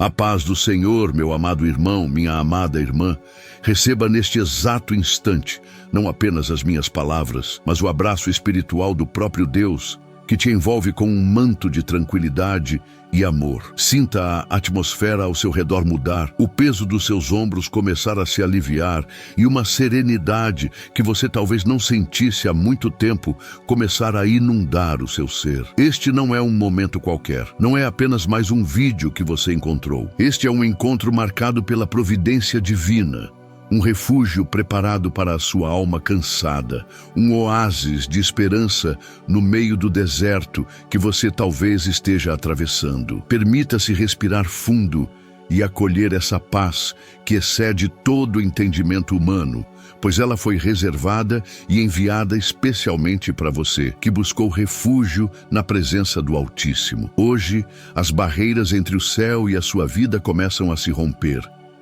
A paz do Senhor, meu amado irmão, minha amada irmã, receba neste exato instante não apenas as minhas palavras, mas o abraço espiritual do próprio Deus, que te envolve com um manto de tranquilidade e amor. Sinta a atmosfera ao seu redor mudar, o peso dos seus ombros começar a se aliviar e uma serenidade que você talvez não sentisse há muito tempo começar a inundar o seu ser. Este não é um momento qualquer, não é apenas mais um vídeo que você encontrou. Este é um encontro marcado pela providência divina. Um refúgio preparado para a sua alma cansada, um oásis de esperança no meio do deserto que você talvez esteja atravessando. Permita-se respirar fundo e acolher essa paz que excede todo o entendimento humano, pois ela foi reservada e enviada especialmente para você, que buscou refúgio na presença do Altíssimo. Hoje, as barreiras entre o céu e a sua vida começam a se romper,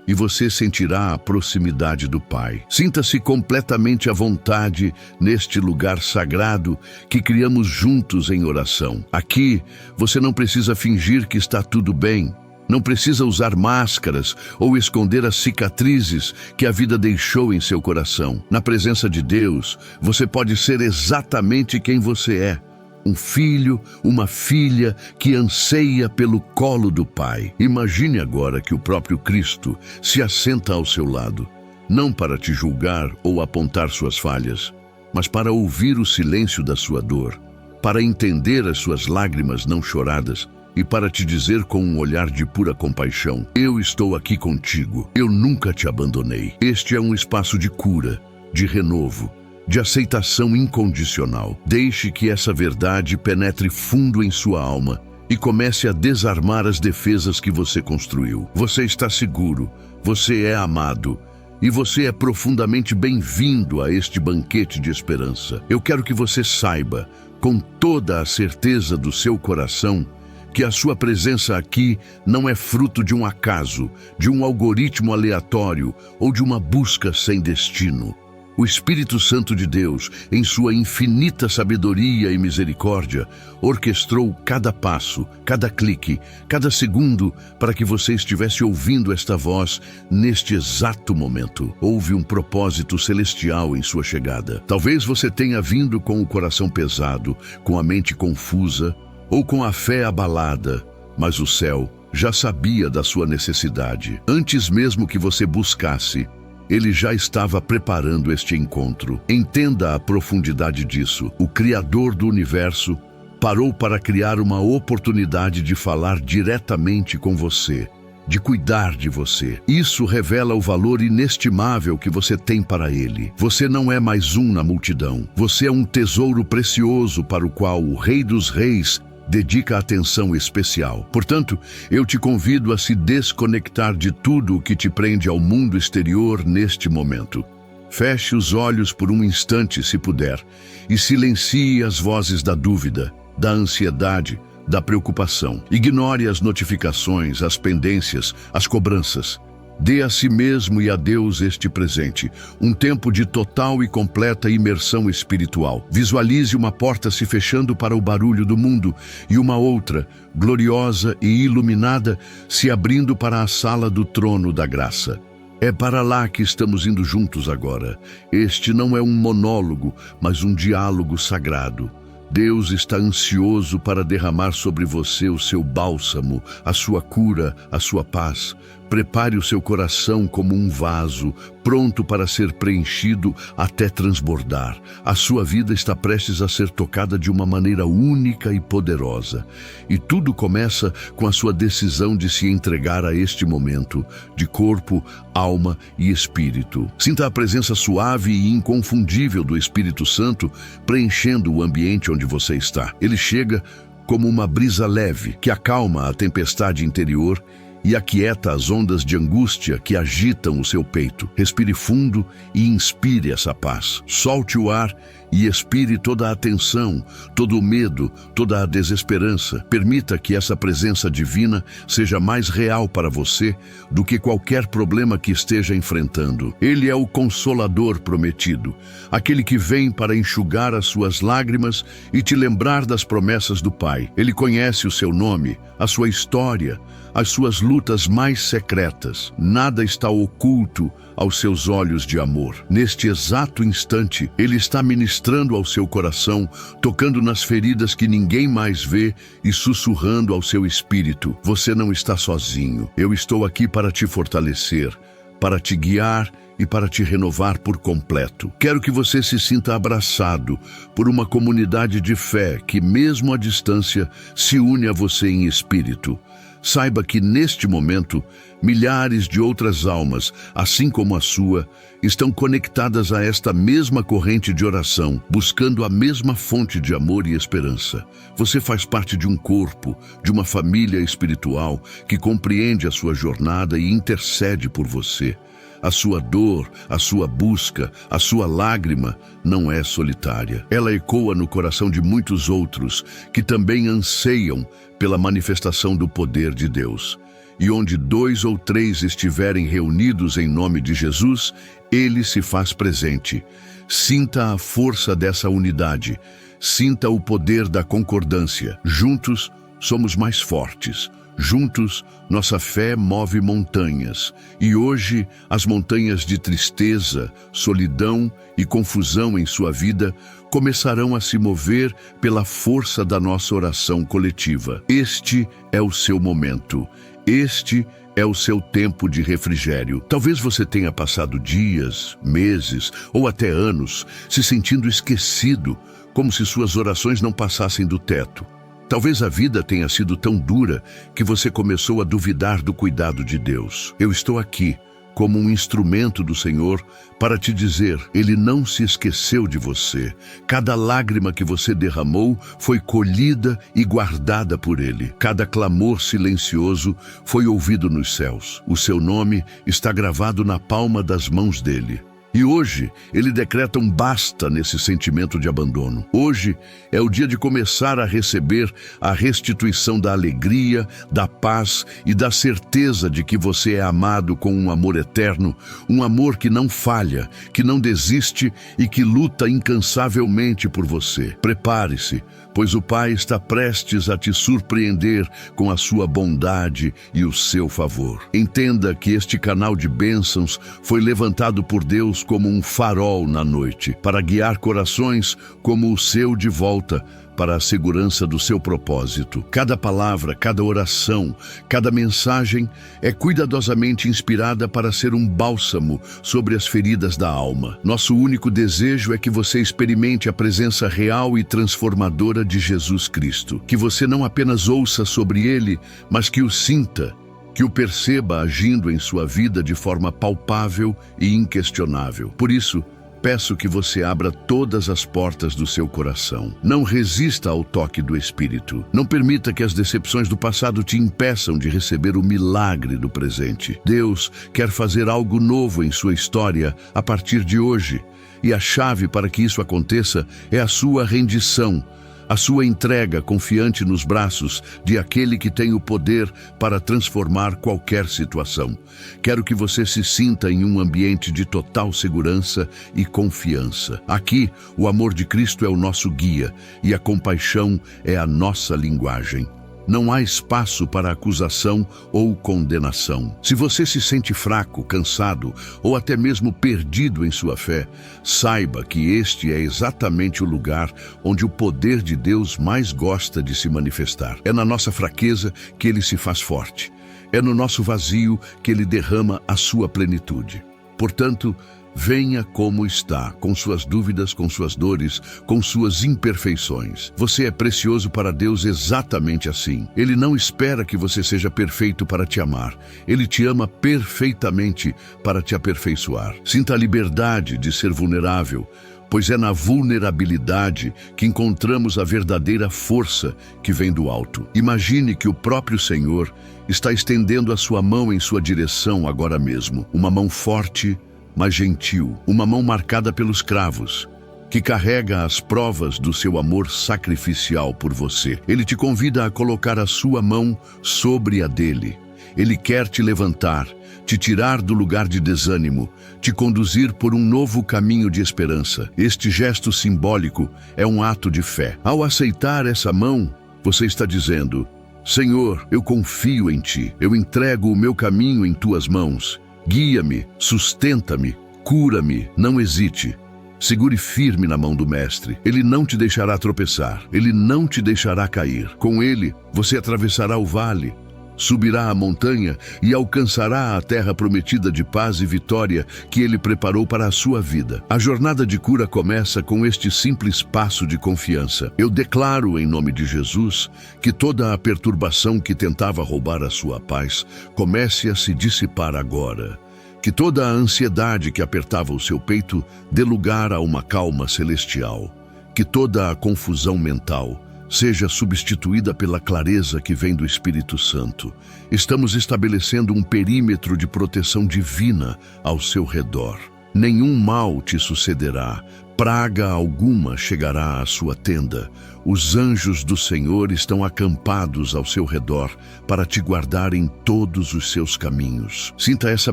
e você sentirá a proximidade do Pai. Sinta-se completamente à vontade neste lugar sagrado que criamos juntos em oração. Aqui, você não precisa fingir que está tudo bem. Não precisa usar máscaras ou esconder as cicatrizes que a vida deixou em seu coração. Na presença de Deus, você pode ser exatamente quem você é. Um filho, uma filha que anseia pelo colo do Pai. Imagine agora que o próprio Cristo se assenta ao seu lado, não para te julgar ou apontar suas falhas, mas para ouvir o silêncio da sua dor, para entender as suas lágrimas não choradas e para te dizer com um olhar de pura compaixão: eu estou aqui contigo, eu nunca te abandonei. Este é um espaço de cura, de renovo, de aceitação incondicional. Deixe que essa verdade penetre fundo em sua alma e comece a desarmar as defesas que você construiu. Você está seguro, você é amado e você é profundamente bem-vindo a este banquete de esperança. Eu quero que você saiba, com toda a certeza do seu coração, que a sua presença aqui não é fruto de um acaso, de um algoritmo aleatório ou de uma busca sem destino. O Espírito Santo de Deus, em sua infinita sabedoria e misericórdia, orquestrou cada passo, cada clique, cada segundo para que você estivesse ouvindo esta voz neste exato momento. Houve um propósito celestial em sua chegada. Talvez você tenha vindo com o coração pesado, com a mente confusa ou com a fé abalada, mas o céu já sabia da sua necessidade. Antes mesmo que você buscasse, Ele já estava preparando este encontro. Entenda a profundidade disso. O Criador do universo parou para criar uma oportunidade de falar diretamente com você, de cuidar de você. Isso revela o valor inestimável que você tem para Ele. Você não é mais um na multidão. Você é um tesouro precioso para o qual o Rei dos Reis dedica atenção especial. Portanto, eu te convido a se desconectar de tudo o que te prende ao mundo exterior neste momento. Feche os olhos por um instante, se puder, e silencie as vozes da dúvida, da ansiedade, da preocupação. Ignore as notificações, as pendências, as cobranças. Dê a si mesmo e a Deus este presente, um tempo de total e completa imersão espiritual. Visualize uma porta se fechando para o barulho do mundo e uma outra, gloriosa e iluminada, se abrindo para a sala do trono da graça. É para lá que estamos indo juntos agora. Este não é um monólogo, mas um diálogo sagrado. Deus está ansioso para derramar sobre você o seu bálsamo, a sua cura, a sua paz. Prepare o seu coração como um vaso, pronto para ser preenchido até transbordar. A sua vida está prestes a ser tocada de uma maneira única e poderosa. E tudo começa com a sua decisão de se entregar a este momento, de corpo, alma e espírito. Sinta a presença suave e inconfundível do Espírito Santo preenchendo o ambiente onde você está. Ele chega como uma brisa leve que acalma a tempestade interior e aquieta as ondas de angústia que agitam o seu peito. Respire fundo e inspire essa paz. Solte o ar e expire toda a atenção, todo o medo, toda a desesperança. Permita que essa presença divina seja mais real para você do que qualquer problema que esteja enfrentando. Ele é o Consolador prometido, aquele que vem para enxugar as suas lágrimas e te lembrar das promessas do Pai. Ele conhece o seu nome, a sua história, as suas lutas mais secretas. Nada está oculto aos seus olhos de amor. Neste exato instante, Ele está ministrando ao seu coração, tocando nas feridas que ninguém mais vê e sussurrando ao seu espírito: você não está sozinho. Eu estou aqui para te fortalecer, para te guiar e para te renovar por completo. Quero que você se sinta abraçado por uma comunidade de fé que, mesmo à distância, se une a você em espírito. Saiba que, neste momento, milhares de outras almas, assim como a sua, estão conectadas a esta mesma corrente de oração, buscando a mesma fonte de amor e esperança. Você faz parte de um corpo, de uma família espiritual que compreende a sua jornada e intercede por você. A sua dor, a sua busca, a sua lágrima não é solitária. Ela ecoa no coração de muitos outros que também anseiam pela manifestação do poder de Deus. E onde 2 ou 3 estiverem reunidos em nome de Jesus, Ele se faz presente. Sinta a força dessa unidade. Sinta o poder da concordância. Juntos, somos mais fortes. Juntos, nossa fé move montanhas. E hoje, as montanhas de tristeza, solidão e confusão em sua vida começarão a se mover pela força da nossa oração coletiva. Este é o seu momento. Este é o seu tempo de refrigério. Talvez você tenha passado dias, meses ou até anos se sentindo esquecido, como se suas orações não passassem do teto. Talvez a vida tenha sido tão dura que você começou a duvidar do cuidado de Deus. Eu estou aqui, como um instrumento do Senhor, para te dizer: Ele não se esqueceu de você. Cada lágrima que você derramou foi colhida e guardada por Ele. Cada clamor silencioso foi ouvido nos céus. O seu nome está gravado na palma das mãos dEle. E hoje, Ele decreta um basta nesse sentimento de abandono. Hoje é o dia de começar a receber a restituição da alegria, da paz e da certeza de que você é amado com um amor eterno, um amor que não falha, que não desiste e que luta incansavelmente por você. Prepare-se, pois o Pai está prestes a te surpreender com a sua bondade e o seu favor. Entenda que este canal de bênçãos foi levantado por Deus como um farol na noite, para guiar corações como o seu de volta para a segurança do seu propósito. Cada palavra, cada oração, cada mensagem é cuidadosamente inspirada para ser um bálsamo sobre as feridas da alma. Nosso único desejo é que você experimente a presença real e transformadora de Jesus Cristo. Que você não apenas ouça sobre Ele, mas que o sinta, que o perceba agindo em sua vida de forma palpável e inquestionável. Por isso, peço que você abra todas as portas do seu coração. Não resista ao toque do Espírito. Não permita que as decepções do passado te impeçam de receber o milagre do presente. Deus quer fazer algo novo em sua história a partir de hoje. E a chave para que isso aconteça é a sua rendição, a sua entrega confiante nos braços de aquele que tem o poder para transformar qualquer situação. Quero que você se sinta em um ambiente de total segurança e confiança. Aqui, o amor de Cristo é o nosso guia e a compaixão é a nossa linguagem. Não há espaço para acusação ou condenação. Se você se sente fraco, cansado ou até mesmo perdido em sua fé, saiba que este é exatamente o lugar onde o poder de Deus mais gosta de se manifestar. É na nossa fraqueza que Ele se faz forte. É no nosso vazio que Ele derrama a sua plenitude. Portanto, venha como está, com suas dúvidas, com suas dores, com suas imperfeições. Você é precioso para Deus exatamente assim. Ele não espera que você seja perfeito para te amar. Ele te ama perfeitamente para te aperfeiçoar. Sinta a liberdade de ser vulnerável, pois é na vulnerabilidade que encontramos a verdadeira força que vem do alto. Imagine que o próprio Senhor está estendendo a sua mão em sua direção agora mesmo. Uma mão forte, mas gentil, uma mão marcada pelos cravos, que carrega as provas do seu amor sacrificial por você. Ele te convida a colocar a sua mão sobre a dele. Ele quer te levantar, te tirar do lugar de desânimo, te conduzir por um novo caminho de esperança. Este gesto simbólico é um ato de fé. Ao aceitar essa mão, você está dizendo: Senhor, eu confio em Ti. Eu entrego o meu caminho em Tuas mãos. Guia-me, sustenta-me, cura-me. Não hesite. Segure firme na mão do Mestre. Ele não te deixará tropeçar. Ele não te deixará cair. Com ele, você atravessará o vale, subirá a montanha e alcançará a terra prometida de paz e vitória que Ele preparou para a sua vida. A jornada de cura começa com este simples passo de confiança. Eu declaro em nome de Jesus que toda a perturbação que tentava roubar a sua paz comece a se dissipar agora. Que toda a ansiedade que apertava o seu peito dê lugar a uma calma celestial. Que toda a confusão mental seja substituída pela clareza que vem do Espírito Santo. Estamos estabelecendo um perímetro de proteção divina ao seu redor. Nenhum mal te sucederá, praga alguma chegará à sua tenda. Os anjos do Senhor estão acampados ao seu redor para te guardar em todos os seus caminhos. Sinta essa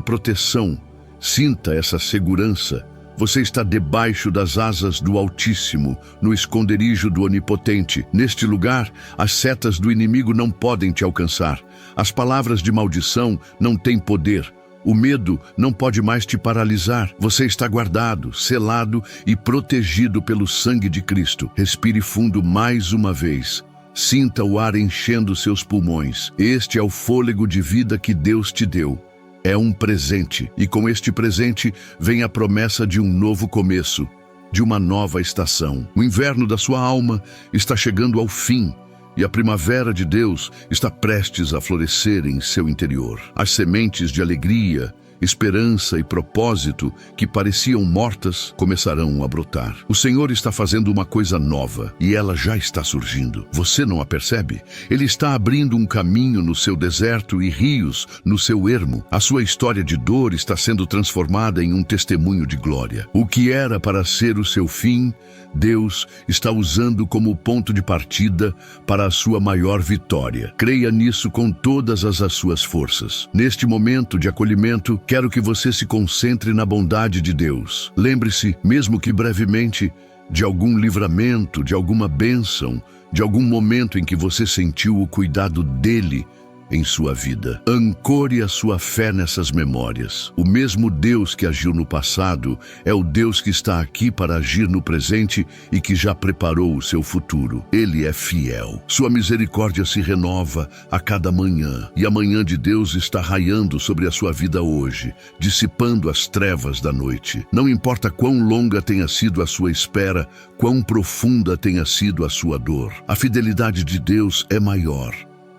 proteção, sinta essa segurança. Você está debaixo das asas do Altíssimo, no esconderijo do Onipotente. Neste lugar, as setas do inimigo não podem te alcançar. As palavras de maldição não têm poder. O medo não pode mais te paralisar. Você está guardado, selado e protegido pelo sangue de Cristo. Respire fundo mais uma vez. Sinta o ar enchendo seus pulmões. Este é o fôlego de vida que Deus te deu. É um presente, e com este presente vem a promessa de um novo começo, de uma nova estação. O inverno da sua alma está chegando ao fim, e a primavera de Deus está prestes a florescer em seu interior. As sementes de alegria, esperança e propósito que pareciam mortas começarão a brotar. O Senhor está fazendo uma coisa nova e ela já está surgindo. Você não a percebe? Ele está abrindo um caminho no seu deserto e rios no seu ermo. A sua história de dor está sendo transformada em um testemunho de glória. O que era para ser o seu fim, Deus está usando como ponto de partida para a sua maior vitória. Creia nisso com todas as suas forças. Neste momento de acolhimento, quero que você se concentre na bondade de Deus. Lembre-se, mesmo que brevemente, de algum livramento, de alguma bênção, de algum momento em que você sentiu o cuidado dele em sua vida. Ancore a sua fé nessas memórias. O mesmo Deus que agiu no passado é o Deus que está aqui para agir no presente e que já preparou o seu futuro. Ele é fiel. Sua misericórdia se renova a cada manhã, e a manhã de Deus está raiando sobre a sua vida hoje, dissipando as trevas da noite. Não importa quão longa tenha sido a sua espera, quão profunda tenha sido a sua dor, a fidelidade de Deus é maior.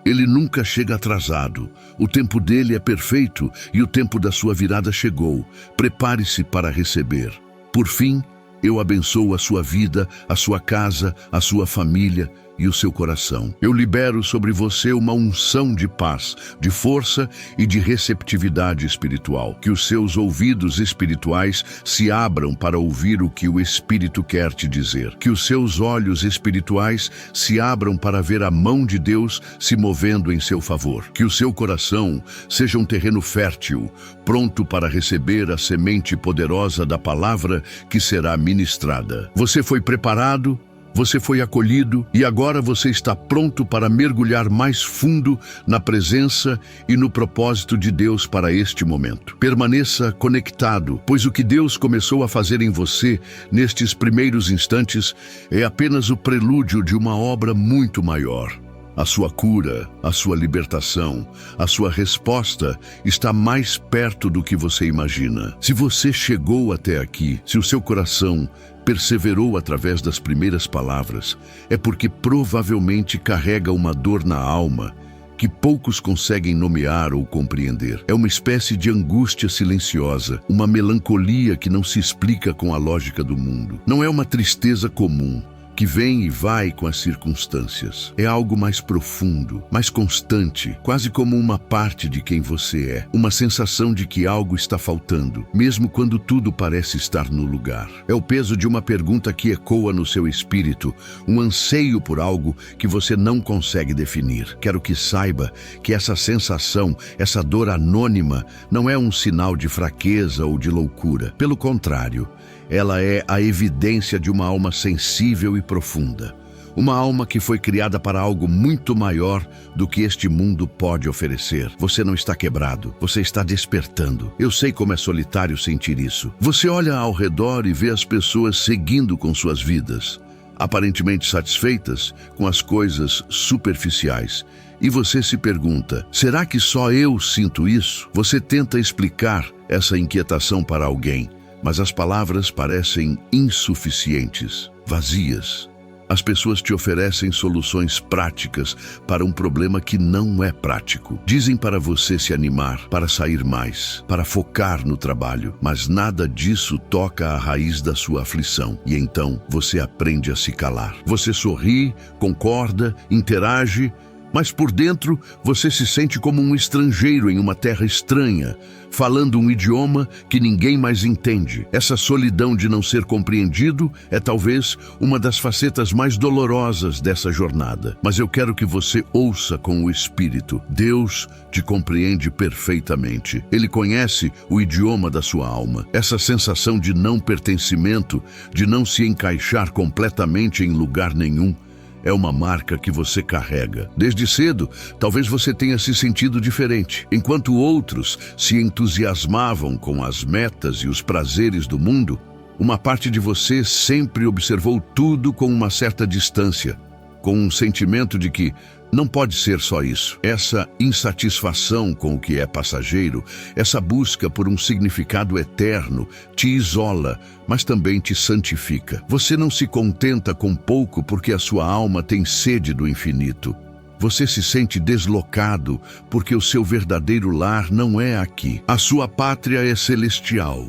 Ele nunca chega atrasado. O tempo dele é perfeito e o tempo da sua virada chegou. Prepare-se para receber. Por fim, eu abençoo a sua vida, a sua casa, a sua família e o seu coração. Eu libero sobre você uma unção de paz, de força e de receptividade espiritual. Que os seus ouvidos espirituais se abram para ouvir o que o Espírito quer te dizer. Que os seus olhos espirituais se abram para ver a mão de Deus se movendo em seu favor. Que o seu coração seja um terreno fértil, pronto para receber a semente poderosa da palavra que será ministrada. Você foi preparado, você foi acolhido e agora você está pronto para mergulhar mais fundo na presença e no propósito de Deus para este momento. Permaneça conectado, pois o que Deus começou a fazer em você nestes primeiros instantes é apenas o prelúdio de uma obra muito maior. A sua cura, a sua libertação, a sua resposta está mais perto do que você imagina. Se você chegou até aqui, se o seu coração perseverou através das primeiras palavras, é porque provavelmente carrega uma dor na alma que poucos conseguem nomear ou compreender. É uma espécie de angústia silenciosa, uma melancolia que não se explica com a lógica do mundo. Não é uma tristeza comum, que vem e vai com as circunstâncias. É algo mais profundo, mais constante, quase como uma parte de quem você é. Uma sensação de que algo está faltando, mesmo quando tudo parece estar no lugar. É o peso de uma pergunta que ecoa no seu espírito, um anseio por algo que você não consegue definir. Quero que saiba que essa sensação, essa dor anônima, não é um sinal de fraqueza ou de loucura. Pelo contrário, ela é a evidência de uma alma sensível e profunda. Uma alma que foi criada para algo muito maior do que este mundo pode oferecer. Você não está quebrado, você está despertando. Eu sei como é solitário sentir isso. Você olha ao redor e vê as pessoas seguindo com suas vidas, aparentemente satisfeitas com as coisas superficiais. E você se pergunta, será que só eu sinto isso? Você tenta explicar essa inquietação para alguém, mas as palavras parecem insuficientes, vazias. As pessoas te oferecem soluções práticas para um problema que não é prático. Dizem para você se animar, para sair mais, para focar no trabalho, mas nada disso toca a raiz da sua aflição. E então você aprende a se calar. Você sorri, concorda, interage, mas por dentro você se sente como um estrangeiro em uma terra estranha, falando um idioma que ninguém mais entende. Essa solidão de não ser compreendido é talvez uma das facetas mais dolorosas dessa jornada. Mas eu quero que você ouça com o Espírito. Deus te compreende perfeitamente. Ele conhece o idioma da sua alma. Essa sensação de não pertencimento, de não se encaixar completamente em lugar nenhum, é uma marca que você carrega. Desde cedo, talvez você tenha se sentido diferente. Enquanto outros se entusiasmavam com as metas e os prazeres do mundo, uma parte de você sempre observou tudo com uma certa distância, com um sentimento de que não pode ser só isso. Essa insatisfação com o que é passageiro, essa busca por um significado eterno, te isola, mas também te santifica. Você não se contenta com pouco porque a sua alma tem sede do infinito. Você se sente deslocado porque o seu verdadeiro lar não é aqui. A sua pátria é celestial.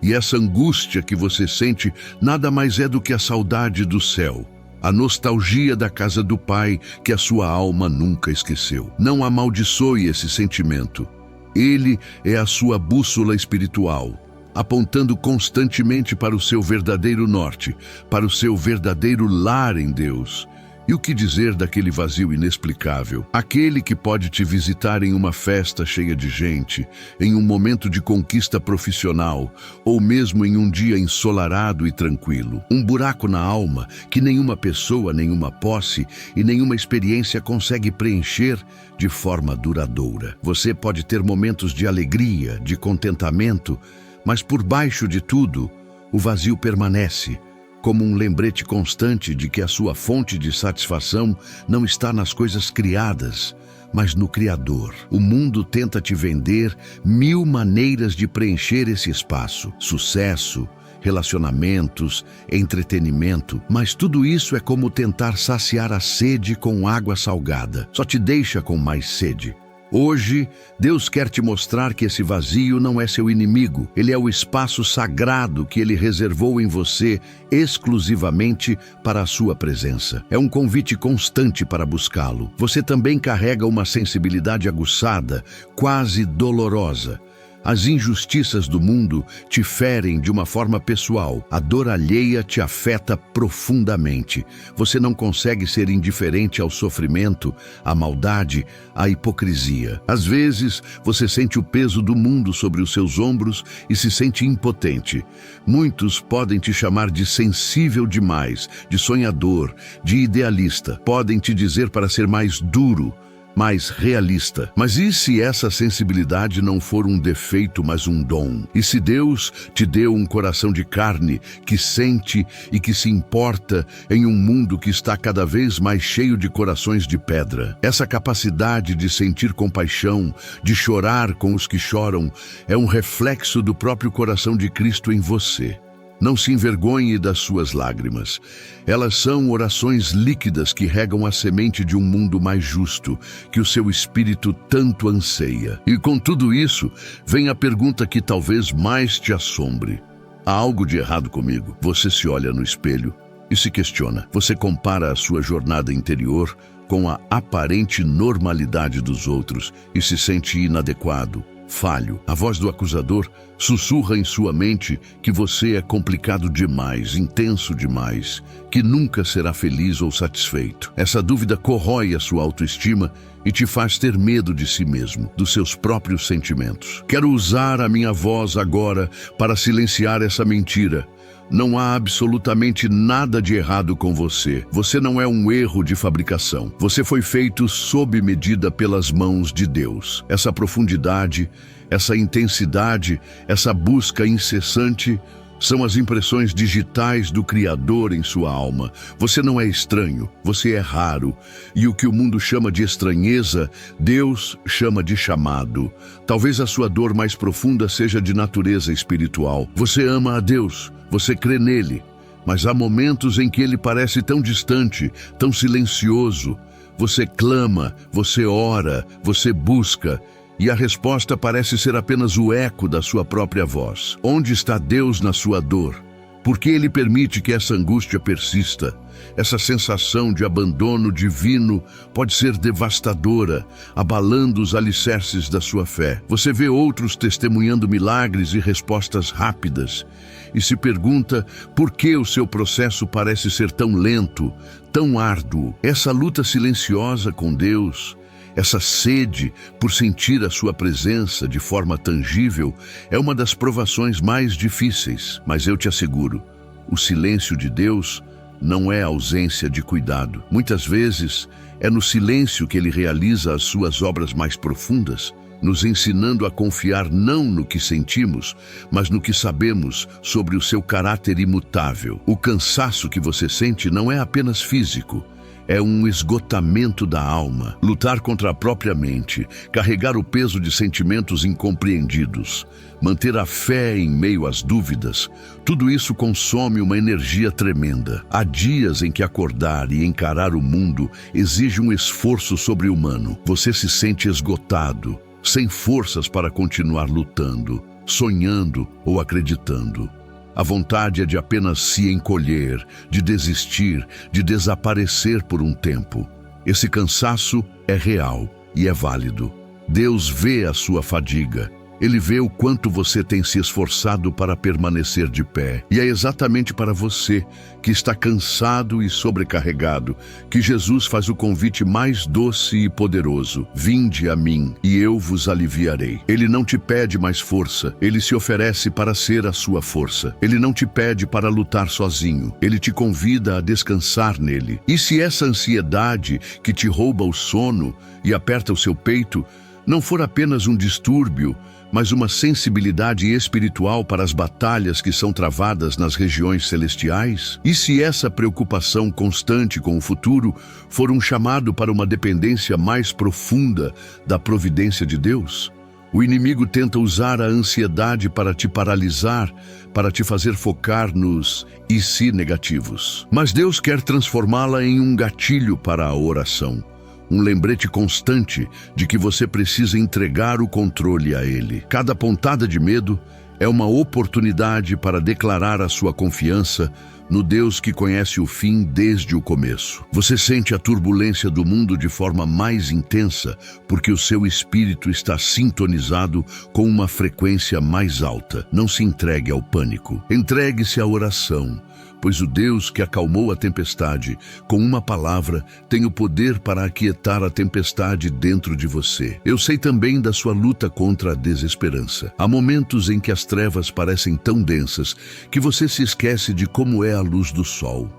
E essa angústia que você sente nada mais é do que a saudade do céu. A nostalgia da casa do Pai que a sua alma nunca esqueceu. Não amaldiçoe esse sentimento. Ele é a sua bússola espiritual, apontando constantemente para o seu verdadeiro norte, para o seu verdadeiro lar em Deus. E o que dizer daquele vazio inexplicável? Aquele que pode te visitar em uma festa cheia de gente, em um momento de conquista profissional, ou mesmo em um dia ensolarado e tranquilo. Um buraco na alma que nenhuma pessoa, nenhuma posse e nenhuma experiência consegue preencher de forma duradoura. Você pode ter momentos de alegria, de contentamento, mas por baixo de tudo, o vazio permanece, como um lembrete constante de que a sua fonte de satisfação não está nas coisas criadas, mas no Criador. O mundo tenta te vender 1000 maneiras de preencher esse espaço: sucesso, relacionamentos, entretenimento, mas tudo isso é como tentar saciar a sede com água salgada. Só te deixa com mais sede. Hoje, Deus quer te mostrar que esse vazio não é seu inimigo. Ele é o espaço sagrado que Ele reservou em você exclusivamente para a sua presença. É um convite constante para buscá-lo. Você também carrega uma sensibilidade aguçada, quase dolorosa. As injustiças do mundo te ferem de uma forma pessoal. A dor alheia te afeta profundamente. Você não consegue ser indiferente ao sofrimento, à maldade, à hipocrisia. Às vezes, você sente o peso do mundo sobre os seus ombros e se sente impotente. Muitos podem te chamar de sensível demais, de sonhador, de idealista. Podem te dizer para ser mais duro, mais realista. Mas e se essa sensibilidade não for um defeito, mas um dom? E se Deus te deu um coração de carne que sente e que se importa em um mundo que está cada vez mais cheio de corações de pedra? Essa capacidade de sentir compaixão, de chorar com os que choram, é um reflexo do próprio coração de Cristo em você. Não se envergonhe das suas lágrimas. Elas são orações líquidas que regam a semente de um mundo mais justo, que o seu espírito tanto anseia. E com tudo isso, vem a pergunta que talvez mais te assombre. Há algo de errado comigo? Você se olha no espelho e se questiona. Você compara a sua jornada interior com a aparente normalidade dos outros e se sente inadequado, falho. A voz do acusador sussurra em sua mente que você é complicado demais, intenso demais, que nunca será feliz ou satisfeito. Essa dúvida corrói a sua autoestima e te faz ter medo de si mesmo, dos seus próprios sentimentos. Quero usar a minha voz agora para silenciar essa mentira. Não há absolutamente nada de errado com você. Você não é um erro de fabricação. Você foi feito sob medida pelas mãos de Deus. Essa profundidade, essa intensidade, essa busca incessante são as impressões digitais do Criador em sua alma. Você não é estranho, você é raro. E o que o mundo chama de estranheza, Deus chama de chamado. Talvez a sua dor mais profunda seja de natureza espiritual. Você ama a Deus, você crê nele, mas há momentos em que ele parece tão distante, tão silencioso. Você clama, você ora, você busca, e a resposta parece ser apenas o eco da sua própria voz. Onde está Deus na sua dor? Por que ele permite que essa angústia persista? Essa sensação de abandono divino pode ser devastadora, abalando os alicerces da sua fé. Você vê outros testemunhando milagres e respostas rápidas, e se pergunta por que o seu processo parece ser tão lento, tão árduo. Essa luta silenciosa com Deus, essa sede por sentir a sua presença de forma tangível, é uma das provações mais difíceis. Mas eu te asseguro, o silêncio de Deus não é ausência de cuidado. Muitas vezes é no silêncio que ele realiza as suas obras mais profundas, nos ensinando a confiar não no que sentimos, mas no que sabemos sobre o seu caráter imutável. O cansaço que você sente não é apenas físico, é um esgotamento da alma. Lutar contra a própria mente, carregar o peso de sentimentos incompreendidos, manter a fé em meio às dúvidas, tudo isso consome uma energia tremenda. Há dias em que acordar e encarar o mundo exige um esforço sobre-humano. Você se sente esgotado, sem forças para continuar lutando, sonhando ou acreditando. A vontade é de apenas se encolher, de desistir, de desaparecer por um tempo. Esse cansaço é real e é válido. Deus vê a sua fadiga. Ele vê o quanto você tem se esforçado para permanecer de pé. E é exatamente para você, que está cansado e sobrecarregado, que Jesus faz o convite mais doce e poderoso. Vinde a mim, e eu vos aliviarei. Ele não te pede mais força, ele se oferece para ser a sua força. Ele não te pede para lutar sozinho, ele te convida a descansar nele. E se essa ansiedade que te rouba o sono e aperta o seu peito não for apenas um distúrbio, mas uma sensibilidade espiritual para as batalhas que são travadas nas regiões celestiais? E se essa preocupação constante com o futuro for um chamado para uma dependência mais profunda da providência de Deus? O inimigo tenta usar a ansiedade para te paralisar, para te fazer focar nos e se negativos. Mas Deus quer transformá-la em um gatilho para a oração. Um lembrete constante de que você precisa entregar o controle a Ele. Cada pontada de medo é uma oportunidade para declarar a sua confiança no Deus que conhece o fim desde o começo. Você sente a turbulência do mundo de forma mais intensa porque o seu espírito está sintonizado com uma frequência mais alta. Não se entregue ao pânico. Entregue-se à oração, pois o Deus que acalmou a tempestade com uma palavra tem o poder para aquietar a tempestade dentro de você. Eu sei também da sua luta contra a desesperança. Há momentos em que as trevas parecem tão densas que você se esquece de como é a luz do sol.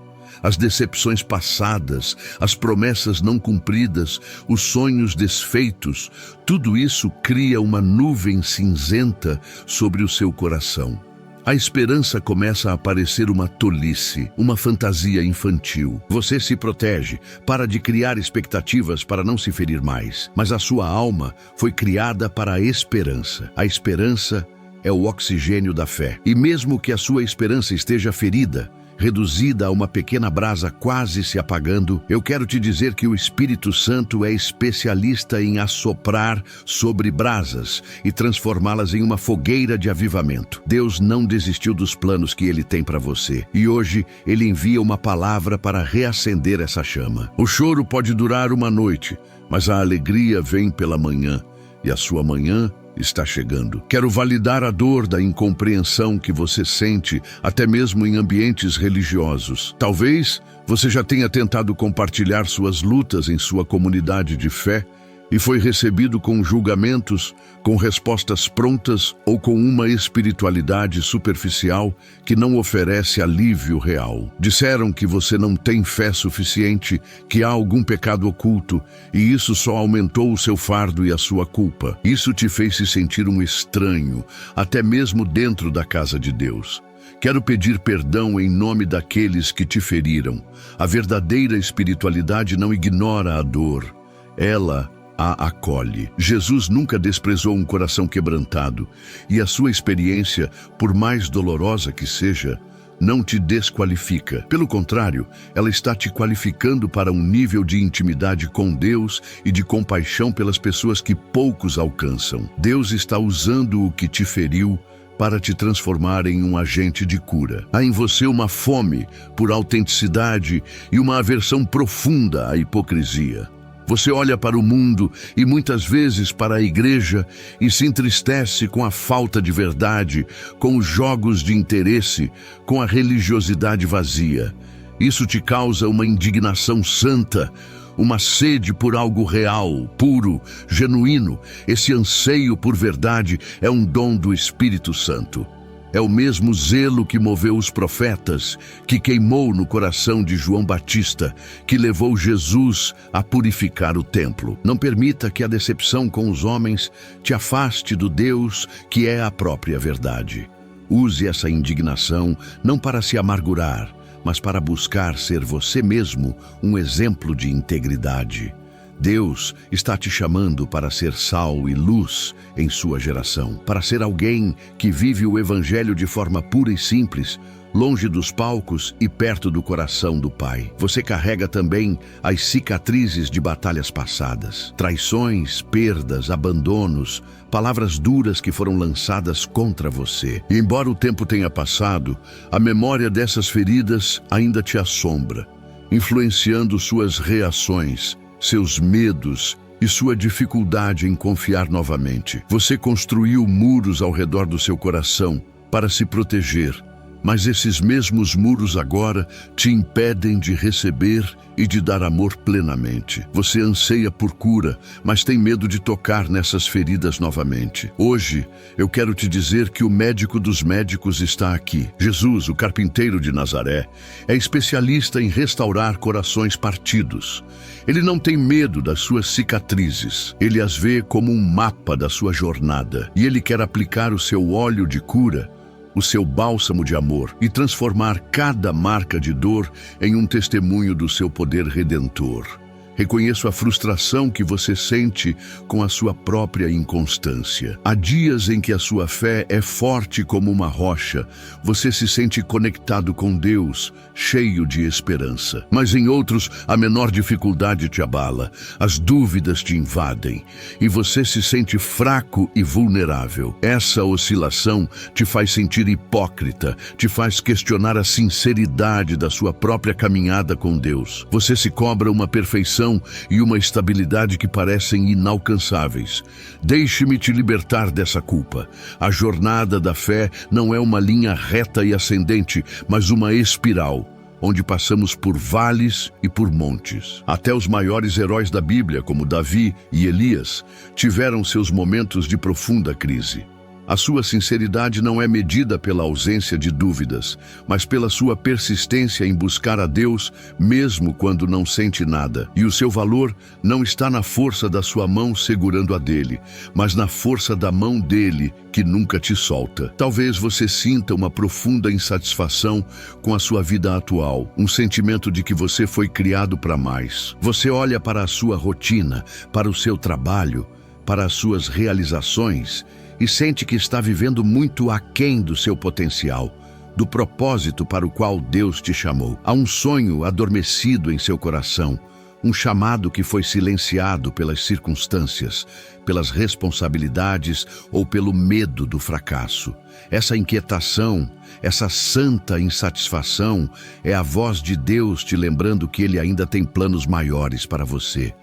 As decepções passadas, as promessas não cumpridas, os sonhos desfeitos, tudo isso cria uma nuvem cinzenta sobre o seu coração. A esperança começa a parecer uma tolice, uma fantasia infantil. Você se protege, para de criar expectativas para não se ferir mais. Mas a sua alma foi criada para a esperança. A esperança é o oxigênio da fé. E mesmo que a sua esperança esteja ferida, reduzida a uma pequena brasa quase se apagando, eu quero te dizer que o Espírito Santo é especialista em assoprar sobre brasas e transformá-las em uma fogueira de avivamento. Deus não desistiu dos planos que Ele tem para você, e hoje Ele envia uma palavra para reacender essa chama. O choro pode durar uma noite, mas a alegria vem pela manhã, e a sua manhã está chegando. Quero validar a dor da incompreensão que você sente, até mesmo em ambientes religiosos. Talvez você já tenha tentado compartilhar suas lutas em sua comunidade de fé e foi recebido com julgamentos, com respostas prontas ou com uma espiritualidade superficial que não oferece alívio real. Disseram que você não tem fé suficiente, que há algum pecado oculto, e isso só aumentou o seu fardo e a sua culpa. Isso te fez se sentir um estranho, até mesmo dentro da casa de Deus. Quero pedir perdão em nome daqueles que te feriram. A verdadeira espiritualidade não ignora a dor. Ela a acolhe. Jesus nunca desprezou um coração quebrantado, e a sua experiência, por mais dolorosa que seja, não te desqualifica. Pelo contrário, ela está te qualificando para um nível de intimidade com Deus e de compaixão pelas pessoas que poucos alcançam. Deus está usando o que te feriu para te transformar em um agente de cura. Há em você uma fome por autenticidade e uma aversão profunda à hipocrisia. Você olha para o mundo e muitas vezes para a igreja e se entristece com a falta de verdade, com os jogos de interesse, com a religiosidade vazia. Isso te causa uma indignação santa, uma sede por algo real, puro, genuíno. Esse anseio por verdade é um dom do Espírito Santo. É o mesmo zelo que moveu os profetas, que queimou no coração de João Batista, que levou Jesus a purificar o templo. Não permita que a decepção com os homens te afaste do Deus que é a própria verdade. Use essa indignação não para se amargurar, mas para buscar ser você mesmo um exemplo de integridade. Deus está te chamando para ser sal e luz em sua geração, para ser alguém que vive o Evangelho de forma pura e simples, longe dos palcos e perto do coração do Pai. Você carrega também as cicatrizes de batalhas passadas, traições, perdas, abandonos, palavras duras que foram lançadas contra você. E embora o tempo tenha passado, a memória dessas feridas ainda te assombra, influenciando suas reações, seus medos e sua dificuldade em confiar novamente. Você construiu muros ao redor do seu coração para se proteger, mas esses mesmos muros agora te impedem de receber e de dar amor plenamente. Você anseia por cura, mas tem medo de tocar nessas feridas novamente. Hoje, eu quero te dizer que o médico dos médicos está aqui. Jesus, o carpinteiro de Nazaré, é especialista em restaurar corações partidos. Ele não tem medo das suas cicatrizes. Ele as vê como um mapa da sua jornada. E ele quer aplicar o seu óleo de cura, o seu bálsamo de amor, e transformar cada marca de dor em um testemunho do seu poder redentor. Reconheço a frustração que você sente com a sua própria inconstância. Há dias em que a sua fé é forte como uma rocha, você se sente conectado com Deus, cheio de esperança. Mas em outros, a menor dificuldade te abala, as dúvidas te invadem, e você se sente fraco e vulnerável. Essa oscilação te faz sentir hipócrita, te faz questionar a sinceridade da sua própria caminhada com Deus. Você se cobra uma perfeição e uma estabilidade que parecem inalcançáveis. Deixe-me te libertar dessa culpa. A jornada da fé não é uma linha reta e ascendente, mas uma espiral, onde passamos por vales e por montes. Até os maiores heróis da Bíblia, como Davi e Elias, tiveram seus momentos de profunda crise. A sua sinceridade não é medida pela ausência de dúvidas, mas pela sua persistência em buscar a Deus, mesmo quando não sente nada. E o seu valor não está na força da sua mão segurando a dele, mas na força da mão dele, que nunca te solta. Talvez você sinta uma profunda insatisfação com a sua vida atual, um sentimento de que você foi criado para mais. Você olha para a sua rotina, para o seu trabalho, para as suas realizações, e sente que está vivendo muito aquém do seu potencial. do propósito para o qual Deus te chamou. Há um sonho adormecido em seu coração, um chamado que foi silenciado pelas circunstâncias, pelas responsabilidades ou pelo medo do fracasso. Essa inquietação, essa santa insatisfação é a voz de Deus te lembrando que Ele ainda tem planos maiores para você.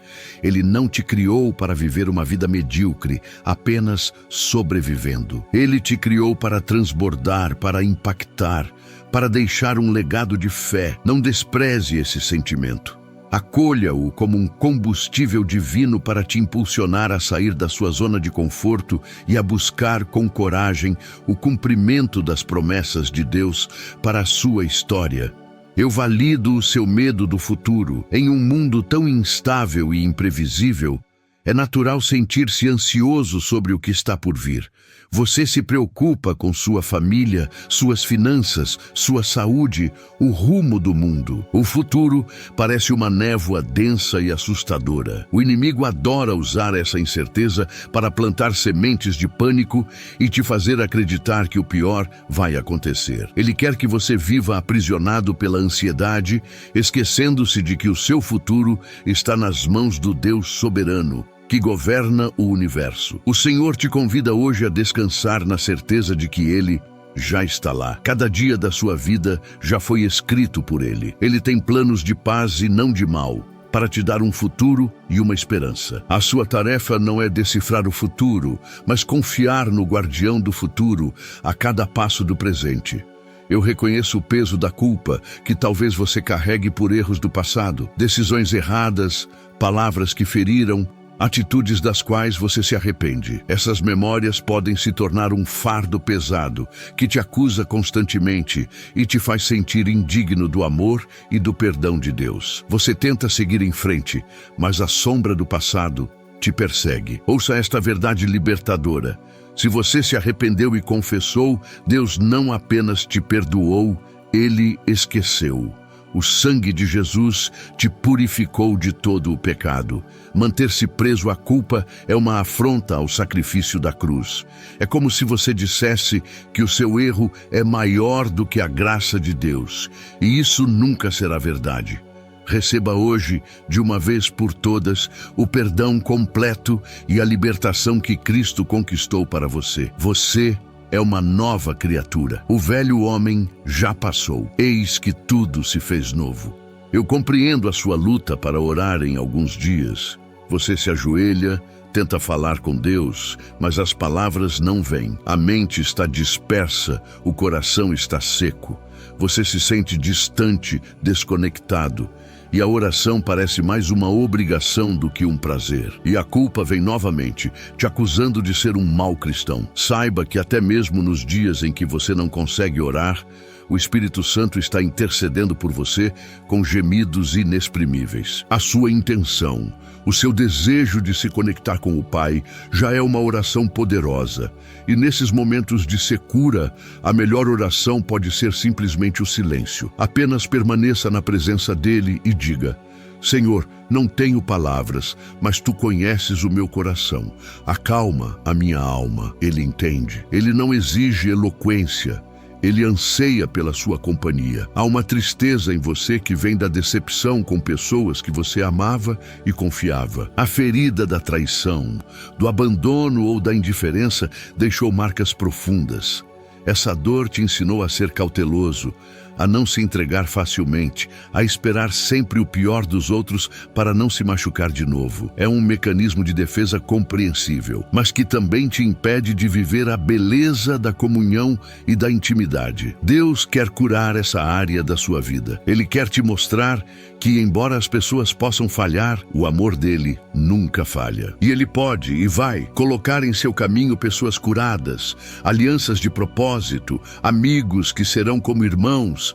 Ele não te criou para viver uma vida medíocre, apenas sobrevivendo. Ele te criou para transbordar, para impactar, para deixar um legado de fé. Não despreze esse sentimento. Acolha-o como um combustível divino para te impulsionar a sair da sua zona de conforto e a buscar com coragem o cumprimento das promessas de Deus para a sua história. Eu valido o seu medo do futuro. Em um mundo tão instável e imprevisível, é natural sentir-se ansioso sobre o que está por vir. Você se preocupa com sua família, suas finanças, sua saúde, o rumo do mundo. O futuro parece uma névoa densa e assustadora. O inimigo adora usar essa incerteza para plantar sementes de pânico e te fazer acreditar que o pior vai acontecer. Ele quer que você viva aprisionado pela ansiedade, esquecendo-se de que o seu futuro está nas mãos do Deus soberano, que governa o universo. O Senhor te convida hoje a descansar na certeza de que Ele já está lá. Cada dia da sua vida já foi escrito por Ele. Ele tem planos de paz e não de mal, para te dar um futuro e uma esperança. A sua tarefa não é decifrar o futuro, mas confiar no guardião do futuro a cada passo do presente. Eu reconheço o peso da culpa que talvez você carregue por erros do passado, decisões erradas, palavras que feriram, atitudes das quais você se arrepende. Essas memórias podem se tornar um fardo pesado que te acusa constantemente e te faz sentir indigno do amor e do perdão de Deus. Você tenta seguir em frente, mas a sombra do passado te persegue. Ouça esta verdade libertadora. Se você se arrependeu e confessou, Deus não apenas te perdoou, Ele esqueceu. O sangue de Jesus te purificou de todo o pecado. Manter-se preso à culpa é uma afronta ao sacrifício da cruz. É como se você dissesse que o seu erro é maior do que a graça de Deus. E isso nunca será verdade. Receba hoje, de uma vez por todas, o perdão completo e a libertação que Cristo conquistou para você. Você é uma nova criatura. O velho homem já passou. Eis que tudo se fez novo. Eu compreendo a sua luta para orar em alguns dias. Você se ajoelha, tenta falar com Deus, mas as palavras não vêm. A mente está dispersa, o coração está seco. Você se sente distante, desconectado. E a oração parece mais uma obrigação do que um prazer. E a culpa vem novamente, te acusando de ser um mau cristão. Saiba que até mesmo nos dias em que você não consegue orar, o Espírito Santo está intercedendo por você com gemidos inexprimíveis. A sua intenção, o seu desejo de se conectar com o Pai já é uma oração poderosa. E nesses momentos de secura, a melhor oração pode ser simplesmente o silêncio. Apenas permaneça na presença dele e diga: Senhor, não tenho palavras, mas Tu conheces o meu coração. Acalma a minha alma. Ele entende. Ele não exige eloquência. Ele anseia pela sua companhia. Há uma tristeza em você que vem da decepção com pessoas que você amava e confiava. A ferida da traição, do abandono ou da indiferença deixou marcas profundas. Essa dor te ensinou a ser cauteloso, a não se entregar facilmente, a esperar sempre o pior dos outros para não se machucar de novo. É um mecanismo de defesa compreensível, mas que também te impede de viver a beleza da comunhão e da intimidade. Deus quer curar essa área da sua vida. Ele quer te mostrar que, embora as pessoas possam falhar, o amor dele nunca falha. E ele pode e vai colocar em seu caminho pessoas curadas, alianças de propósito, amigos que serão como irmãos,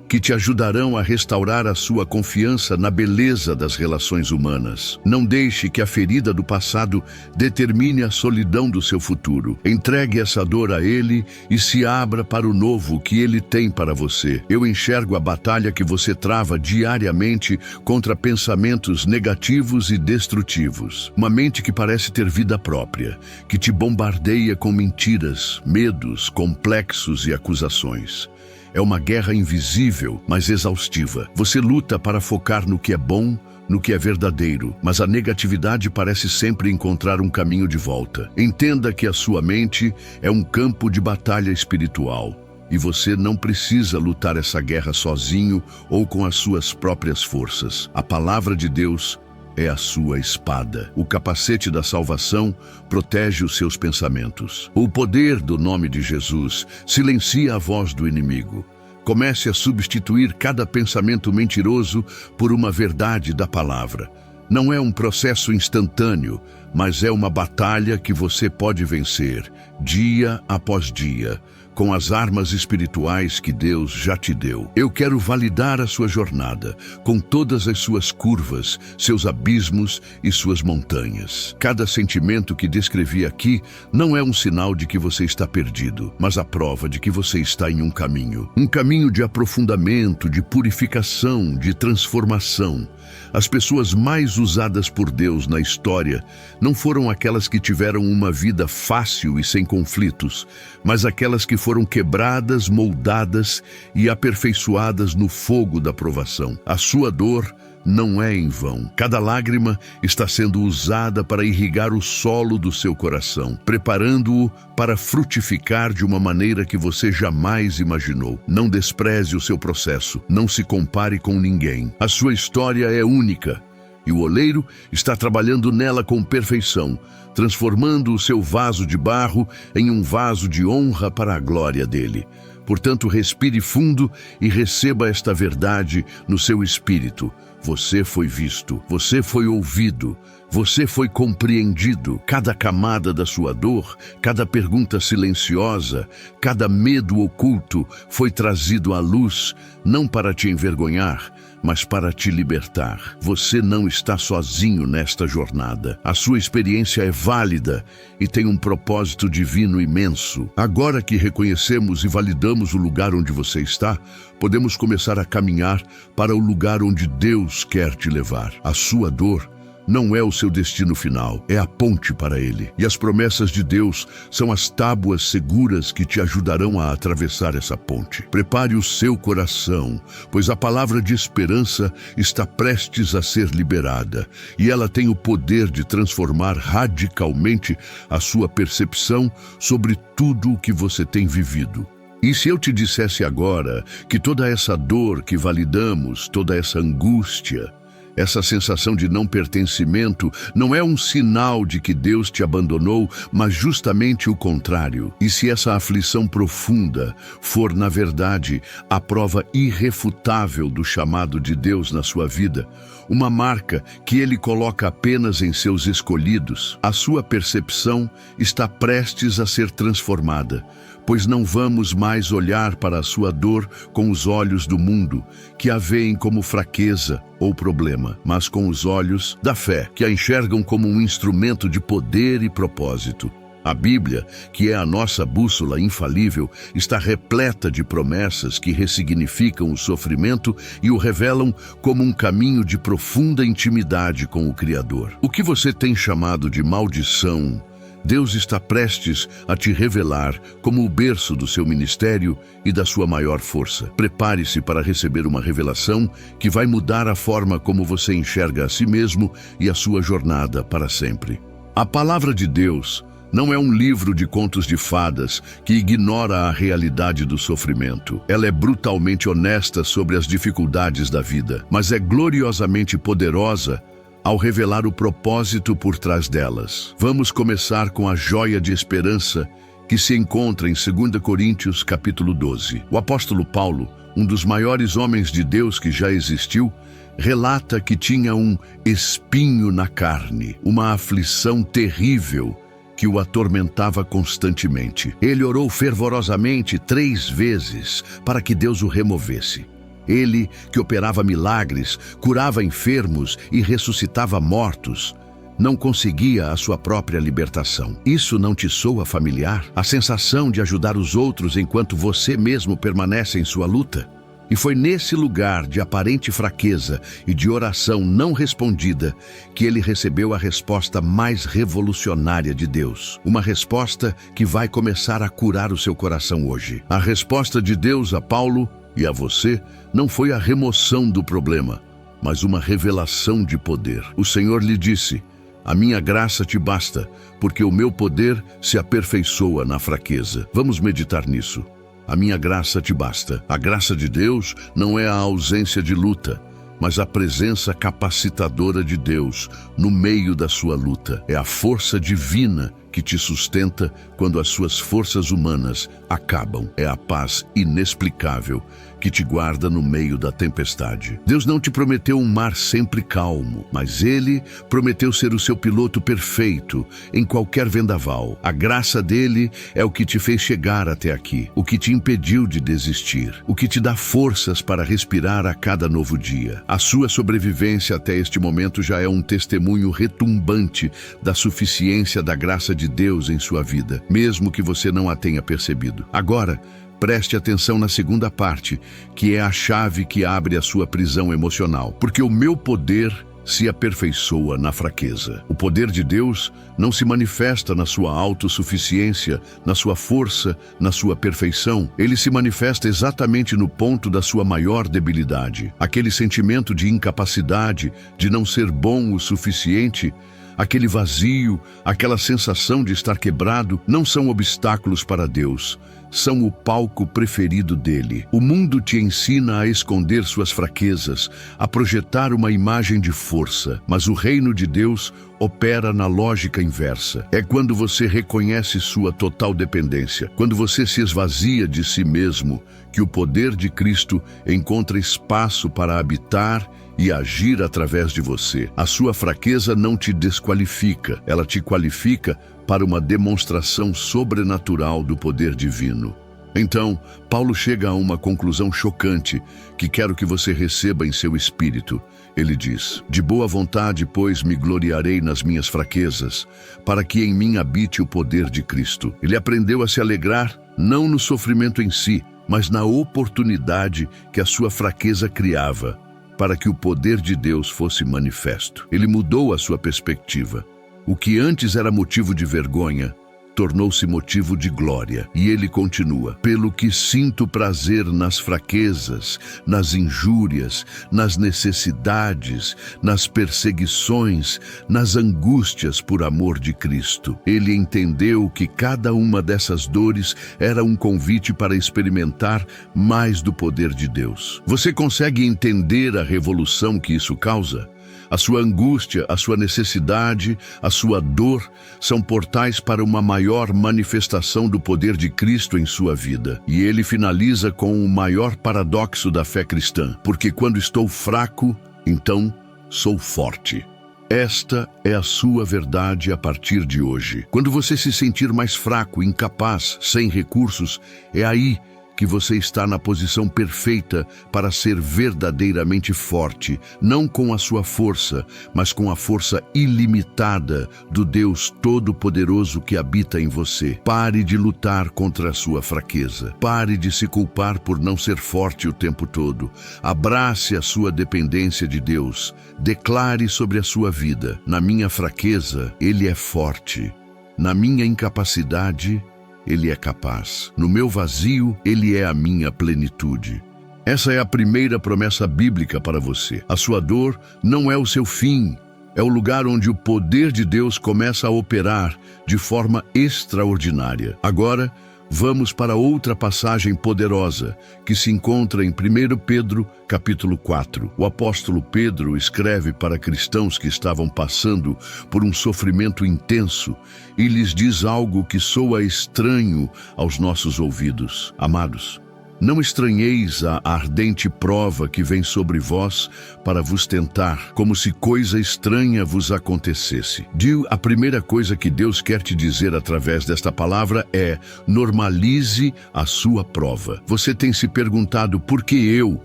que te ajudarão a restaurar a sua confiança na beleza das relações humanas. Não deixe que a ferida do passado determine a solidão do seu futuro. Entregue essa dor a Ele e se abra para o novo que Ele tem para você. Eu enxergo a batalha que você trava diariamente contra pensamentos negativos e destrutivos. Uma mente que parece ter vida própria, que te bombardeia com mentiras, medos, complexos e acusações. É uma guerra invisível, mas exaustiva. Você luta para focar no que é bom, no que é verdadeiro, mas a negatividade parece sempre encontrar um caminho de volta. Entenda que a sua mente é um campo de batalha espiritual. E você não precisa lutar essa guerra sozinho ou com as suas próprias forças. A palavra de Deus é a sua espada. O capacete da salvação protege os seus pensamentos. O poder do nome de Jesus silencia a voz do inimigo. Comece a substituir cada pensamento mentiroso por uma verdade da palavra. Não é um processo instantâneo, mas é uma batalha que você pode vencer, dia após dia, com as armas espirituais que Deus já te deu. Eu quero validar a sua jornada, com todas as suas curvas, seus abismos e suas montanhas. Cada sentimento que descrevi aqui não é um sinal de que você está perdido, mas a prova de que você está em um caminho de aprofundamento, de purificação, de transformação. As pessoas mais usadas por Deus na história não foram aquelas que tiveram uma vida fácil e sem conflitos, mas aquelas que foram quebradas, moldadas e aperfeiçoadas no fogo da provação. A sua dor não é em vão. Cada lágrima está sendo usada para irrigar o solo do seu coração, preparando-o para frutificar de uma maneira que você jamais imaginou. Não despreze o seu processo, não se compare com ninguém. A sua história é única e o oleiro está trabalhando nela com perfeição, transformando o seu vaso de barro em um vaso de honra para a glória dele. Portanto, respire fundo e receba esta verdade no seu espírito. Você foi visto, você foi ouvido, você foi compreendido. Cada camada da sua dor, cada pergunta silenciosa, cada medo oculto foi trazido à luz, não para te envergonhar, mas para te libertar. Você não está sozinho nesta jornada. A sua experiência é válida e tem um propósito divino imenso. Agora que reconhecemos e validamos o lugar onde você está, podemos começar a caminhar para o lugar onde Deus quer te levar. A sua dor não é o seu destino final, é a ponte para ele. E as promessas de Deus são as tábuas seguras que te ajudarão a atravessar essa ponte. Prepare o seu coração, pois a palavra de esperança está prestes a ser liberada, e ela tem o poder de transformar radicalmente a sua percepção sobre tudo o que você tem vivido. E se eu te dissesse agora que toda essa dor que validamos, toda essa angústia, essa sensação de não pertencimento não é um sinal de que Deus te abandonou, mas justamente o contrário. E se essa aflição profunda for, na verdade, a prova irrefutável do chamado de Deus na sua vida, uma marca que Ele coloca apenas em seus escolhidos, a sua percepção está prestes a ser transformada, pois não vamos mais olhar para a sua dor com os olhos do mundo, que a veem como fraqueza ou problema, mas com os olhos da fé, que a enxergam como um instrumento de poder e propósito. A Bíblia, que é a nossa bússola infalível, está repleta de promessas que ressignificam o sofrimento e o revelam como um caminho de profunda intimidade com o Criador. O que você tem chamado de maldição, Deus está prestes a te revelar como o berço do seu ministério e da sua maior força. Prepare-se para receber uma revelação que vai mudar a forma como você enxerga a si mesmo e a sua jornada para sempre. A palavra de Deus não é um livro de contos de fadas que ignora a realidade do sofrimento. Ela é brutalmente honesta sobre as dificuldades da vida, mas é gloriosamente poderosa ao revelar o propósito por trás delas. Vamos começar com a joia de esperança que se encontra em 2 Coríntios capítulo 12. O apóstolo Paulo, um dos maiores homens de Deus que já existiu, relata que tinha um espinho na carne, uma aflição terrível que o atormentava constantemente. Ele orou fervorosamente 3 vezes para que Deus o removesse. Ele, que operava milagres, curava enfermos e ressuscitava mortos, não conseguia a sua própria libertação. Isso não te soa familiar? A sensação de ajudar os outros enquanto você mesmo permanece em sua luta? E foi nesse lugar de aparente fraqueza e de oração não respondida que ele recebeu a resposta mais revolucionária de Deus. Uma resposta que vai começar a curar o seu coração hoje. A resposta de Deus a Paulo e a você não foi a remoção do problema, mas uma revelação de poder. O Senhor lhe disse: a minha graça te basta, porque o meu poder se aperfeiçoa na fraqueza. Vamos meditar nisso. A minha graça te basta. A graça de Deus não é a ausência de luta, mas a presença capacitadora de Deus no meio da sua luta. É a força divina que te sustenta quando as suas forças humanas acabam. É a paz inexplicável que te guarda no meio da tempestade. Deus não te prometeu um mar sempre calmo, mas Ele prometeu ser o seu piloto perfeito em qualquer vendaval. A graça dele é o que te fez chegar até aqui, o que te impediu de desistir, o que te dá forças para respirar a cada novo dia. A sua sobrevivência até este momento já é um testemunho retumbante da suficiência da graça de Deus em sua vida, mesmo que você não a tenha percebido. Agora, preste atenção na segunda parte, que é a chave que abre a sua prisão emocional. Porque o meu poder se aperfeiçoa na fraqueza. O poder de Deus não se manifesta na sua autossuficiência, na sua força, na sua perfeição. Ele se manifesta exatamente no ponto da sua maior debilidade. Aquele sentimento de incapacidade, de não ser bom o suficiente, aquele vazio, aquela sensação de estar quebrado, não são obstáculos para Deus. São o palco preferido dele. O mundo te ensina a esconder suas fraquezas, a projetar uma imagem de força, mas o reino de Deus opera na lógica inversa. É quando você reconhece sua total dependência, quando você se esvazia de si mesmo, que o poder de Cristo encontra espaço para habitar e agir através de você. A sua fraqueza não te desqualifica, ela te qualifica para uma demonstração sobrenatural do poder divino. Então, Paulo chega a uma conclusão chocante que quero que você receba em seu espírito. Ele diz: de boa vontade, pois, me gloriarei nas minhas fraquezas, para que em mim habite o poder de Cristo. Ele aprendeu a se alegrar não no sofrimento em si, mas na oportunidade que a sua fraqueza criava, para que o poder de Deus fosse manifesto. Ele mudou a sua perspectiva. O que antes era motivo de vergonha, tornou-se motivo de glória. E ele continua: pelo que sinto prazer nas fraquezas, nas injúrias, nas necessidades, nas perseguições, nas angústias por amor de Cristo. Ele entendeu que cada uma dessas dores era um convite para experimentar mais do poder de Deus. Você consegue entender a revolução que isso causa? A sua angústia, a sua necessidade, a sua dor são portais para uma maior manifestação do poder de Cristo em sua vida. E ele finaliza com o maior paradoxo da fé cristã: porque quando estou fraco, então sou forte. Esta é a sua verdade a partir de hoje. Quando você se sentir mais fraco, incapaz, sem recursos, é aí que você está na posição perfeita para ser verdadeiramente forte, não com a sua força, mas com a força ilimitada do Deus Todo-Poderoso que habita em você. Pare de lutar contra a sua fraqueza. Pare de se culpar por não ser forte o tempo todo. Abrace a sua dependência de Deus. Declare sobre a sua vida: na minha fraqueza, Ele é forte. Na minha incapacidade, Ele é capaz. No meu vazio, Ele é a minha plenitude. Essa é a primeira promessa bíblica para você. A sua dor não é o seu fim. É o lugar onde o poder de Deus começa a operar de forma extraordinária. Agora, vamos para outra passagem poderosa que se encontra em 1 Pedro, capítulo 4. O apóstolo Pedro escreve para cristãos que estavam passando por um sofrimento intenso e lhes diz algo que soa estranho aos nossos ouvidos. Amados, não estranheis a ardente prova que vem sobre vós para vos tentar, como se coisa estranha vos acontecesse. A primeira coisa que Deus quer te dizer através desta palavra é: normalize a sua prova. Você tem se perguntado por que eu,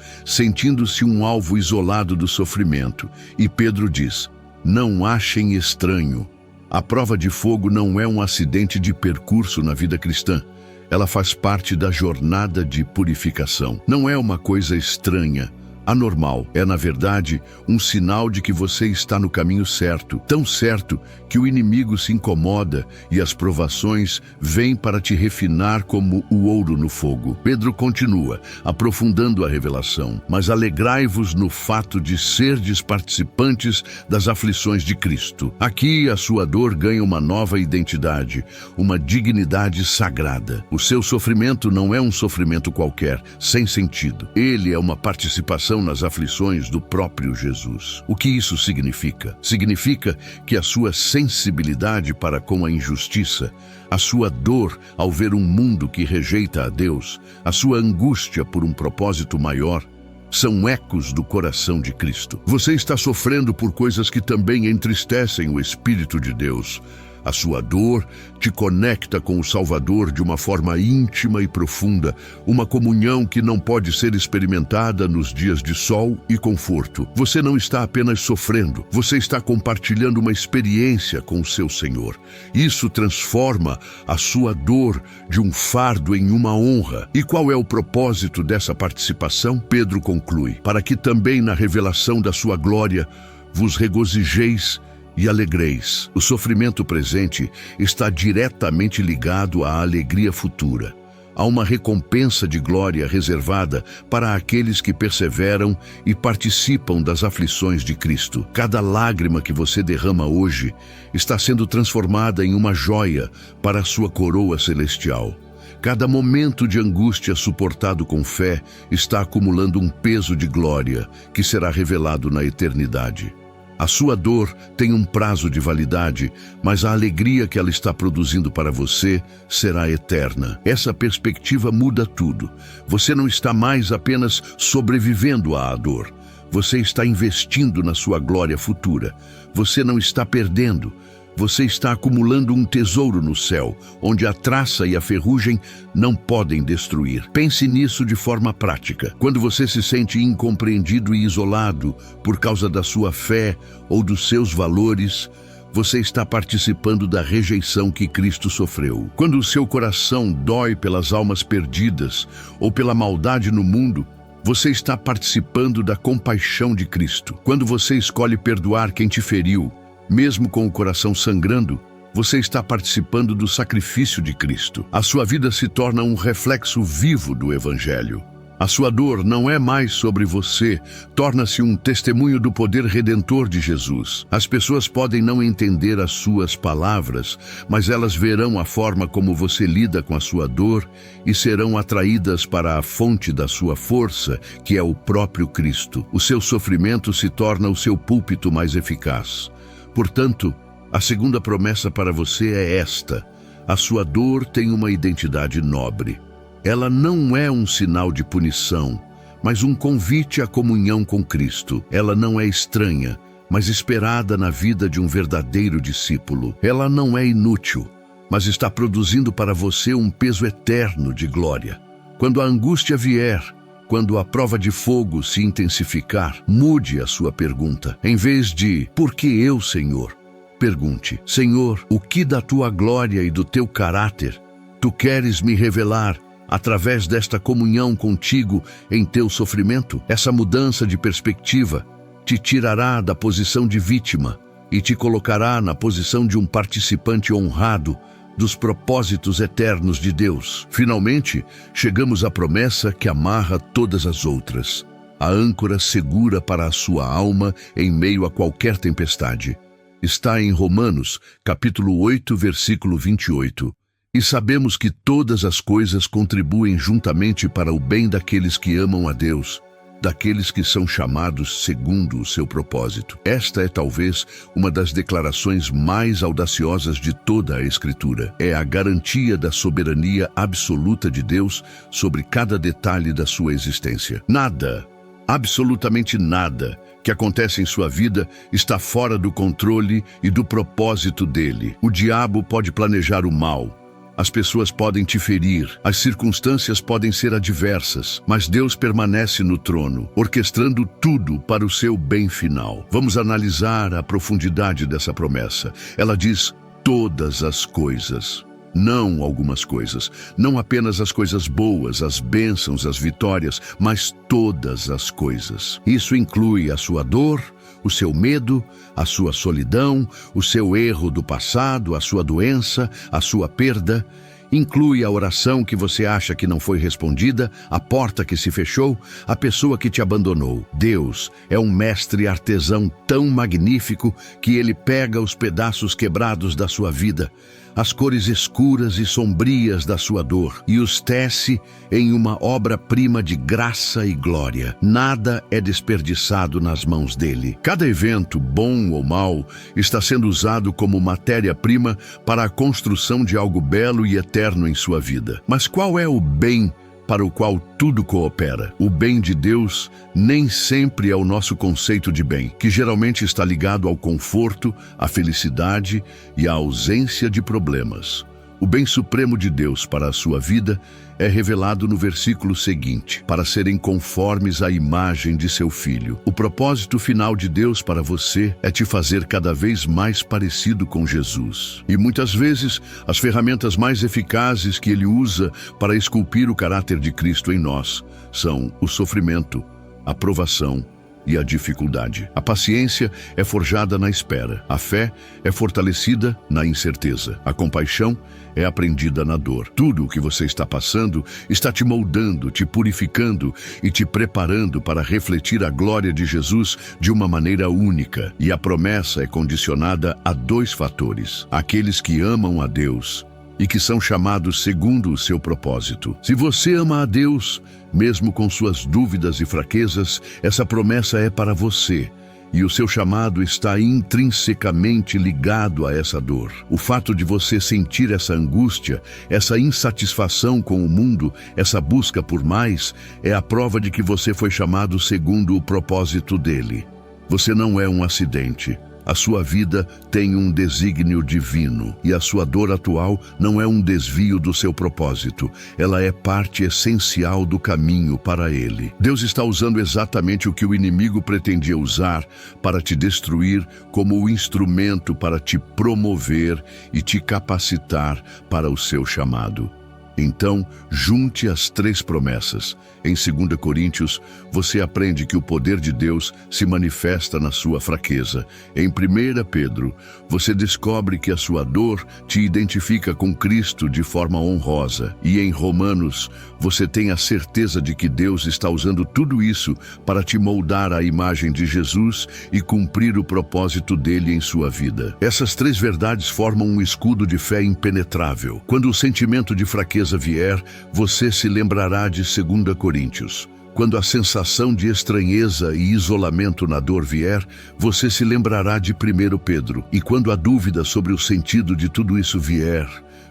sentindo-se um alvo isolado do sofrimento. E Pedro diz: não achem estranho. A prova de fogo não é um acidente de percurso na vida cristã. Ela faz parte da jornada de purificação. Não é uma coisa estranha, anormal. É, na verdade, um sinal de que você está no caminho certo. Tão certo que o inimigo se incomoda e as provações vêm para te refinar como o ouro no fogo. Pedro continua, aprofundando a revelação. Mas alegrai-vos no fato de serdes participantes das aflições de Cristo. Aqui a sua dor ganha uma nova identidade, uma dignidade sagrada. O seu sofrimento não é um sofrimento qualquer, sem sentido. Ele é uma participação nas aflições do próprio Jesus. O que isso significa? Significa que a sua sensibilidade para com a injustiça, a sua dor ao ver um mundo que rejeita a Deus, a sua angústia por um propósito maior, são ecos do coração de Cristo. Você está sofrendo por coisas que também entristecem o Espírito de Deus. A sua dor te conecta com o Salvador de uma forma íntima e profunda, uma comunhão que não pode ser experimentada nos dias de sol e conforto. Você não está apenas sofrendo, você está compartilhando uma experiência com o seu Senhor. Isso transforma a sua dor de um fardo em uma honra. E qual é o propósito dessa participação? Pedro conclui: para que também na revelação da sua glória vos regozijeis e alegreis. O sofrimento presente está diretamente ligado à alegria futura. Há uma recompensa de glória reservada para aqueles que perseveram e participam das aflições de Cristo. Cada lágrima que você derrama hoje está sendo transformada em uma joia para a sua coroa celestial. Cada momento de angústia suportado com fé está acumulando um peso de glória que será revelado na eternidade. A sua dor tem um prazo de validade, mas a alegria que ela está produzindo para você será eterna. Essa perspectiva muda tudo. Você não está mais apenas sobrevivendo à dor. Você está investindo na sua glória futura. Você não está perdendo. Você está acumulando um tesouro no céu, onde a traça e a ferrugem não podem destruir. Pense nisso de forma prática. Quando você se sente incompreendido e isolado por causa da sua fé ou dos seus valores, você está participando da rejeição que Cristo sofreu. Quando o seu coração dói pelas almas perdidas ou pela maldade no mundo, você está participando da compaixão de Cristo. Quando você escolhe perdoar quem te feriu, mesmo com o coração sangrando, você está participando do sacrifício de Cristo. A sua vida se torna um reflexo vivo do Evangelho. A sua dor não é mais sobre você, torna-se um testemunho do poder redentor de Jesus. As pessoas podem não entender as suas palavras, mas elas verão a forma como você lida com a sua dor e serão atraídas para a fonte da sua força, que é o próprio Cristo. O seu sofrimento se torna o seu púlpito mais eficaz. Portanto, a segunda promessa para você é esta: a sua dor tem uma identidade nobre. Ela não é um sinal de punição, mas um convite à comunhão com Cristo. Ela não é estranha, mas esperada na vida de um verdadeiro discípulo. Ela não é inútil, mas está produzindo para você um peso eterno de glória. Quando a angústia vier, quando a prova de fogo se intensificar, mude a sua pergunta. Em vez de "por que eu, Senhor?", pergunte: "Senhor, o que da tua glória e do teu caráter tu queres me revelar através desta comunhão contigo em teu sofrimento?" Essa mudança de perspectiva te tirará da posição de vítima e te colocará na posição de um participante honrado dos propósitos eternos de Deus. Finalmente, chegamos à promessa que amarra todas as outras, a âncora segura para a sua alma em meio a qualquer tempestade. Está em Romanos, capítulo 8, versículo 28. E sabemos que todas as coisas contribuem juntamente para o bem daqueles que amam a Deus, daqueles que são chamados segundo o seu propósito. Esta é talvez uma das declarações mais audaciosas de toda a Escritura. É a garantia da soberania absoluta de Deus sobre cada detalhe da sua existência. Nada, absolutamente nada, que acontece em sua vida está fora do controle e do propósito dele. O diabo pode planejar o mal. As pessoas podem te ferir, as circunstâncias podem ser adversas, mas Deus permanece no trono, orquestrando tudo para o seu bem final. Vamos analisar a profundidade dessa promessa. Ela diz todas as coisas. Não algumas coisas, não apenas as coisas boas, as bênçãos, as vitórias, mas todas as coisas. Isso inclui a sua dor, o seu medo, a sua solidão, o seu erro do passado, a sua doença, a sua perda. Inclui a oração que você acha que não foi respondida, a porta que se fechou, a pessoa que te abandonou. Deus é um mestre artesão tão magnífico que ele pega os pedaços quebrados da sua vida, as cores escuras e sombrias da sua dor, e os tece em uma obra-prima de graça e glória. Nada é desperdiçado nas mãos dele. Cada evento, bom ou mau, está sendo usado como matéria-prima para a construção de algo belo e eterno em sua vida. Mas qual é o bem para o qual tudo coopera? O bem de Deus nem sempre é o nosso conceito de bem, que geralmente está ligado ao conforto, à felicidade e à ausência de problemas. O bem supremo de Deus para a sua vida é revelado no versículo seguinte: para serem conformes à imagem de seu Filho. O propósito final de Deus para você é te fazer cada vez mais parecido com Jesus. E muitas vezes, as ferramentas mais eficazes que Ele usa para esculpir o caráter de Cristo em nós são o sofrimento, a provação e a dificuldade. A paciência é forjada na espera. A fé é fortalecida na incerteza. A compaixão é aprendida na dor. Tudo o que você está passando está te moldando, te purificando e te preparando para refletir a glória de Jesus de uma maneira única. E a promessa é condicionada a 2 fatores: aqueles que amam a Deus e que são chamados segundo o seu propósito. Se você ama a Deus, mesmo com suas dúvidas e fraquezas, essa promessa é para você, e o seu chamado está intrinsecamente ligado a essa dor. O fato de você sentir essa angústia, essa insatisfação com o mundo, essa busca por mais, é a prova de que você foi chamado segundo o propósito dele. Você não é um acidente. A sua vida tem um desígnio divino, e a sua dor atual não é um desvio do seu propósito. Ela é parte essencial do caminho para ele. Deus está usando exatamente o que o inimigo pretendia usar para te destruir como o instrumento para te promover e te capacitar para o seu chamado. Então, junte as 3 promessas. Em 2 Coríntios, você aprende que o poder de Deus se manifesta na sua fraqueza. Em 1 Pedro, você descobre que a sua dor te identifica com Cristo de forma honrosa. E em Romanos, você tem a certeza de que Deus está usando tudo isso para te moldar à imagem de Jesus e cumprir o propósito dele em sua vida. Essas 3 verdades formam um escudo de fé impenetrável. Quando o sentimento de fraqueza vier, você se lembrará de 2 Coríntios. Quando a sensação de estranheza e isolamento na dor vier, você se lembrará de 1 Pedro. E quando a dúvida sobre o sentido de tudo isso vier,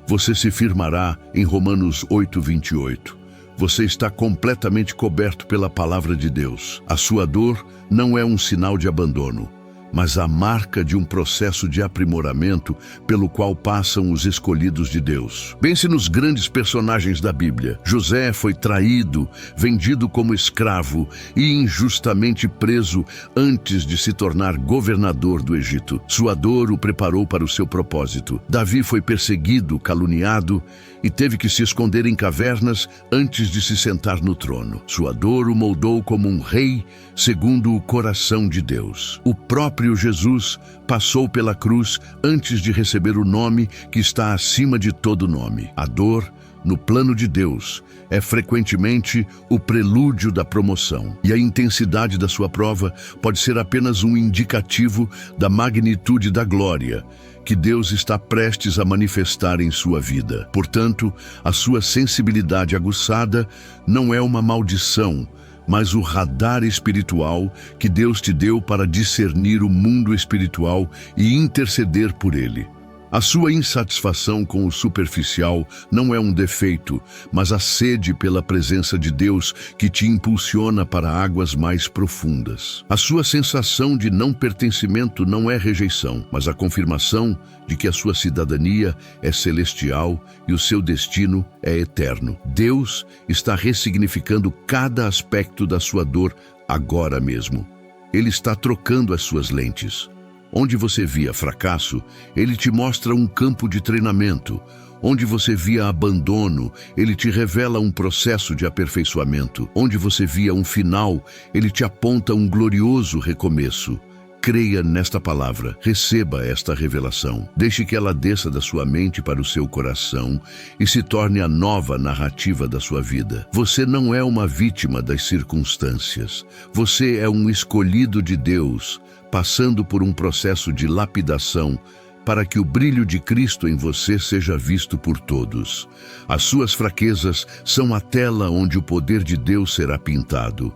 você se firmará em Romanos 8:28. Você está completamente coberto pela palavra de Deus. A sua dor não é um sinal de abandono, mas a marca de um processo de aprimoramento pelo qual passam os escolhidos de Deus. Pense nos grandes personagens da Bíblia. José foi traído, vendido como escravo e injustamente preso antes de se tornar governador do Egito. Sua dor o preparou para o seu propósito. Davi foi perseguido, caluniado e teve que se esconder em cavernas antes de se sentar no trono. Sua dor o moldou como um rei segundo o coração de Deus. O próprio Jesus passou pela cruz antes de receber o nome que está acima de todo nome. A dor, no plano de Deus, é frequentemente o prelúdio da promoção. E a intensidade da sua prova pode ser apenas um indicativo da magnitude da glória que Deus está prestes a manifestar em sua vida. Portanto, a sua sensibilidade aguçada não é uma maldição, mas o radar espiritual que Deus te deu para discernir o mundo espiritual e interceder por ele. A sua insatisfação com o superficial não é um defeito, mas a sede pela presença de Deus que te impulsiona para águas mais profundas. A sua sensação de não pertencimento não é rejeição, mas a confirmação de que a sua cidadania é celestial e o seu destino é eterno. Deus está ressignificando cada aspecto da sua dor agora mesmo. Ele está trocando as suas lentes. Onde você via fracasso, ele te mostra um campo de treinamento. Onde você via abandono, Ele te revela um processo de aperfeiçoamento. Onde você via um final, Ele te aponta um glorioso recomeço. Creia nesta palavra, receba esta revelação. Deixe que ela desça da sua mente para o seu coração e se torne a nova narrativa da sua vida. Você não é uma vítima das circunstâncias. Você é um escolhido de Deus, passando por um processo de lapidação para que o brilho de Cristo em você seja visto por todos. As suas fraquezas são a tela onde o poder de Deus será pintado.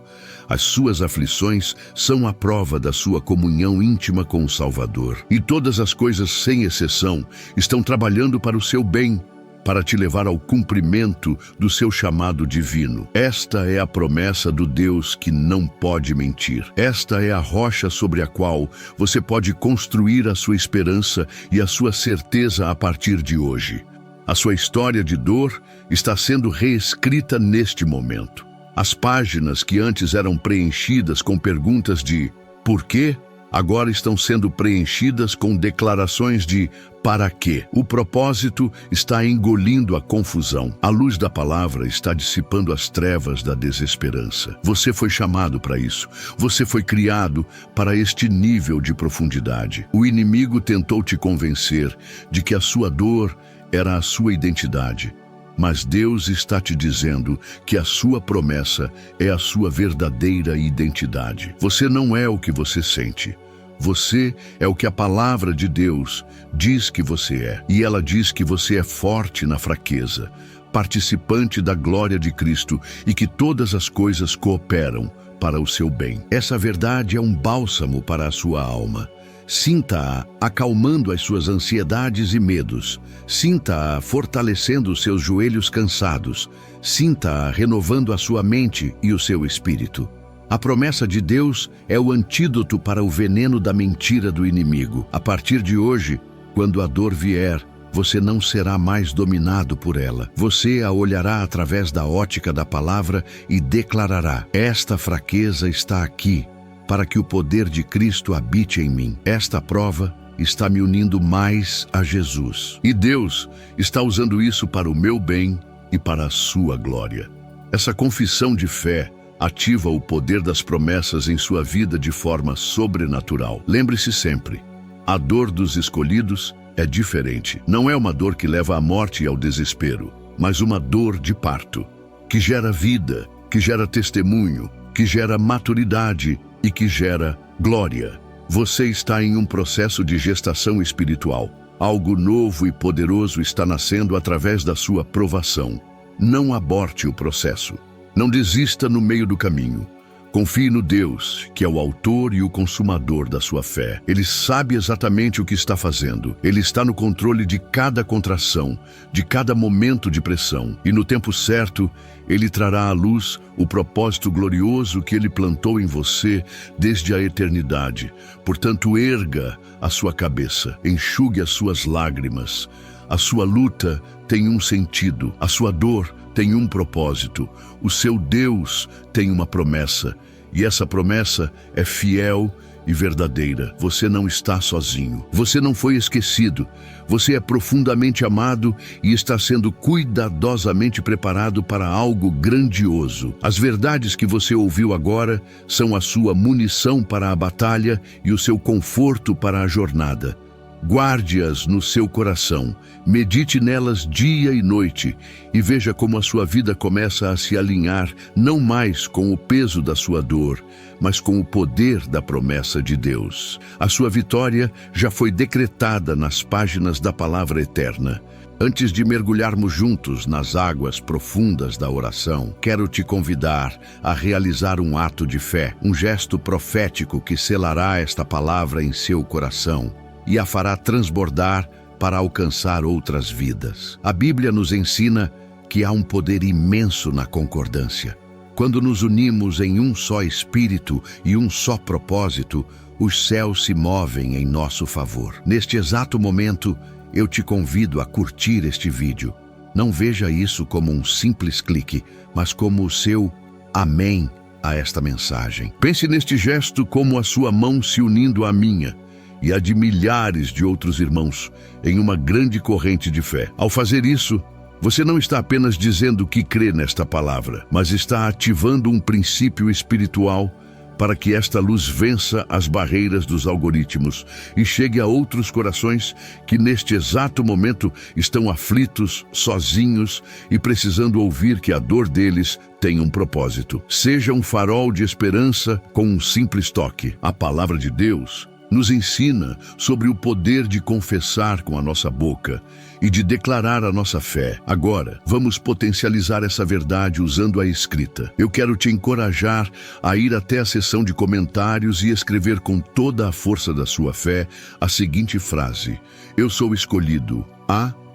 As suas aflições são a prova da sua comunhão íntima com o Salvador. E todas as coisas, sem exceção, estão trabalhando para o seu bem, para te levar ao cumprimento do seu chamado divino. Esta é a promessa do Deus que não pode mentir. Esta é a rocha sobre a qual você pode construir a sua esperança e a sua certeza a partir de hoje. A sua história de dor está sendo reescrita neste momento. As páginas que antes eram preenchidas com perguntas de "por quê?", agora estão sendo preenchidas com declarações de "para quê?". O propósito está engolindo a confusão. A luz da palavra está dissipando as trevas da desesperança. Você foi chamado para isso. Você foi criado para este nível de profundidade. O inimigo tentou te convencer de que a sua dor era a sua identidade. Mas Deus está te dizendo que a sua promessa é a sua verdadeira identidade. Você não é o que você sente. Você é o que a palavra de Deus diz que você é. E ela diz que você é forte na fraqueza, participante da glória de Cristo e que todas as coisas cooperam para o seu bem. Essa verdade é um bálsamo para a sua alma. Sinta-a acalmando as suas ansiedades e medos. Sinta-a fortalecendo os seus joelhos cansados. Sinta-a renovando a sua mente e o seu espírito. A promessa de Deus é o antídoto para o veneno da mentira do inimigo. A partir de hoje, quando a dor vier, você não será mais dominado por ela. Você a olhará através da ótica da palavra e declarará: esta fraqueza está aqui, para que o poder de Cristo habite em mim. Esta prova está me unindo mais a Jesus. E Deus está usando isso para o meu bem e para a sua glória. Essa confissão de fé ativa o poder das promessas em sua vida de forma sobrenatural. Lembre-se sempre, a dor dos escolhidos é diferente. Não é uma dor que leva à morte e ao desespero, mas uma dor de parto, que gera vida, que gera testemunho, que gera maturidade e que gera glória. Você está em um processo de gestação espiritual. Algo novo e poderoso está nascendo através da sua provação. Não aborte o processo. Não desista no meio do caminho. Confie no Deus, que é o autor e o consumador da sua fé. Ele sabe exatamente o que está fazendo. Ele está no controle de cada contração, de cada momento de pressão. E no tempo certo, Ele trará à luz o propósito glorioso que Ele plantou em você desde a eternidade. Portanto, erga a sua cabeça, enxugue as suas lágrimas. A sua luta tem um sentido, a sua dor tem um propósito, o seu Deus tem uma promessa, e essa promessa é fiel e verdadeira. Você não está sozinho, você não foi esquecido, você é profundamente amado e está sendo cuidadosamente preparado para algo grandioso. As verdades que você ouviu agora são a sua munição para a batalha e o seu conforto para a jornada. Guarde-as no seu coração, medite nelas dia e noite e veja como a sua vida começa a se alinhar não mais com o peso da sua dor, mas com o poder da promessa de Deus. A sua vitória já foi decretada nas páginas da palavra eterna. Antes de mergulharmos juntos nas águas profundas da oração, quero te convidar a realizar um ato de fé, um gesto profético que selará esta palavra em seu coração e a fará transbordar para alcançar outras vidas. A Bíblia nos ensina que há um poder imenso na concordância. Quando nos unimos em um só espírito e um só propósito, os céus se movem em nosso favor. Neste exato momento, eu te convido a curtir este vídeo. Não veja isso como um simples clique, mas como o seu amém a esta mensagem. Pense neste gesto como a sua mão se unindo à minha, e a de milhares de outros irmãos em uma grande corrente de fé. Ao fazer isso, você não está apenas dizendo que crê nesta palavra, mas está ativando um princípio espiritual para que esta luz vença as barreiras dos algoritmos e chegue a outros corações que neste exato momento estão aflitos, sozinhos e precisando ouvir que a dor deles tem um propósito. Seja um farol de esperança com um simples toque. A palavra de Deus nos ensina sobre o poder de confessar com a nossa boca e de declarar a nossa fé. Agora, vamos potencializar essa verdade usando a escrita. Eu quero te encorajar a ir até a seção de comentários e escrever com toda a força da sua fé a seguinte frase: eu sou escolhido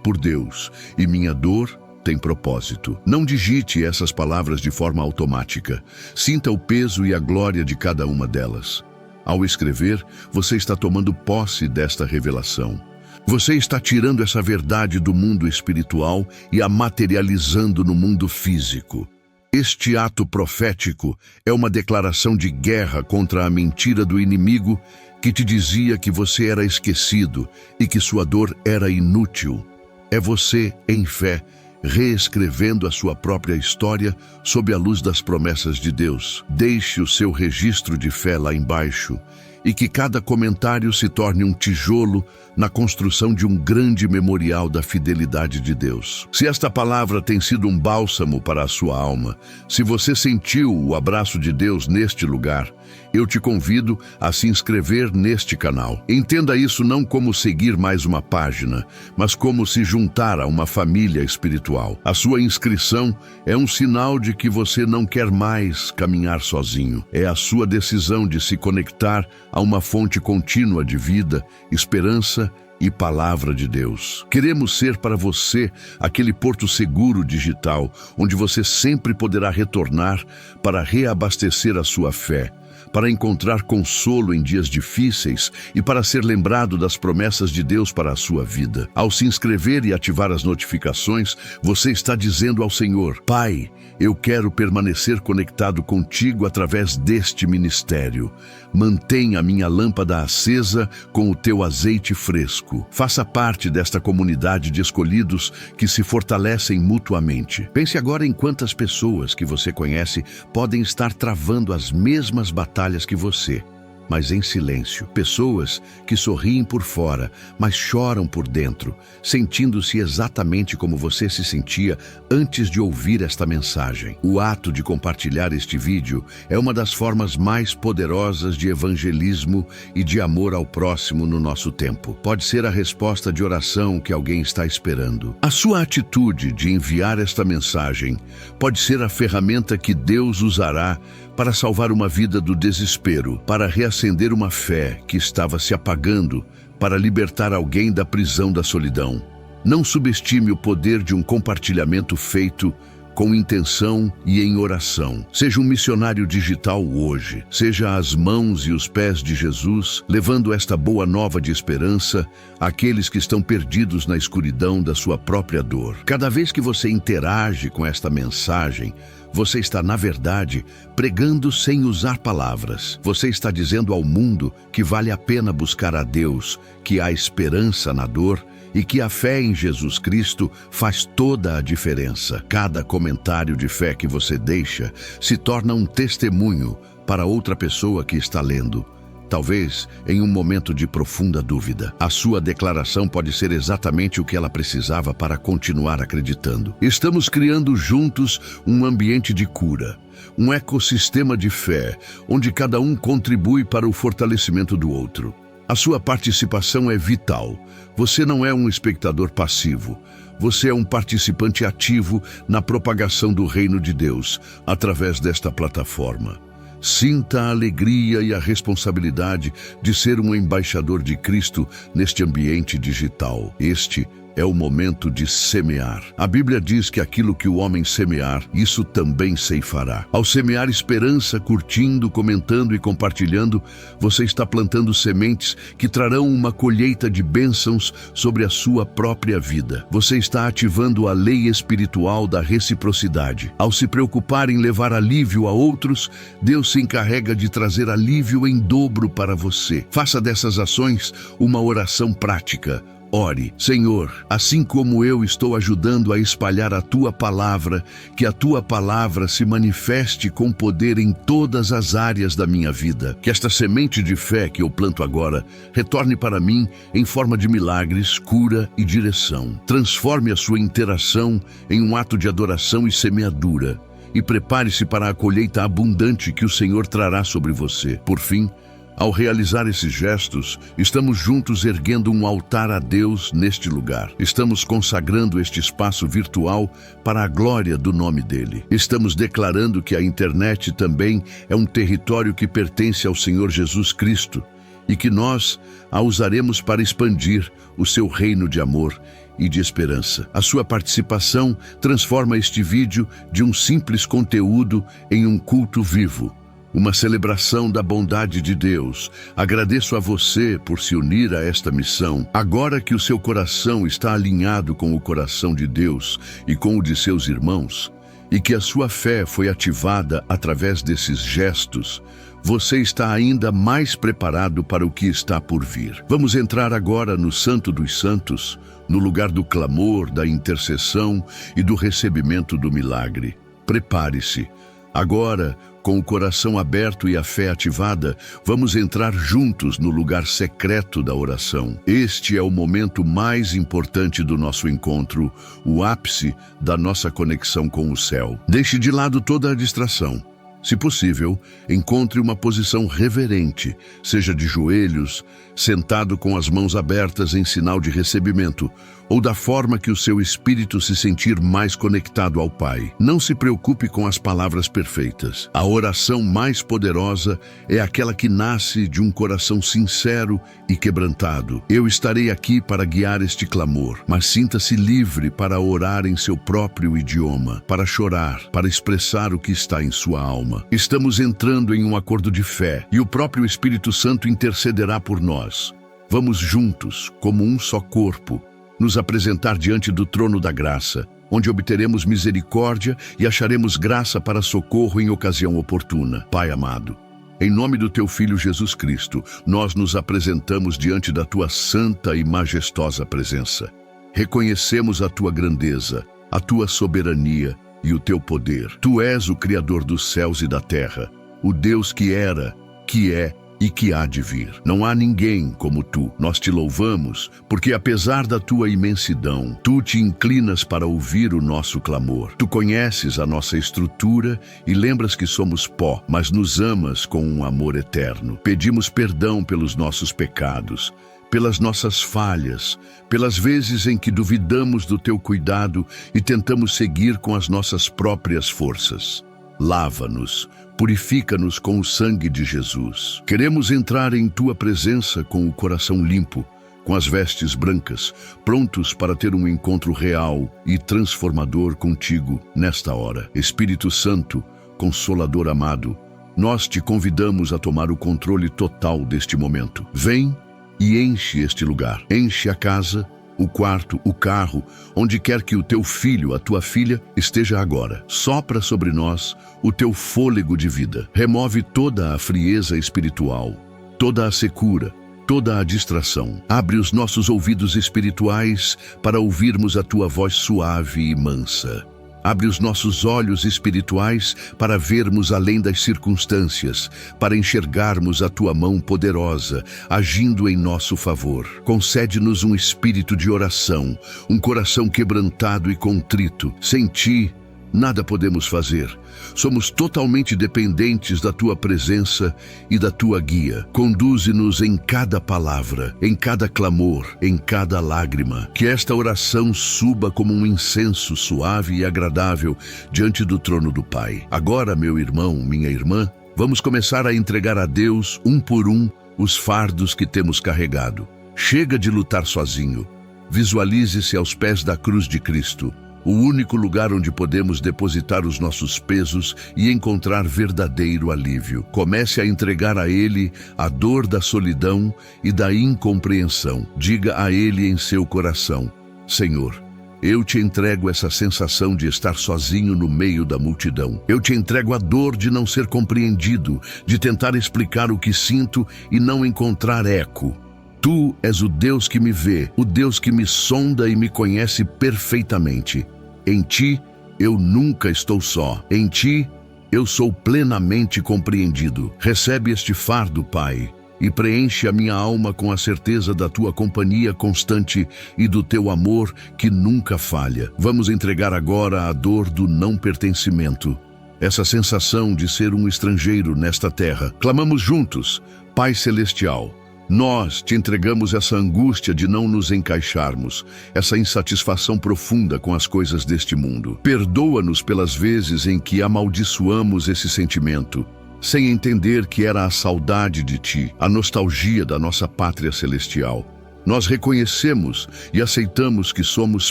por Deus e minha dor tem propósito. Não digite essas palavras de forma automática. Sinta o peso e a glória de cada uma delas. Ao escrever, você está tomando posse desta revelação. Você está tirando essa verdade do mundo espiritual e a materializando no mundo físico. Este ato profético é uma declaração de guerra contra a mentira do inimigo que te dizia que você era esquecido e que sua dor era inútil. É você, em fé, reescrevendo a sua própria história sob a luz das promessas de Deus. Deixe o seu registro de fé lá embaixo e que cada comentário se torne um tijolo na construção de um grande memorial da fidelidade de Deus. Se esta palavra tem sido um bálsamo para a sua alma, se você sentiu o abraço de Deus neste lugar, eu te convido a se inscrever neste canal. Entenda isso não como seguir mais uma página, mas como se juntar a uma família espiritual. A sua inscrição é um sinal de que você não quer mais caminhar sozinho. É a sua decisão de se conectar a uma fonte contínua de vida, esperança e palavra de Deus. Queremos ser para você aquele porto seguro digital, onde você sempre poderá retornar para reabastecer a sua fé, para encontrar consolo em dias difíceis e para ser lembrado das promessas de Deus para a sua vida. Ao se inscrever e ativar as notificações, você está dizendo ao Senhor: Pai, eu quero permanecer conectado contigo através deste ministério. Mantenha a minha lâmpada acesa com o teu azeite fresco. Faça parte desta comunidade de escolhidos que se fortalecem mutuamente. Pense agora em quantas pessoas que você conhece podem estar travando as mesmas batalhas que você, mas em silêncio. Pessoas que sorriem por fora, mas choram por dentro, sentindo-se exatamente como você se sentia antes de ouvir esta mensagem. O ato de compartilhar este vídeo é uma das formas mais poderosas de evangelismo e de amor ao próximo no nosso tempo. Pode ser a resposta de oração que alguém está esperando. A sua atitude de enviar esta mensagem pode ser a ferramenta que Deus usará para salvar uma vida do desespero, para reacender uma fé que estava se apagando, para libertar alguém da prisão da solidão. Não subestime o poder de um compartilhamento feito com intenção e em oração. Seja um missionário digital hoje. Seja as mãos e os pés de Jesus, levando esta boa nova de esperança àqueles que estão perdidos na escuridão da sua própria dor. Cada vez que você interage com esta mensagem, você está, na verdade, pregando sem usar palavras. Você está dizendo ao mundo que vale a pena buscar a Deus, que há esperança na dor e que a fé em Jesus Cristo faz toda a diferença. Cada comentário de fé que você deixa se torna um testemunho para outra pessoa que está lendo. Talvez em um momento de profunda dúvida. A sua declaração pode ser exatamente o que ela precisava para continuar acreditando. Estamos criando juntos um ambiente de cura, um ecossistema de fé, onde cada um contribui para o fortalecimento do outro. A sua participação é vital. Você não é um espectador passivo. Você é um participante ativo na propagação do reino de Deus através desta plataforma. Sinta a alegria e a responsabilidade de ser um embaixador de Cristo neste ambiente digital. Este é o momento de semear. A Bíblia diz que aquilo que o homem semear, isso também ceifará. Ao semear esperança, curtindo, comentando e compartilhando, você está plantando sementes que trarão uma colheita de bênçãos sobre a sua própria vida. Você está ativando a lei espiritual da reciprocidade. Ao se preocupar em levar alívio a outros, Deus se encarrega de trazer alívio em dobro para você. Faça dessas ações uma oração prática. Ore: Senhor, assim como eu estou ajudando a espalhar a Tua palavra, que a Tua palavra se manifeste com poder em todas as áreas da minha vida. Que esta semente de fé que eu planto agora retorne para mim em forma de milagres, cura e direção. Transforme a sua interação em um ato de adoração e semeadura. E prepare-se para a colheita abundante que o Senhor trará sobre você. Por fim, ao realizar esses gestos, estamos juntos erguendo um altar a Deus neste lugar. Estamos consagrando este espaço virtual para a glória do nome dele. Estamos declarando que a internet também é um território que pertence ao Senhor Jesus Cristo e que nós a usaremos para expandir o seu reino de amor e de esperança. A sua participação transforma este vídeo de um simples conteúdo em um culto vivo. Uma celebração da bondade de Deus. Agradeço a você por se unir a esta missão. Agora que o seu coração está alinhado com o coração de Deus e com o de seus irmãos, e que a sua fé foi ativada através desses gestos, você está ainda mais preparado para o que está por vir. Vamos entrar agora no Santo dos Santos, no lugar do clamor, da intercessão e do recebimento do milagre. Prepare-se. Agora, com o coração aberto e a fé ativada, vamos entrar juntos no lugar secreto da oração. Este é o momento mais importante do nosso encontro, o ápice da nossa conexão com o céu. Deixe de lado toda a distração. Se possível, encontre uma posição reverente, seja de joelhos, sentado com as mãos abertas em sinal de recebimento, ou da forma que o seu espírito se sentir mais conectado ao Pai. Não se preocupe com as palavras perfeitas. A oração mais poderosa é aquela que nasce de um coração sincero e quebrantado. Eu estarei aqui para guiar este clamor, mas sinta-se livre para orar em seu próprio idioma, para chorar, para expressar o que está em sua alma. Estamos entrando em um acordo de fé e o próprio Espírito Santo intercederá por nós. Vamos juntos, como um só corpo, nos apresentar diante do trono da graça, onde obteremos misericórdia e acharemos graça para socorro em ocasião oportuna. Pai amado, em nome do Teu Filho Jesus Cristo, nós nos apresentamos diante da Tua santa e majestosa presença. Reconhecemos a Tua grandeza, a Tua soberania e o Teu poder. Tu és o Criador dos céus e da terra, o Deus que era, que é e que há de vir. Não há ninguém como Tu. Nós Te louvamos, porque apesar da Tua imensidão, Tu Te inclinas para ouvir o nosso clamor. Tu conheces a nossa estrutura e lembras que somos pó, mas nos amas com um amor eterno. Pedimos perdão pelos nossos pecados, pelas nossas falhas, pelas vezes em que duvidamos do Teu cuidado e tentamos seguir com as nossas próprias forças. Lava-nos, purifica-nos com o sangue de Jesus. Queremos entrar em Tua presença com o coração limpo, com as vestes brancas, prontos para ter um encontro real e transformador contigo nesta hora. Espírito Santo, Consolador amado, nós Te convidamos a tomar o controle total deste momento. Vem e enche este lugar. Enche a casa, o quarto, o carro, onde quer que o Teu filho, a Tua filha, esteja agora. Sopra sobre nós o Teu fôlego de vida. Remove toda a frieza espiritual, toda a secura, toda a distração. Abre os nossos ouvidos espirituais para ouvirmos a Tua voz suave e mansa. Abre os nossos olhos espirituais para vermos além das circunstâncias, para enxergarmos a Tua mão poderosa, agindo em nosso favor. Concede-nos um espírito de oração, um coração quebrantado e contrito. Sem Ti, nada podemos fazer. Somos totalmente dependentes da Tua presença e da Tua guia. Conduze-nos em cada palavra, em cada clamor, em cada lágrima. Que esta oração suba como um incenso suave e agradável diante do trono do Pai. Agora, meu irmão, minha irmã, vamos começar a entregar a Deus, um por um, os fardos que temos carregado. Chega de lutar sozinho. Visualize-se aos pés da cruz de Cristo, o único lugar onde podemos depositar os nossos pesos e encontrar verdadeiro alívio. Comece a entregar a Ele a dor da solidão e da incompreensão. Diga a Ele em seu coração: Senhor, eu te entrego essa sensação de estar sozinho no meio da multidão. Eu te entrego a dor de não ser compreendido, de tentar explicar o que sinto e não encontrar eco. Tu és o Deus que me vê, o Deus que me sonda e me conhece perfeitamente. Em Ti, eu nunca estou só. Em Ti, eu sou plenamente compreendido. Recebe este fardo, Pai, e preenche a minha alma com a certeza da Tua companhia constante e do Teu amor que nunca falha. Vamos entregar agora a dor do não pertencimento, essa sensação de ser um estrangeiro nesta terra. Clamamos juntos: Pai Celestial, nós te entregamos essa angústia de não nos encaixarmos, essa insatisfação profunda com as coisas deste mundo. Perdoa-nos pelas vezes em que amaldiçoamos esse sentimento, sem entender que era a saudade de Ti, a nostalgia da nossa pátria celestial. Nós reconhecemos e aceitamos que somos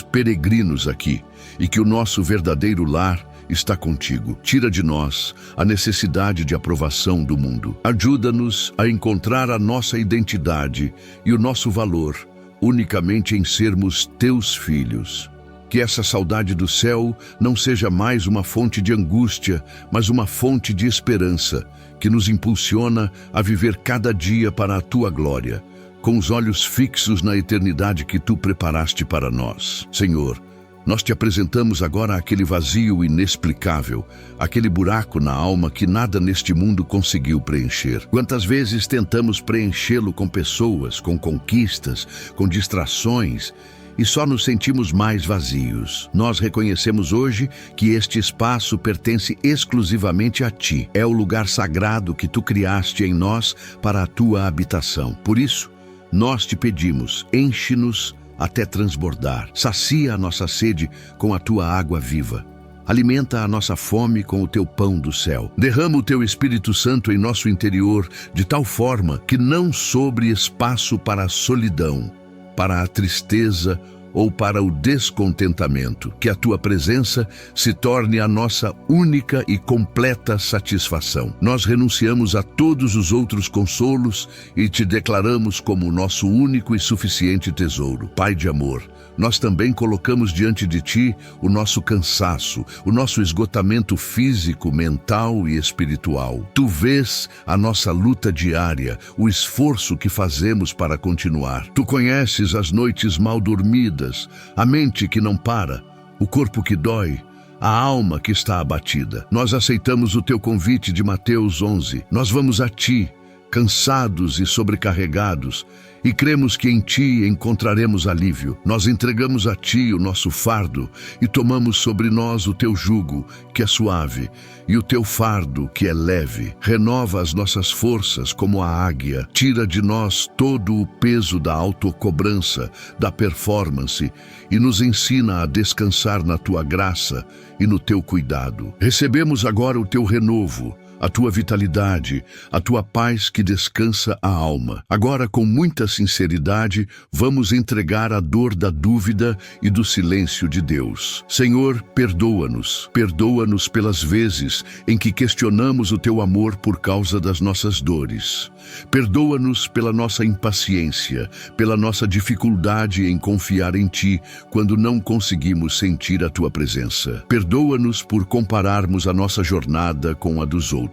peregrinos aqui e que o nosso verdadeiro lar está contigo. Tira de nós a necessidade de aprovação do mundo. Ajuda-nos a encontrar a nossa identidade e o nosso valor unicamente em sermos Teus filhos. Que essa saudade do céu não seja mais uma fonte de angústia, mas uma fonte de esperança, que nos impulsiona a viver cada dia para a Tua glória, com os olhos fixos na eternidade que Tu preparaste para nós. Senhor, nós te apresentamos agora aquele vazio inexplicável, aquele buraco na alma que nada neste mundo conseguiu preencher. Quantas vezes tentamos preenchê-lo com pessoas, com conquistas, com distrações, e só nos sentimos mais vazios. Nós reconhecemos hoje que este espaço pertence exclusivamente a Ti. É o lugar sagrado que Tu criaste em nós para a Tua habitação. Por isso, nós te pedimos: enche-nos até transbordar. Sacia a nossa sede com a Tua água viva. Alimenta a nossa fome com o Teu pão do céu. Derrama o Teu Espírito Santo em nosso interior de tal forma que não sobre espaço para a solidão, para a tristeza ou para o descontentamento. Que a Tua presença se torne a nossa única e completa satisfação. Nós renunciamos a todos os outros consolos e Te declaramos como o nosso único e suficiente tesouro. Pai de amor, nós também colocamos diante de Ti o nosso cansaço, o nosso esgotamento físico, mental e espiritual. Tu vês a nossa luta diária, o esforço que fazemos para continuar. Tu conheces as noites mal dormidas, a mente que não para, o corpo que dói, a alma que está abatida. Nós aceitamos o Teu convite de Mateus 11. Nós vamos a Ti, cansados e sobrecarregados, e cremos que em Ti encontraremos alívio. Nós entregamos a Ti o nosso fardo e tomamos sobre nós o Teu jugo, que é suave, e o Teu fardo, que é leve. Renova as nossas forças como a águia. Tira de nós todo o peso da autocobrança, da performance, e nos ensina a descansar na Tua graça e no Teu cuidado. Recebemos agora o Teu renovo, a Tua vitalidade, a Tua paz que descansa a alma. Agora, com muita sinceridade, vamos entregar a dor da dúvida e do silêncio de Deus. Senhor, perdoa-nos. Perdoa-nos pelas vezes em que questionamos o Teu amor por causa das nossas dores. Perdoa-nos pela nossa impaciência, pela nossa dificuldade em confiar em Ti quando não conseguimos sentir a Tua presença. Perdoa-nos por compararmos a nossa jornada com a dos outros.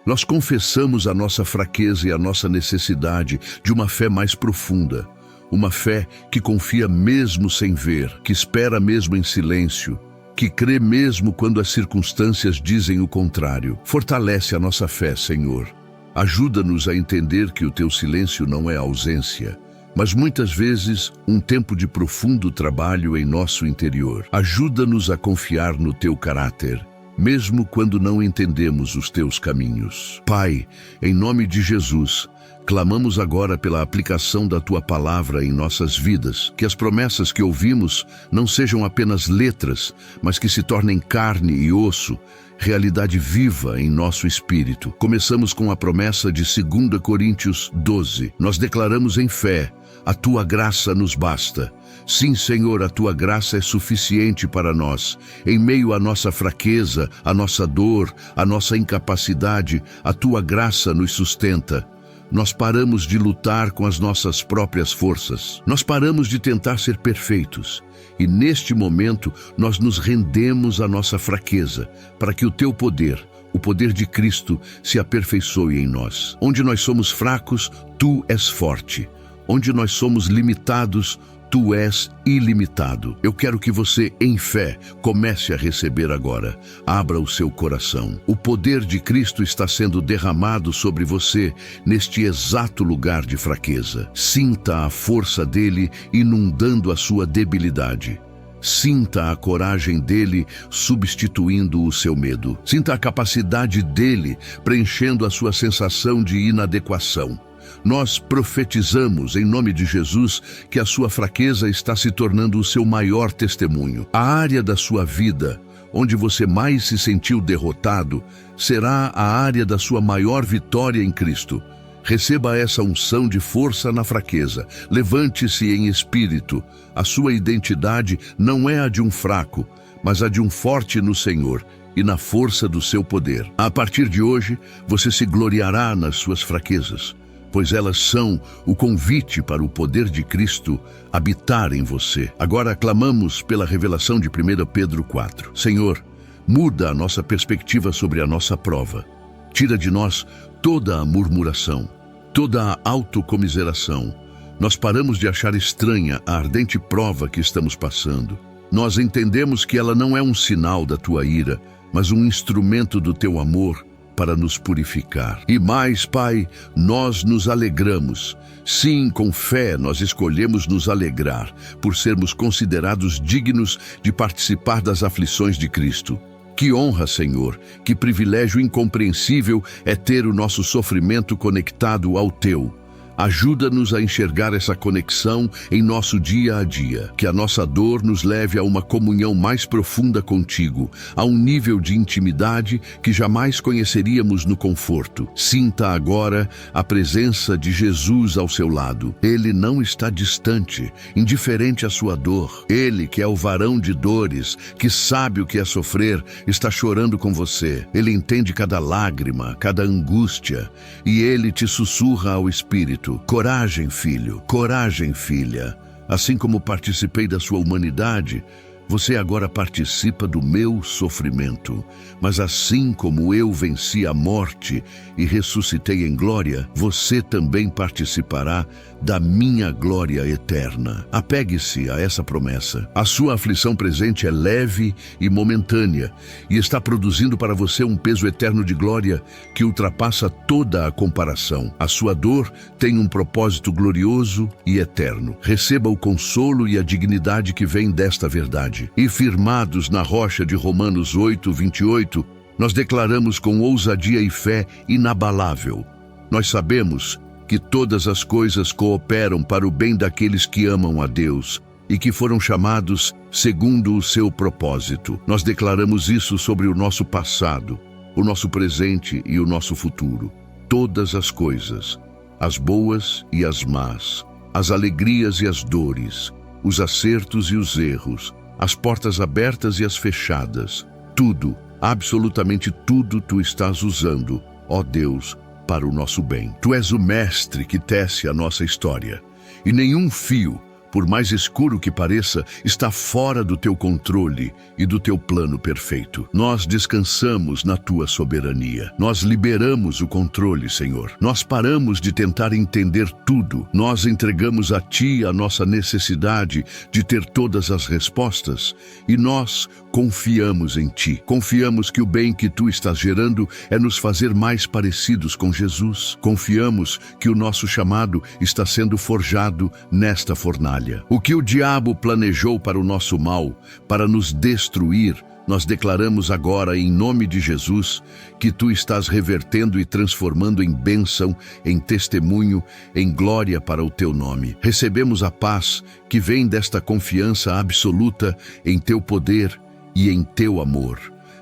Nós confessamos a nossa fraqueza e a nossa necessidade de uma fé mais profunda, uma fé que confia mesmo sem ver, que espera mesmo em silêncio, que crê mesmo quando as circunstâncias dizem o contrário. Fortalece a nossa fé, Senhor. Ajuda-nos a entender que o Teu silêncio não é ausência, mas muitas vezes um tempo de profundo trabalho em nosso interior. Ajuda-nos a confiar no Teu caráter, mesmo quando não entendemos os Teus caminhos. Pai, em nome de Jesus, Clamamos agora pela aplicação da Tua palavra em nossas vidas, que as promessas que ouvimos não sejam apenas letras, mas que se tornem carne e osso, realidade viva em nosso espírito. Começamos com a promessa de 2 Coríntios 12. Nós declaramos em fé: a Tua graça nos basta. Sim, Senhor, a Tua graça é suficiente para nós. Em meio à nossa fraqueza, à nossa dor, à nossa incapacidade, a Tua graça nos sustenta. Nós paramos de lutar com as nossas próprias forças. Nós paramos de tentar ser perfeitos. E neste momento, nós nos rendemos à nossa fraqueza, para que o Teu poder, o poder de Cristo, se aperfeiçoe em nós. Onde nós somos fracos, Tu és forte. Onde nós somos limitados, Tu és ilimitado. Eu quero que você, em fé, comece a receber agora. Abra o seu coração. O poder de Cristo está sendo derramado sobre você neste exato lugar de fraqueza. Sinta a força dele inundando a sua debilidade. Sinta a coragem dele substituindo o seu medo. Sinta a capacidade dele preenchendo a sua sensação de inadequação. Nós profetizamos, em nome de Jesus, que a sua fraqueza está se tornando o seu maior testemunho. A área da sua vida onde você mais se sentiu derrotado será a área da sua maior vitória em Cristo. Receba essa unção de força na fraqueza. Levante-se em espírito. A sua identidade não é a de um fraco, mas a de um forte no Senhor e na força do seu poder. A partir de hoje, você se gloriará nas suas fraquezas, pois elas são o convite para o poder de Cristo habitar em você. Agora clamamos pela revelação de 1 Pedro 4. Senhor, muda a nossa perspectiva sobre a nossa prova. Tira de nós toda a murmuração, toda a autocomiseração. Nós paramos de achar estranha a ardente prova que estamos passando. Nós entendemos que ela não é um sinal da Tua ira, mas um instrumento do Teu amor para nos purificar. E mais, Pai, nós nos alegramos. Sim, com fé nós escolhemos nos alegrar por sermos considerados dignos de participar das aflições de Cristo. Que honra, Senhor, que privilégio incompreensível é ter o nosso sofrimento conectado ao Teu. Ajuda-nos a enxergar essa conexão em nosso dia a dia. Que a nossa dor nos leve a uma comunhão mais profunda contigo, a um nível de intimidade que jamais conheceríamos no conforto. Sinta agora a presença de Jesus ao seu lado. Ele não está distante, indiferente à sua dor. Ele, que é o varão de dores, que sabe o que é sofrer, está chorando com você. Ele entende cada lágrima, cada angústia, e ele te sussurra ao espírito: coragem, filho, coragem, filha. Assim como participei da sua humanidade, você agora participa do meu sofrimento. Mas assim como eu venci a morte e ressuscitei em glória, você também participará da minha glória eterna. Apegue-se a essa promessa. A sua aflição presente é leve e momentânea e está produzindo para você um peso eterno de glória que ultrapassa toda a comparação. A sua dor tem um propósito glorioso e eterno. Receba o consolo e a dignidade que vem desta verdade. E firmados na rocha de Romanos 8:28, nós declaramos com ousadia e fé inabalável: nós sabemos que todas as coisas cooperam para o bem daqueles que amam a Deus e que foram chamados segundo o seu propósito. Nós declaramos isso sobre o nosso passado, o nosso presente e o nosso futuro. Todas as coisas, as boas e as más, as alegrias e as dores, os acertos e os erros, as portas abertas e as fechadas, tudo, absolutamente tudo Tu estás usando, ó Deus, para o nosso bem. Tu és o mestre que tece a nossa história, e nenhum fio, por mais escuro que pareça, está fora do Teu controle e do Teu plano perfeito. Nós descansamos na Tua soberania. Nós liberamos o controle, Senhor. Nós paramos de tentar entender tudo. Nós entregamos a Ti a nossa necessidade de ter todas as respostas e nós confiamos em Ti. Confiamos que o bem que Tu estás gerando é nos fazer mais parecidos com Jesus. Confiamos que o nosso chamado está sendo forjado nesta fornalha. O que o diabo planejou para o nosso mal, para nos destruir, Nós declaramos agora, em nome de Jesus, que Tu estás revertendo e transformando em bênção, em testemunho, em glória para o Teu nome. Recebemos a paz que vem desta confiança absoluta em Teu poder e em Teu amor.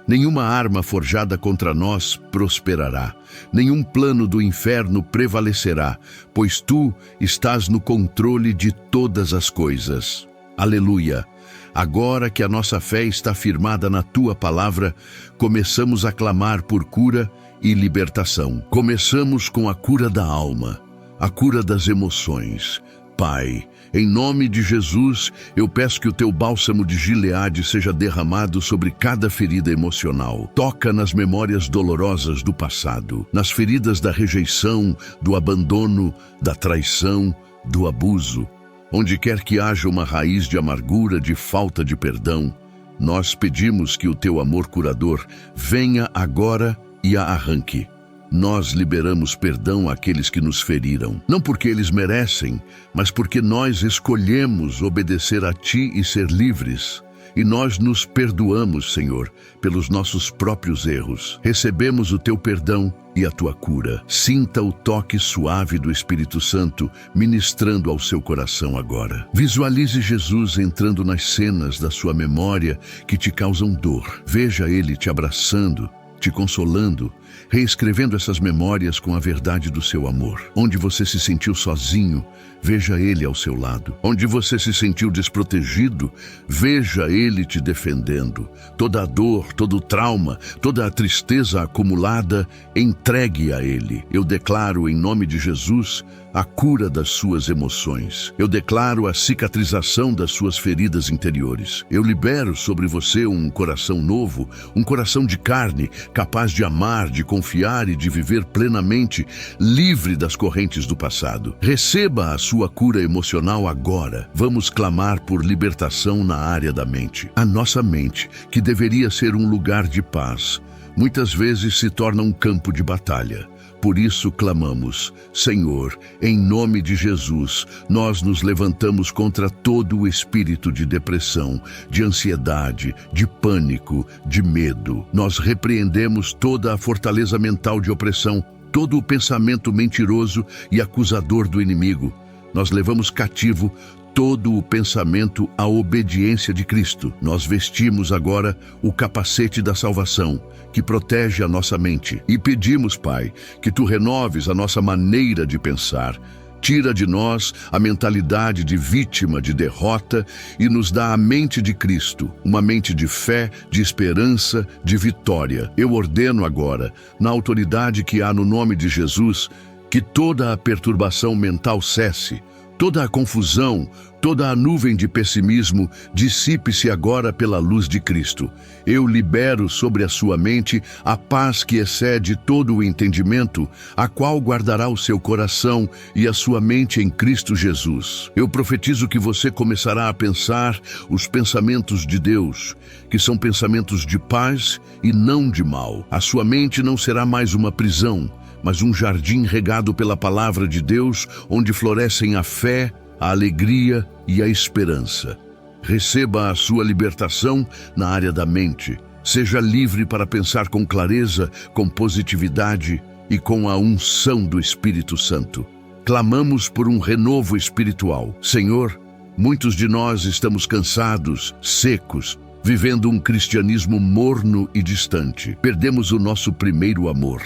Nenhuma arma forjada contra nós prosperará, nenhum plano do inferno prevalecerá, pois Tu estás no controle de todas as coisas. Aleluia! Agora que a nossa fé está firmada na Tua palavra, começamos a clamar por cura e libertação. Começamos com a cura da alma, a cura das emoções. Pai, em nome de Jesus, eu peço que o Teu bálsamo de Gileade seja derramado sobre cada ferida emocional. Toca nas memórias dolorosas do passado, nas feridas da rejeição, do abandono, da traição, do abuso. Onde quer que haja uma raiz de amargura, de falta de perdão, nós pedimos que o Teu amor curador venha agora e a arranque. Nós liberamos perdão àqueles que nos feriram, não porque eles merecem, mas porque nós escolhemos obedecer a Ti e ser livres. E nós nos perdoamos, Senhor, pelos nossos próprios erros. Recebemos o Teu perdão e a Tua cura. Sinta o toque suave do Espírito Santo ministrando ao seu coração agora. Visualize Jesus entrando nas cenas da sua memória que te causam dor. Veja Ele te abraçando, te consolando, reescrevendo essas memórias com a verdade do seu amor. Onde você se sentiu sozinho, veja Ele ao seu lado. Onde você se sentiu desprotegido, veja Ele te defendendo. Toda a dor, todo o trauma, toda a tristeza acumulada, entregue a Ele. Eu declaro em nome de Jesus a cura das suas emoções. Eu declaro a cicatrização das suas feridas interiores. Eu libero sobre você um coração novo, um coração de carne, capaz de amar, de confiar e de viver plenamente, livre das correntes do passado. Receba a sua cura emocional agora. Vamos clamar por libertação na área da mente. A nossa mente, que deveria ser um lugar de paz, muitas vezes se torna um campo de batalha. Por isso clamamos, Senhor, em nome de Jesus, nós nos levantamos contra todo o espírito de depressão, de ansiedade, de pânico, de medo. Nós repreendemos toda a fortaleza mental de opressão, todo o pensamento mentiroso e acusador do inimigo. Nós levamos cativo todo o pensamento à obediência de Cristo. Nós vestimos agora o capacete da salvação, que protege a nossa mente. E pedimos, Pai, que Tu renoves a nossa maneira de pensar. Tira de nós a mentalidade de vítima, de derrota e nos dá a mente de Cristo, uma mente de fé, de esperança, de vitória. Eu ordeno agora, na autoridade que há no nome de Jesus, que toda a perturbação mental cesse, toda a confusão, toda a nuvem de pessimismo dissipe-se agora pela luz de Cristo. Eu libero sobre a sua mente a paz que excede todo o entendimento, a qual guardará o seu coração e a sua mente em Cristo Jesus. Eu profetizo que você começará a pensar os pensamentos de Deus, que são pensamentos de paz e não de mal. A sua mente não será mais uma prisão, mas um jardim regado pela palavra de Deus, onde florescem a fé, a alegria e a esperança. Receba a sua libertação na área da mente. Seja livre para pensar com clareza, com positividade e com a unção do Espírito Santo. Clamamos por um renovo espiritual. Senhor, muitos de nós estamos cansados, secos, vivendo um cristianismo morno e distante. Perdemos o nosso primeiro amor.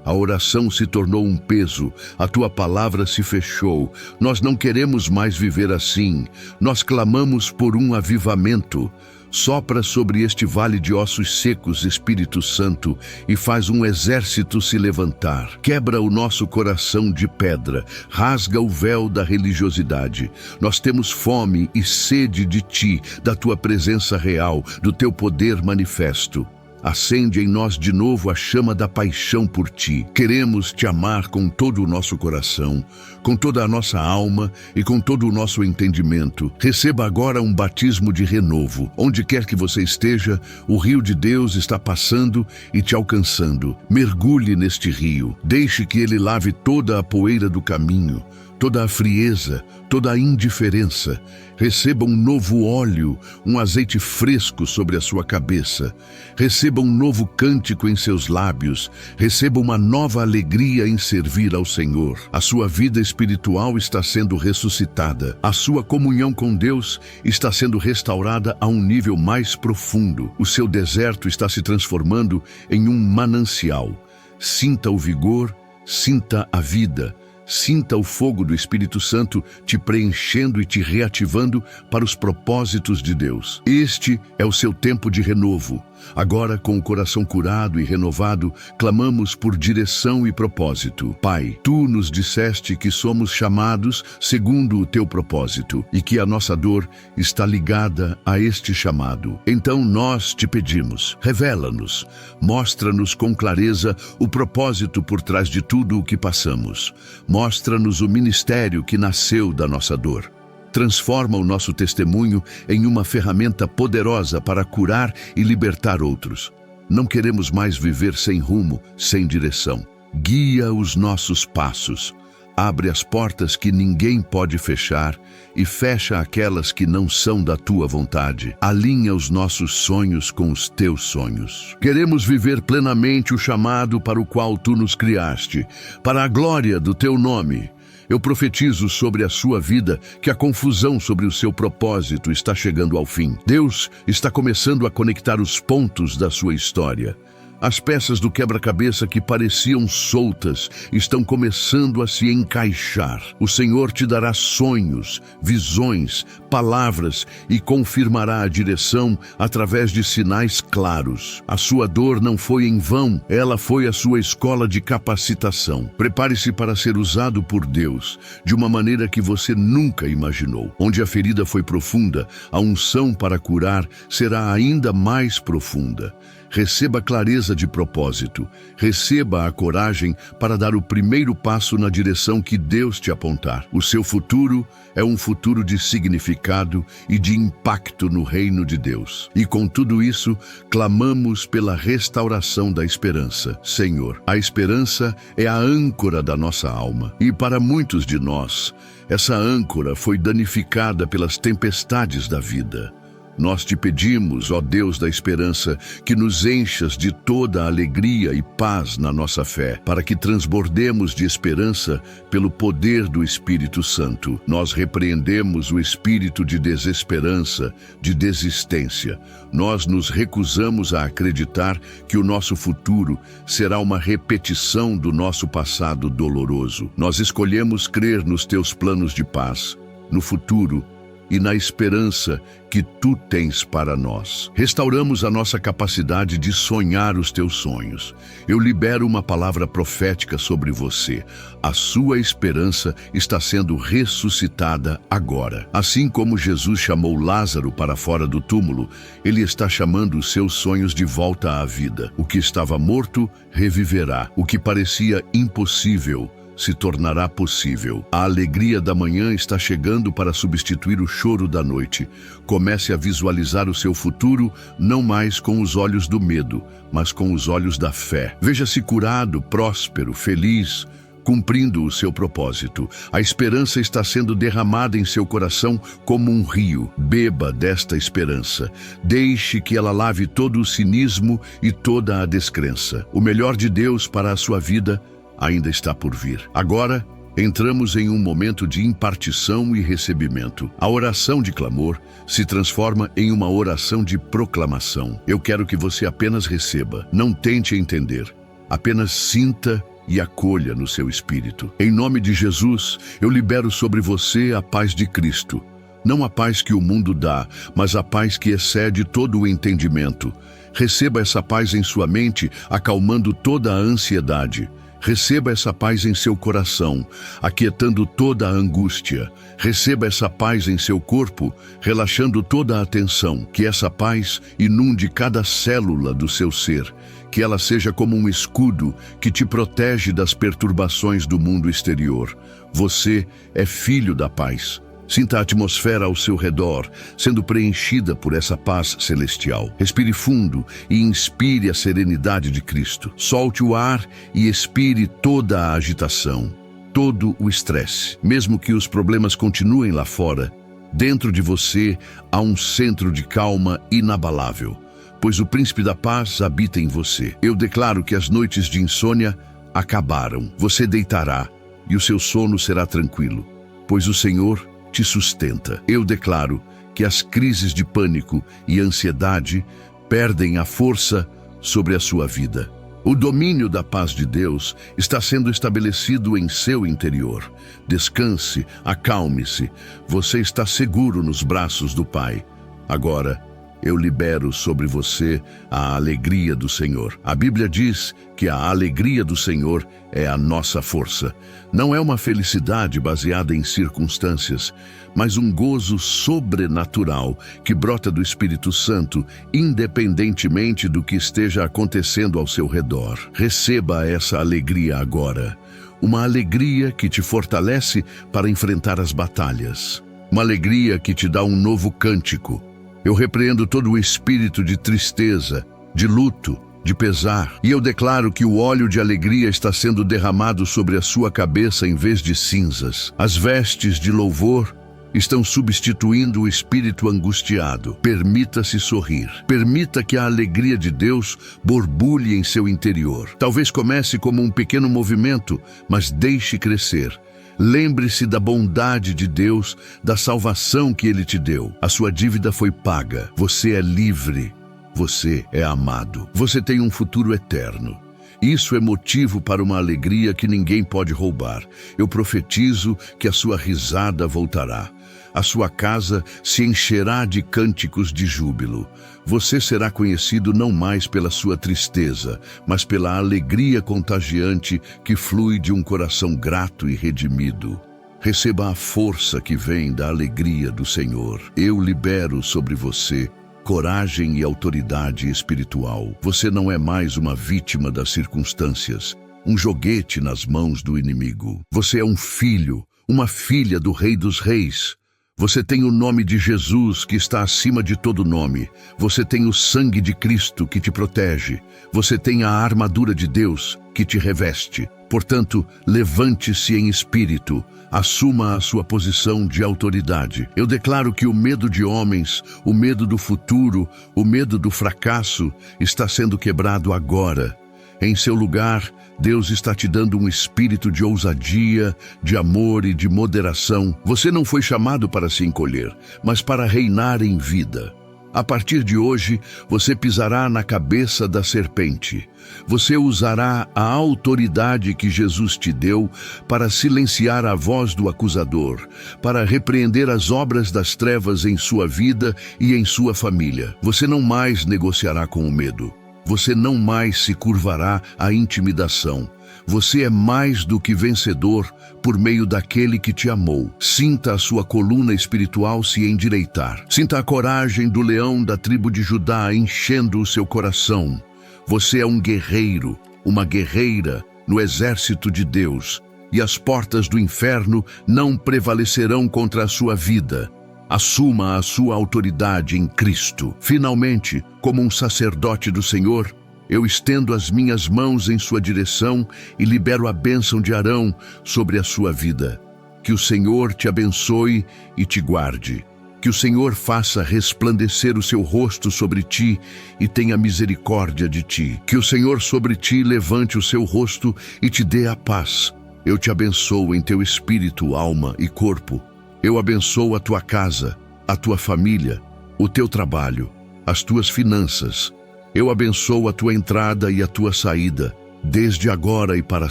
A oração se tornou um peso, a Tua palavra se fechou. Nós não queremos mais viver assim. Nós clamamos por um avivamento. Sopra sobre este vale de ossos secos, Espírito Santo, e faz um exército se levantar. Quebra o nosso coração de pedra, rasga o véu da religiosidade. Nós temos fome e sede de Ti, da Tua presença real, do Teu poder manifesto. Acende em nós de novo a chama da paixão por Ti. Queremos Te amar com todo o nosso coração, com toda a nossa alma e com todo o nosso entendimento. Receba agora um batismo de renovo. Onde quer que você esteja, o rio de Deus está passando e te alcançando. Mergulhe neste rio. Deixe que ele lave toda a poeira do caminho, toda a frieza, toda a indiferença. Receba um novo óleo, um azeite fresco sobre a sua cabeça. Receba um novo cântico em seus lábios. Receba uma nova alegria em servir ao Senhor. A sua vida espiritual está sendo ressuscitada. A sua comunhão com Deus está sendo restaurada a um nível mais profundo. O seu deserto está se transformando em um manancial. Sinta o vigor, sinta a vida. Sinta o fogo do Espírito Santo te preenchendo e te reativando para os propósitos de Deus. Este é o seu tempo de renovo. Agora, com o coração curado e renovado, clamamos por direção e propósito. Pai, Tu nos disseste que somos chamados segundo o Teu propósito e que a nossa dor está ligada a este chamado. Então nós te pedimos, revela-nos, mostra-nos com clareza o propósito por trás de tudo o que passamos. Mostra-nos o ministério que nasceu da nossa dor. Transforma o nosso testemunho em uma ferramenta poderosa para curar e libertar outros. Não queremos mais viver sem rumo, sem direção. Guia os nossos passos. Abre as portas que ninguém pode fechar e fecha aquelas que não são da Tua vontade. Alinha os nossos sonhos com os Teus sonhos. Queremos viver plenamente o chamado para o qual Tu nos criaste, para a glória do Teu nome. Eu profetizo sobre a sua vida que a confusão sobre o seu propósito está chegando ao fim. Deus está começando a conectar os pontos da sua história. As peças do quebra-cabeça que pareciam soltas estão começando a se encaixar. O Senhor te dará sonhos, visões, palavras e confirmará a direção através de sinais claros. A sua dor não foi em vão, ela foi a sua escola de capacitação. Prepare-se para ser usado por Deus de uma maneira que você nunca imaginou. Onde a ferida foi profunda, a unção para curar será ainda mais profunda. Receba clareza de propósito. Receba a coragem para dar o primeiro passo na direção que Deus te apontar. O seu futuro é um futuro de significado e de impacto no reino de Deus. E com tudo isso, clamamos pela restauração da esperança. Senhor, a esperança é a âncora da nossa alma. E para muitos de nós, essa âncora foi danificada pelas tempestades da vida. Nós te pedimos, ó Deus da esperança, que nos enchas de toda a alegria e paz na nossa fé, para que transbordemos de esperança pelo poder do Espírito Santo. Nós repreendemos o espírito de desesperança, de desistência. Nós nos recusamos a acreditar que o nosso futuro será uma repetição do nosso passado doloroso. Nós escolhemos crer nos teus planos de paz, no futuro e na esperança que Tu tens para nós. Restauramos a nossa capacidade de sonhar os Teus sonhos. Eu libero uma palavra profética sobre você. A sua esperança está sendo ressuscitada agora. Assim como Jesus chamou Lázaro para fora do túmulo, Ele está chamando os seus sonhos de volta à vida. O que estava morto reviverá. O que parecia impossível se tornará possível. A alegria da manhã está chegando para substituir o choro da noite. Comece a visualizar o seu futuro não mais com os olhos do medo, mas com os olhos da fé. Veja-se curado, próspero, feliz, cumprindo o seu propósito. A esperança está sendo derramada em seu coração como um rio. Beba desta esperança. Deixe que ela lave todo o cinismo e toda a descrença. O melhor de Deus para a sua vida ainda está por vir. Agora, entramos em um momento de impartição e recebimento. A oração de clamor se transforma em uma oração de proclamação. Eu quero que você apenas receba. Não tente entender. Apenas sinta e acolha no seu espírito. Em nome de Jesus, eu libero sobre você a paz de Cristo. Não a paz que o mundo dá, mas a paz que excede todo o entendimento. Receba essa paz em sua mente, acalmando toda a ansiedade. Receba essa paz em seu coração, aquietando toda a angústia. Receba essa paz em seu corpo, relaxando toda a tensão. Que essa paz inunde cada célula do seu ser. Que ela seja como um escudo que te protege das perturbações do mundo exterior. Você é filho da paz. Sinta a atmosfera ao seu redor, sendo preenchida por essa paz celestial. Respire fundo e inspire a serenidade de Cristo. Solte o ar e expire toda a agitação. todo o estresse. Mesmo que os problemas continuem lá fora, dentro de você há um centro de calma inabalável, pois o Príncipe da Paz habita em você. Eu declaro que as noites de insônia acabaram. Você deitará e o seu sono será tranquilo, pois o Senhor te sustenta. Eu declaro que as crises de pânico e ansiedade perdem a força sobre a sua vida. O domínio da paz de Deus está sendo estabelecido em seu interior. Descanse, acalme-se. Você está seguro nos braços do Pai. Agora, eu libero sobre você a alegria do Senhor. A Bíblia diz que a alegria do Senhor é a nossa força. Não é uma felicidade baseada em circunstâncias, mas um gozo sobrenatural que brota do Espírito Santo, independentemente do que esteja acontecendo ao seu redor. Receba essa alegria agora. Uma alegria que te fortalece para enfrentar as batalhas. Uma alegria que te dá um novo cântico. Eu repreendo todo o espírito de tristeza, de luto, de pesar, e eu declaro que o óleo de alegria está sendo derramado sobre a sua cabeça em vez de cinzas. As vestes de louvor estão substituindo o espírito angustiado. Permita-se sorrir. Permita que a alegria de Deus borbulhe em seu interior. Talvez comece como um pequeno movimento, mas deixe crescer. Lembre-se da bondade de Deus, da salvação que Ele te deu. A sua dívida foi paga. Você é livre. Você é amado. Você tem um futuro eterno. Isso é motivo para uma alegria que ninguém pode roubar. Eu profetizo que a sua risada voltará. A sua casa se encherá de cânticos de júbilo. Você será conhecido não mais pela sua tristeza, mas pela alegria contagiante que flui de um coração grato e redimido. Receba a força que vem da alegria do Senhor. Eu libero sobre você coragem e autoridade espiritual. Você não é mais uma vítima das circunstâncias, um joguete nas mãos do inimigo. Você é um filho, uma filha do Rei dos Reis. Você tem o nome de Jesus, que está acima de todo nome. Você tem o sangue de Cristo, que te protege. Você tem a armadura de Deus, que te reveste. Portanto, levante-se em espírito. Assuma a sua posição de autoridade. Eu declaro que o medo de homens, o medo do futuro, o medo do fracasso está sendo quebrado agora. Em seu lugar, Deus está te dando um espírito de ousadia, de amor e de moderação. Você não foi chamado para se encolher, mas para reinar em vida. A partir de hoje, você pisará na cabeça da serpente. Você usará a autoridade que Jesus te deu para silenciar a voz do acusador, para repreender as obras das trevas em sua vida e em sua família. Você não mais negociará com o medo. Você não mais se curvará à intimidação. Você é mais do que vencedor por meio daquele que te amou. Sinta a sua coluna espiritual se endireitar. Sinta a coragem do leão da tribo de Judá enchendo o seu coração. Você é um guerreiro, uma guerreira no exército de Deus, e as portas do inferno não prevalecerão contra a sua vida. Assuma a sua autoridade em Cristo. Finalmente, como um sacerdote do Senhor, eu estendo as minhas mãos em sua direção e libero a bênção de Arão sobre a sua vida. Que o Senhor te abençoe e te guarde. Que o Senhor faça resplandecer o seu rosto sobre ti e tenha misericórdia de ti. Que o Senhor sobre ti levante o seu rosto e te dê a paz. Eu te abençoo em teu espírito, alma e corpo. Eu abençoo a tua casa, a tua família, o teu trabalho, as tuas finanças. Eu abençoo a tua entrada e a tua saída, desde agora e para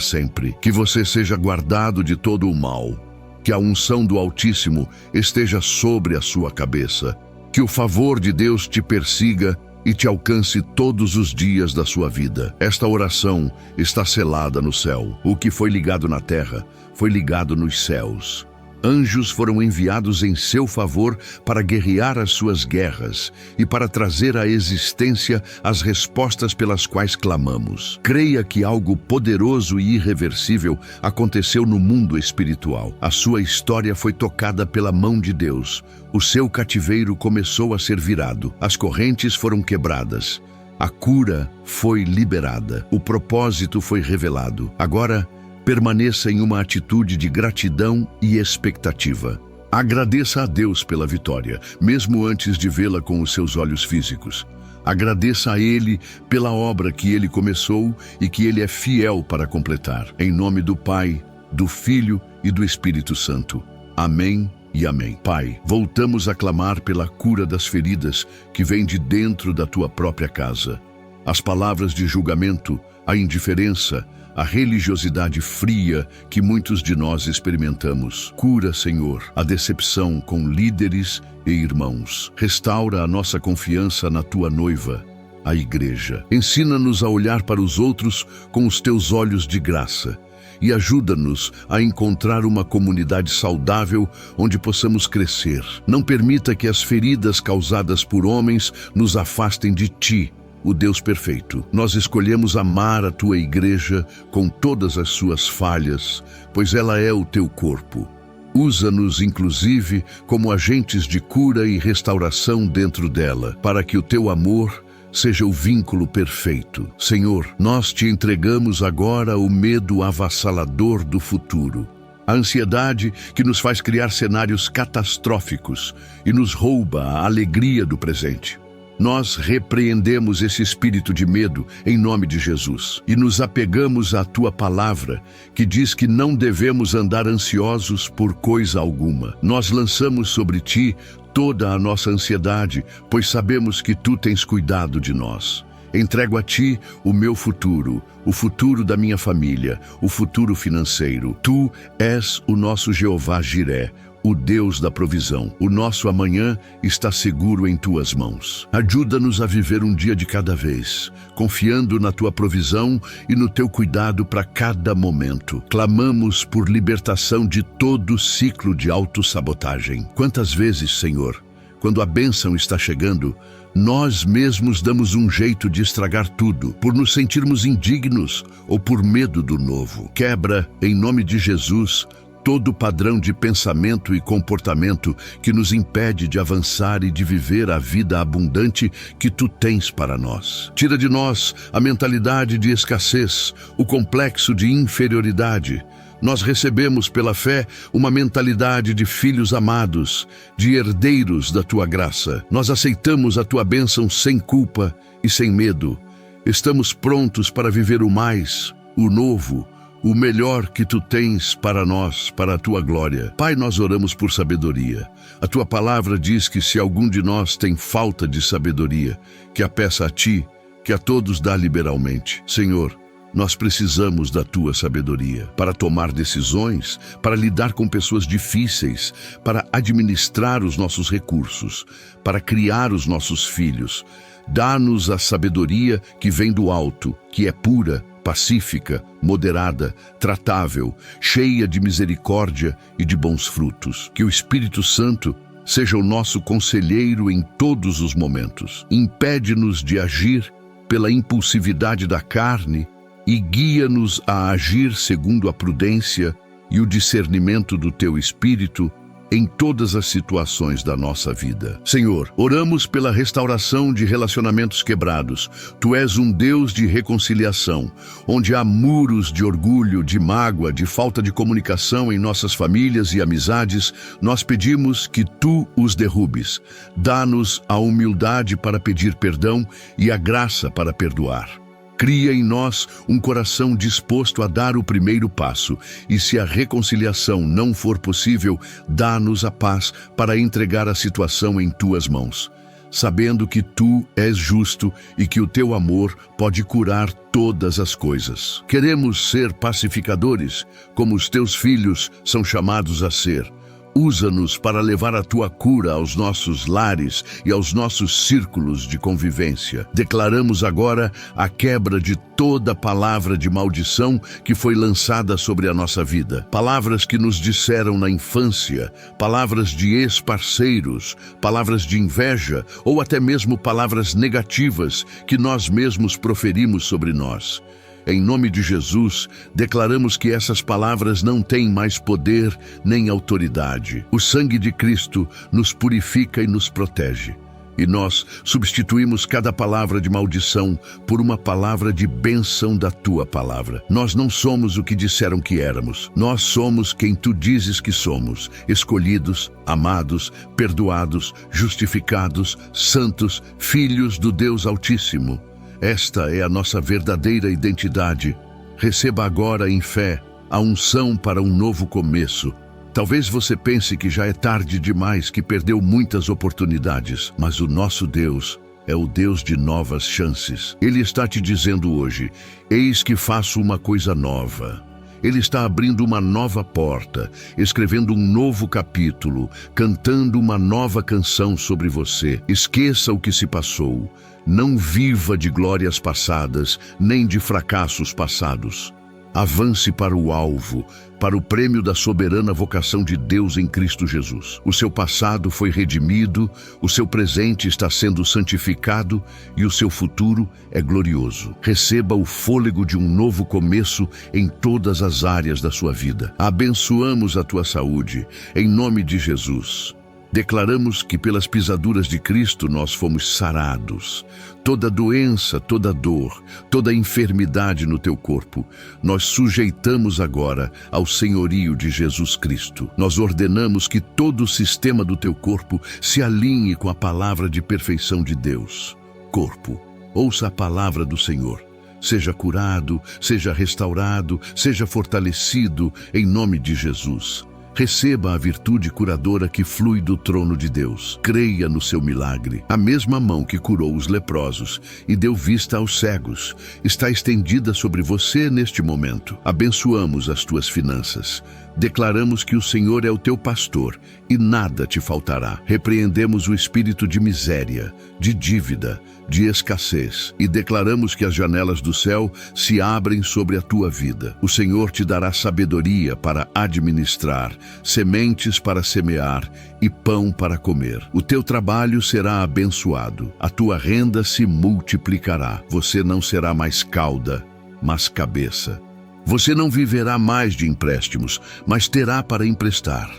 sempre. Que você seja guardado de todo o mal. Que a unção do Altíssimo esteja sobre a sua cabeça. Que o favor de Deus te persiga e te alcance todos os dias da sua vida. Esta oração está selada no céu. O que foi ligado na terra foi ligado nos céus. Anjos foram enviados em seu favor para guerrear as suas guerras e para trazer à existência as respostas pelas quais clamamos. Creia que algo poderoso e irreversível aconteceu no mundo espiritual. A sua história foi tocada pela mão de Deus. O seu cativeiro começou a ser virado. As correntes foram quebradas. A cura foi liberada. O propósito foi revelado. Agora, permaneça em uma atitude de gratidão e expectativa. Agradeça a Deus pela vitória, mesmo antes de vê-la com os seus olhos físicos. Agradeça a Ele pela obra que Ele começou e que Ele é fiel para completar. Em nome do Pai, do Filho e do Espírito Santo. Amém e amém. Pai, voltamos a clamar pela cura das feridas que vêm de dentro da Tua própria casa. As palavras de julgamento, a indiferença, a religiosidade fria que muitos de nós experimentamos. Cura, Senhor, a decepção com líderes e irmãos. Restaura a nossa confiança na Tua noiva, a Igreja. Ensina-nos a olhar para os outros com os Teus olhos de graça e ajuda-nos a encontrar uma comunidade saudável onde possamos crescer. Não permita que as feridas causadas por homens nos afastem de Ti, o Deus perfeito. Nós escolhemos amar a Tua Igreja com todas as suas falhas, pois ela é o Teu corpo. Usa-nos, inclusive, como agentes de cura e restauração dentro dela, para que o Teu amor seja o vínculo perfeito. Senhor, nós Te entregamos agora o medo avassalador do futuro. A ansiedade que nos faz criar cenários catastróficos e nos rouba a alegria do presente. Nós repreendemos esse espírito de medo em nome de Jesus e nos apegamos à Tua palavra, que diz que não devemos andar ansiosos por coisa alguma. Nós lançamos sobre Ti toda a nossa ansiedade, pois sabemos que Tu tens cuidado de nós. Entrego a Ti o meu futuro, o futuro da minha família, o futuro financeiro. Tu és o nosso Jeová Jiré, o Deus da provisão. O nosso amanhã está seguro em Tuas mãos. Ajuda-nos a viver um dia de cada vez, confiando na Tua provisão e no Teu cuidado para cada momento. Clamamos por libertação de todo ciclo de autossabotagem. Quantas vezes, Senhor, quando a bênção está chegando, nós mesmos damos um jeito de estragar tudo, por nos sentirmos indignos ou por medo do novo. Quebra, em nome de Jesus, todo padrão de pensamento e comportamento que nos impede de avançar e de viver a vida abundante que Tu tens para nós. Tira de nós a mentalidade de escassez, o complexo de inferioridade. Nós recebemos pela fé uma mentalidade de filhos amados, de herdeiros da Tua graça. Nós aceitamos a Tua bênção sem culpa e sem medo. Estamos prontos para viver o mais, o novo, o melhor que Tu tens para nós, para a Tua glória. Pai, nós oramos por sabedoria. A Tua palavra diz que se algum de nós tem falta de sabedoria, que a peça a Ti, que a todos dá liberalmente. Senhor, nós precisamos da Tua sabedoria para tomar decisões, para lidar com pessoas difíceis, para administrar os nossos recursos, para criar os nossos filhos. Dá-nos a sabedoria que vem do alto, que é pura, pacífica, moderada, tratável, cheia de misericórdia e de bons frutos. Que o Espírito Santo seja o nosso conselheiro em todos os momentos. Impede-nos de agir pela impulsividade da carne e guia-nos a agir segundo a prudência e o discernimento do Teu Espírito em todas as situações da nossa vida. Senhor, oramos pela restauração de relacionamentos quebrados. Tu és um Deus de reconciliação, onde há muros de orgulho, de mágoa, de falta de comunicação em nossas famílias e amizades. Nós pedimos que Tu os derrubes. Dá-nos a humildade para pedir perdão e a graça para perdoar. Cria em nós um coração disposto a dar o primeiro passo, e se a reconciliação não for possível, dá-nos a paz para entregar a situação em Tuas mãos, sabendo que Tu és justo e que o Teu amor pode curar todas as coisas. Queremos ser pacificadores, como os Teus filhos são chamados a ser. Usa-nos para levar a Tua cura aos nossos lares e aos nossos círculos de convivência. Declaramos agora a quebra de toda palavra de maldição que foi lançada sobre a nossa vida. Palavras que nos disseram na infância, palavras de ex-parceiros, palavras de inveja ou até mesmo palavras negativas que nós mesmos proferimos sobre nós. Em nome de Jesus, declaramos que essas palavras não têm mais poder nem autoridade. O sangue de Cristo nos purifica e nos protege. E nós substituímos cada palavra de maldição por uma palavra de bênção da tua palavra. Nós não somos o que disseram que éramos. Nós somos quem tu dizes que somos: escolhidos, amados, perdoados, justificados, santos, filhos do Deus Altíssimo. Esta é a nossa verdadeira identidade. Receba agora em fé a unção para um novo começo. Talvez você pense que já é tarde demais, que perdeu muitas oportunidades, mas o nosso Deus é o Deus de novas chances. Ele está te dizendo hoje: eis que faço uma coisa nova. Ele está abrindo uma nova porta, escrevendo um novo capítulo, cantando uma nova canção sobre você. Esqueça o que se passou. Não viva de glórias passadas, nem de fracassos passados. Avance para o alvo, para o prêmio da soberana vocação de Deus em Cristo Jesus. O seu passado foi redimido, o seu presente está sendo santificado e o seu futuro é glorioso. Receba o fôlego de um novo começo em todas as áreas da sua vida. Abençoamos a tua saúde, em nome de Jesus. Declaramos que pelas pisaduras de Cristo nós fomos sarados. Toda doença, toda dor, toda enfermidade no teu corpo, nós sujeitamos agora ao senhorio de Jesus Cristo. Nós ordenamos que todo o sistema do teu corpo se alinhe com a palavra de perfeição de Deus. Corpo, ouça a palavra do Senhor. Seja curado, seja restaurado, seja fortalecido em nome de Jesus. Receba a virtude curadora que flui do trono de Deus. Creia no seu milagre. A mesma mão que curou os leprosos e deu vista aos cegos está estendida sobre você neste momento. Abençoamos as tuas finanças. Declaramos que o Senhor é o teu pastor e nada te faltará. Repreendemos o espírito de miséria, de dívida, de escassez e declaramos que as janelas do céu se abrem sobre a tua vida. O Senhor te dará sabedoria para administrar, sementes para semear e pão para comer. O teu trabalho será abençoado, a tua renda se multiplicará. Você não será mais cauda, mas cabeça. Você não viverá mais de empréstimos, mas terá para emprestar.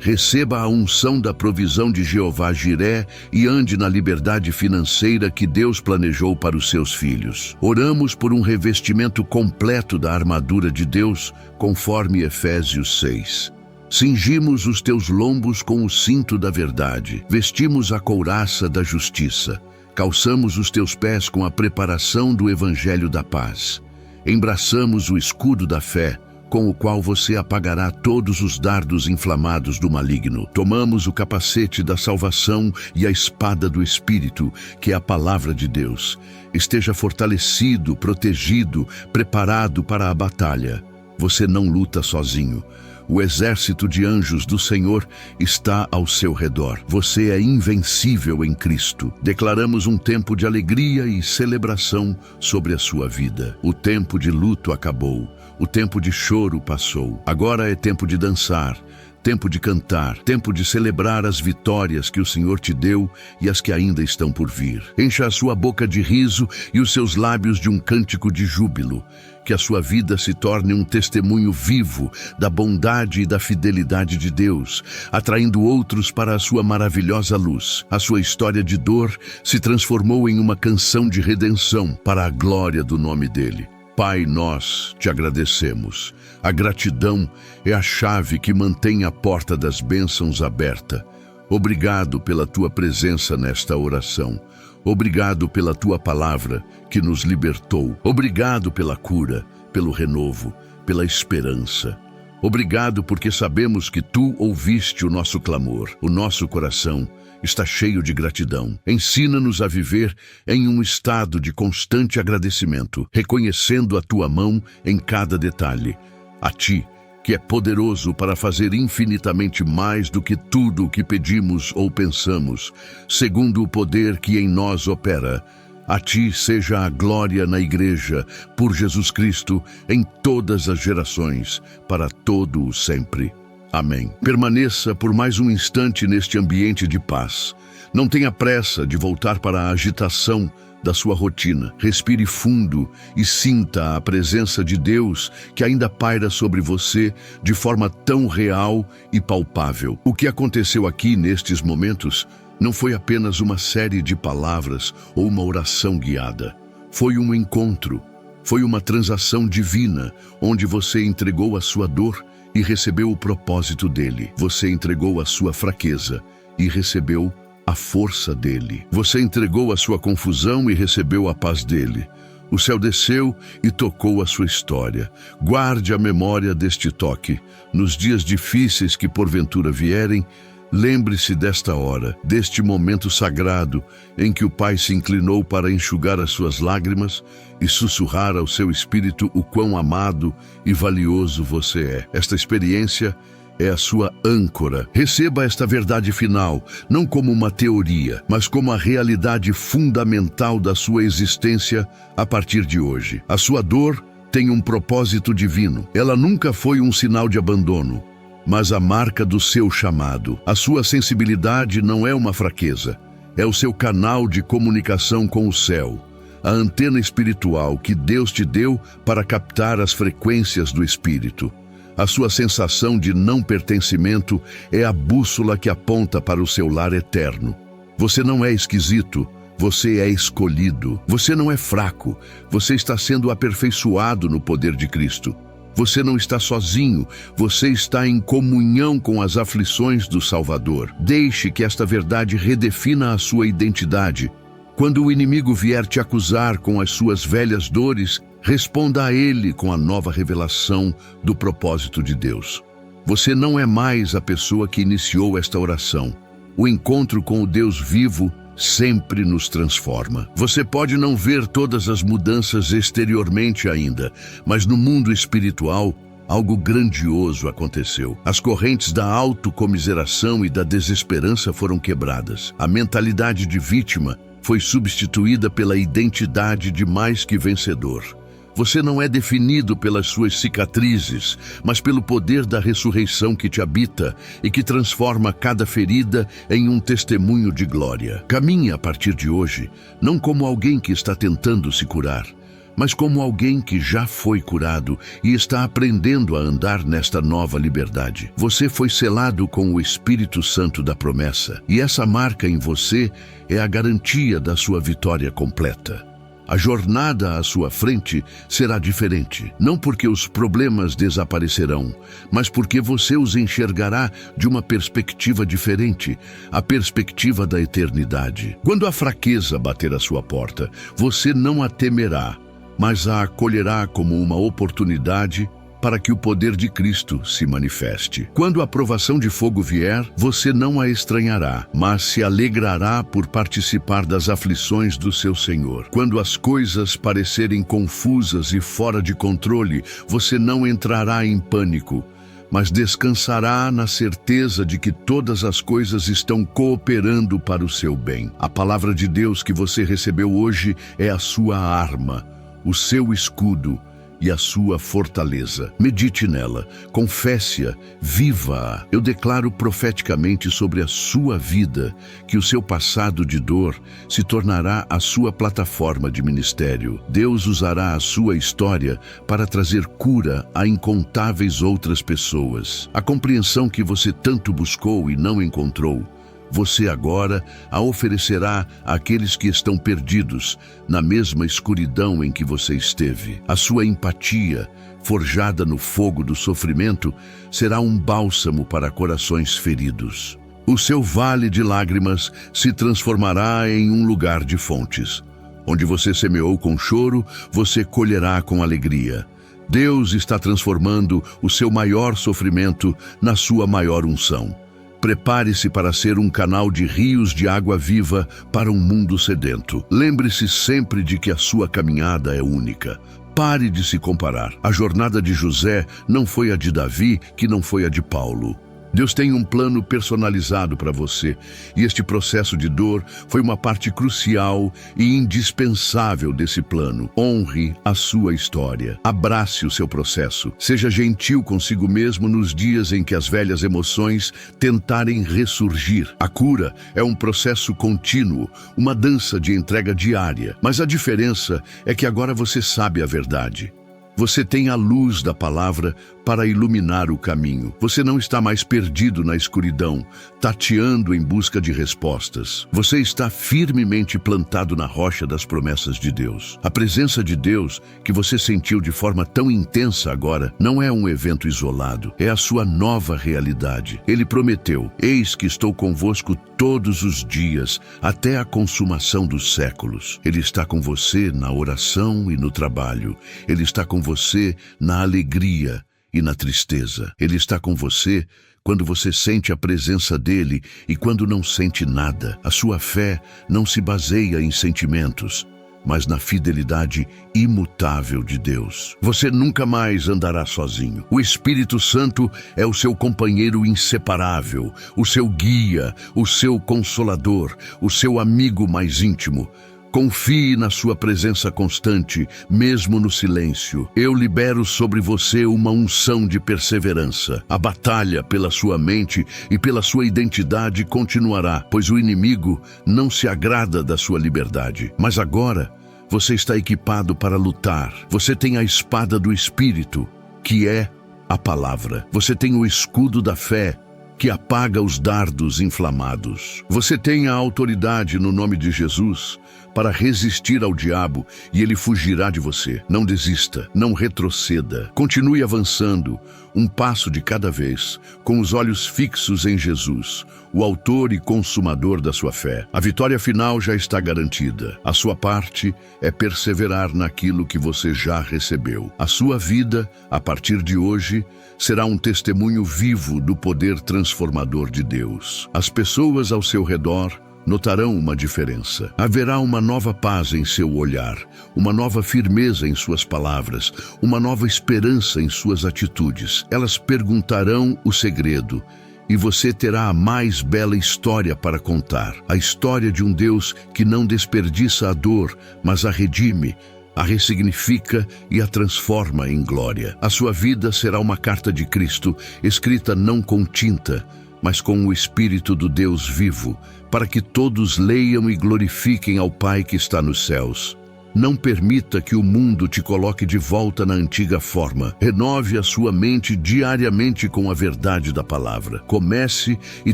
Receba a unção da provisão de Jeová Jiré e ande na liberdade financeira que Deus planejou para os seus filhos. Oramos por um revestimento completo da armadura de Deus, conforme Efésios 6. Cingimos os teus lombos com o cinto da verdade, vestimos a couraça da justiça, calçamos os teus pés com a preparação do evangelho da paz. Embraçamos o escudo da fé, com o qual você apagará todos os dardos inflamados do maligno. Tomamos o capacete da salvação e a espada do Espírito, que é a palavra de Deus. Esteja fortalecido, protegido, preparado para a batalha. Você não luta sozinho. O exército de anjos do Senhor está ao seu redor. Você é invencível em Cristo. Declaramos um tempo de alegria e celebração sobre a sua vida. O tempo de luto acabou. O tempo de choro passou. Agora é tempo de dançar, tempo de cantar, tempo de celebrar as vitórias que o Senhor te deu e as que ainda estão por vir. Encha a sua boca de riso e os seus lábios de um cântico de júbilo. Que a sua vida se torne um testemunho vivo da bondade e da fidelidade de Deus, atraindo outros para a sua maravilhosa luz. A sua história de dor se transformou em uma canção de redenção para a glória do nome dele. Pai, nós te agradecemos. A gratidão é a chave que mantém a porta das bênçãos aberta. Obrigado pela tua presença nesta oração. Obrigado pela tua palavra que nos libertou. Obrigado pela cura, pelo renovo, pela esperança. Obrigado porque sabemos que tu ouviste o nosso clamor. O nosso coração está cheio de gratidão. Ensina-nos a viver em um estado de constante agradecimento, reconhecendo a tua mão em cada detalhe. A ti, que é poderoso para fazer infinitamente mais do que tudo o que pedimos ou pensamos, segundo o poder que em nós opera. A ti seja a glória na Igreja, por Jesus Cristo, em todas as gerações, para todo o sempre. Amém. Permaneça por mais um instante neste ambiente de paz. Não tenha pressa de voltar para a agitação da sua rotina. Respire fundo e sinta a presença de Deus que ainda paira sobre você de forma tão real e palpável. O que aconteceu aqui nestes momentos Não foi apenas uma série de palavras ou uma oração guiada. Foi um encontro. Foi uma transação divina, onde você entregou a sua dor e recebeu o propósito dele. Você entregou a sua fraqueza e recebeu a força dele. Você entregou a sua confusão e recebeu a paz dele. O céu desceu e tocou a sua história. Guarde a memória deste toque. Nos dias difíceis que porventura vierem, lembre-se desta hora, deste momento sagrado em que o Pai se inclinou para enxugar as suas lágrimas e sussurrar ao seu espírito o quão amado e valioso você é. Esta experiência é a sua âncora. Receba esta verdade final, não como uma teoria, mas como a realidade fundamental da sua existência a partir de hoje. A sua dor tem um propósito divino. Ela nunca foi um sinal de abandono, mas a marca do seu chamado. A sua sensibilidade não é uma fraqueza, é o seu canal de comunicação com o céu, a antena espiritual que Deus te deu para captar as frequências do Espírito. A sua sensação de não pertencimento é a bússola que aponta para o seu lar eterno. Você não é esquisito, você é escolhido. Você não é fraco, você está sendo aperfeiçoado no poder de Cristo. Você não está sozinho, você está em comunhão com as aflições do Salvador. Deixe que esta verdade redefina a sua identidade. Quando o inimigo vier te acusar com as suas velhas dores, responda a ele com a nova revelação do propósito de Deus. Você não é mais a pessoa que iniciou esta oração. O encontro com o Deus vivo sempre nos transforma. Você pode não ver todas as mudanças exteriormente ainda, mas no mundo espiritual, algo grandioso aconteceu. As correntes da autocomiseração e da desesperança foram quebradas. A mentalidade de vítima foi substituída pela identidade de mais que vencedor. Você não é definido pelas suas cicatrizes, mas pelo poder da ressurreição que te habita e que transforma cada ferida em um testemunho de glória. Caminhe a partir de hoje, não como alguém que está tentando se curar, mas como alguém que já foi curado e está aprendendo a andar nesta nova liberdade. Você foi selado com o Espírito Santo da promessa, e essa marca em você é a garantia da sua vitória completa. A jornada à sua frente será diferente, não porque os problemas desaparecerão, mas porque você os enxergará de uma perspectiva diferente, a perspectiva da eternidade. Quando a fraqueza bater à sua porta, você não a temerá, mas a acolherá como uma oportunidade para que o poder de Cristo se manifeste. Quando a provação de fogo vier, você não a estranhará, mas se alegrará por participar das aflições do seu Senhor. Quando as coisas parecerem confusas e fora de controle, você não entrará em pânico, mas descansará na certeza de que todas as coisas estão cooperando para o seu bem. A palavra de Deus que você recebeu hoje é a sua arma, o seu escudo e a sua fortaleza. Medite nela, confesse-a, viva-a. Eu declaro profeticamente sobre a sua vida que o seu passado de dor se tornará a sua plataforma de ministério. Deus usará a sua história para trazer cura a incontáveis outras pessoas. A compreensão que você tanto buscou e não encontrou, você agora a oferecerá àqueles que estão perdidos na mesma escuridão em que você esteve. A sua empatia, forjada no fogo do sofrimento, será um bálsamo para corações feridos. O seu vale de lágrimas se transformará em um lugar de fontes. Onde você semeou com choro, você colherá com alegria. Deus está transformando o seu maior sofrimento na sua maior unção. Prepare-se para ser um canal de rios de água viva para um mundo sedento. Lembre-se sempre de que a sua caminhada é única. Pare de se comparar. A jornada de José não foi a de Davi, que não foi a de Paulo. Deus tem um plano personalizado para você, e este processo de dor foi uma parte crucial e indispensável desse plano. Honre a sua história. Abrace o seu processo. Seja gentil consigo mesmo nos dias em que as velhas emoções tentarem ressurgir. A cura é um processo contínuo, uma dança de entrega diária. Mas a diferença é que agora você sabe a verdade. Você tem a luz da palavra para iluminar o caminho. Você não está mais perdido na escuridão, tateando em busca de respostas. Você está firmemente plantado na rocha das promessas de Deus. A presença de Deus, que você sentiu de forma tão intensa agora, não é um evento isolado, é a sua nova realidade. Ele prometeu: eis que estou convosco todos os dias, até a consumação dos séculos. Ele está com você na oração e no trabalho. Ele está com você na alegria e na tristeza. Ele está com você quando você sente a presença dele e quando não sente nada. A sua fé não se baseia em sentimentos, mas na fidelidade imutável de Deus. Você nunca mais andará sozinho. O Espírito Santo é o seu companheiro inseparável, o seu guia, o seu consolador, o seu amigo mais íntimo. Confie na sua presença constante, mesmo no silêncio. Eu libero sobre você uma unção de perseverança. A batalha pela sua mente e pela sua identidade continuará, pois o inimigo não se agrada da sua liberdade. Mas agora, você está equipado para lutar. Você tem a espada do Espírito, que é a palavra. Você tem o escudo da fé, que apaga os dardos inflamados. Você tem a autoridade no nome de Jesus para resistir ao diabo e ele fugirá de você. Não desista, não retroceda. Continue avançando, um passo de cada vez, com os olhos fixos em Jesus, o autor e consumador da sua fé. A vitória final já está garantida. A sua parte é perseverar naquilo que você já recebeu. A sua vida, a partir de hoje, será um testemunho vivo do poder transformador de Deus. As pessoas ao seu redor notarão uma diferença. Haverá uma nova paz em seu olhar, uma nova firmeza em suas palavras, uma nova esperança em suas atitudes. Elas perguntarão o segredo, e você terá a mais bela história para contar. A história de um Deus que não desperdiça a dor, mas a redime, a ressignifica e a transforma em glória. A sua vida será uma carta de Cristo, escrita não com tinta, mas com o Espírito do Deus vivo, para que todos leiam e glorifiquem ao Pai que está nos céus. Não permita que o mundo te coloque de volta na antiga forma. Renove a sua mente diariamente com a verdade da palavra. Comece e